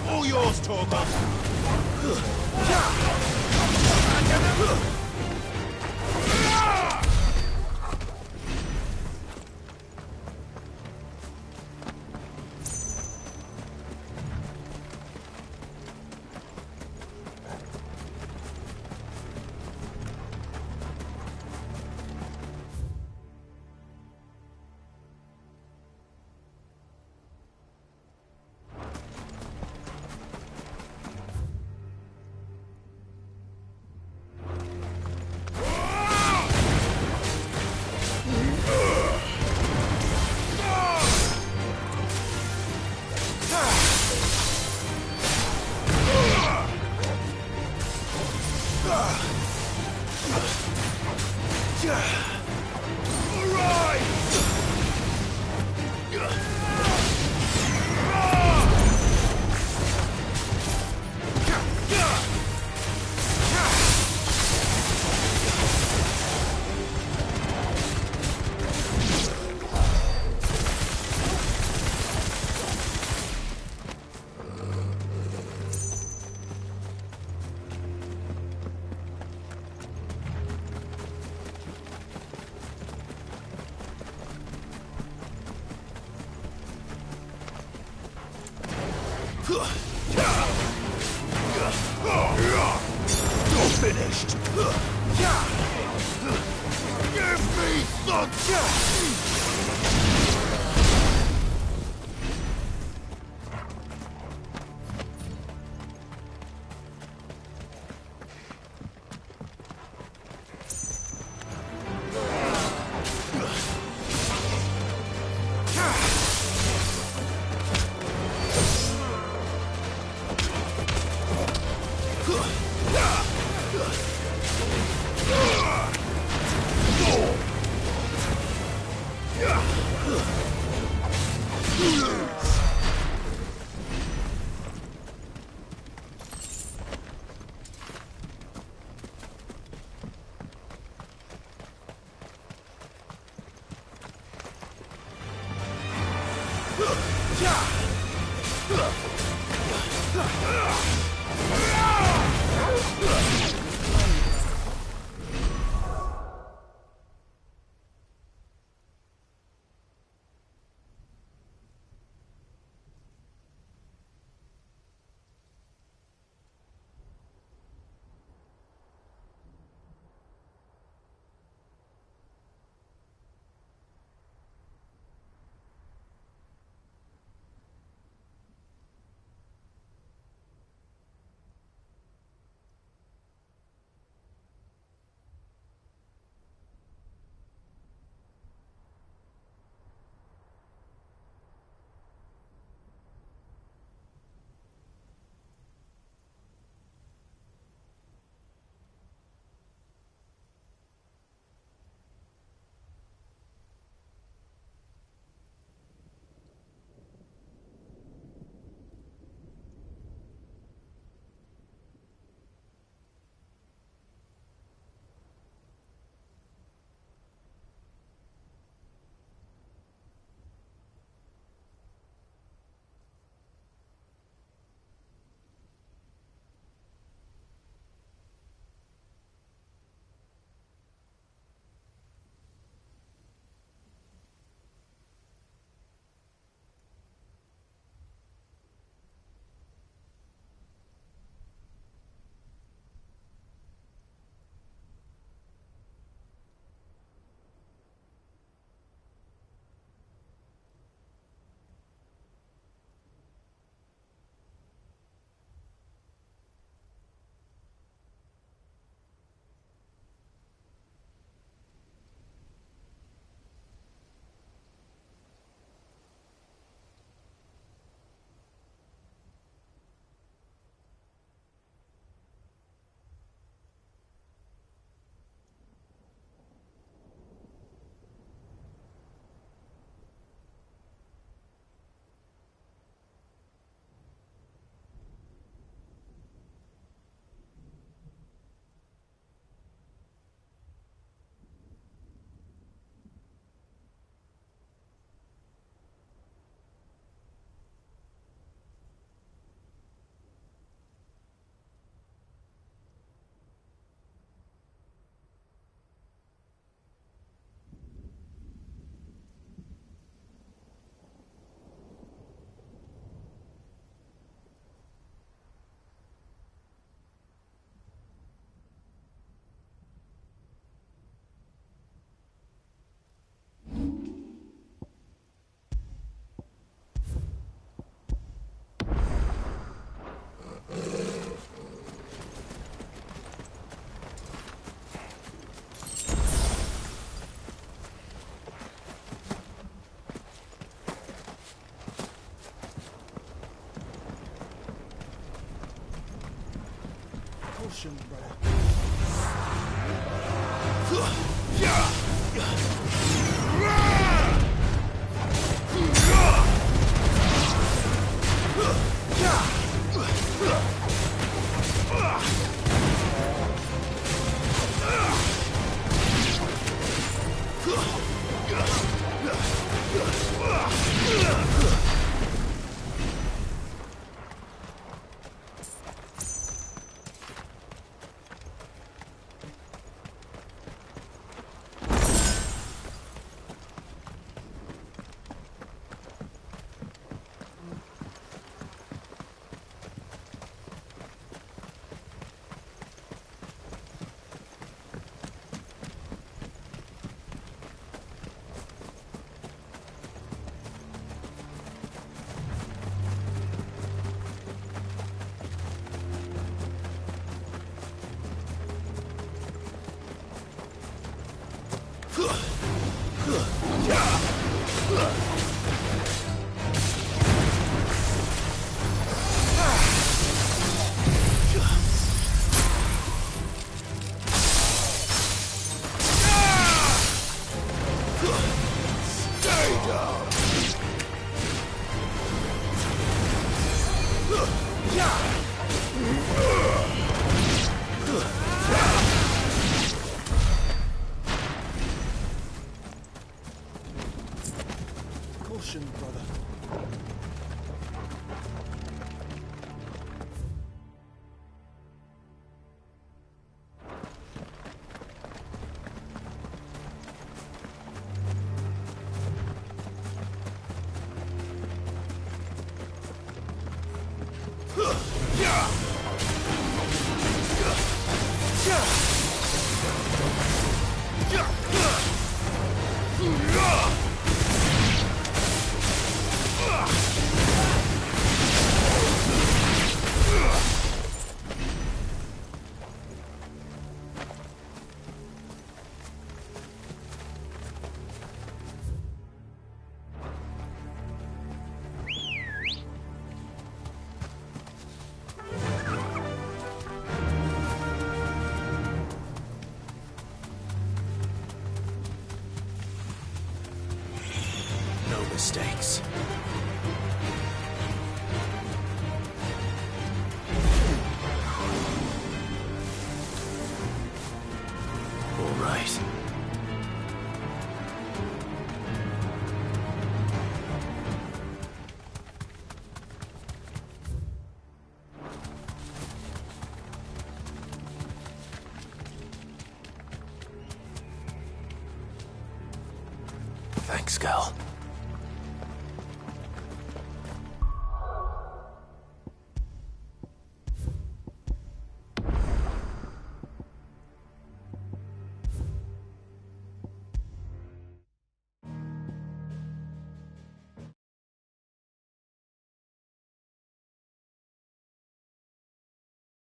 All yours, Torgon. You're finished. Give me Caution, brother. Caution, brother. Mistakes. All right. Thanks, Gal.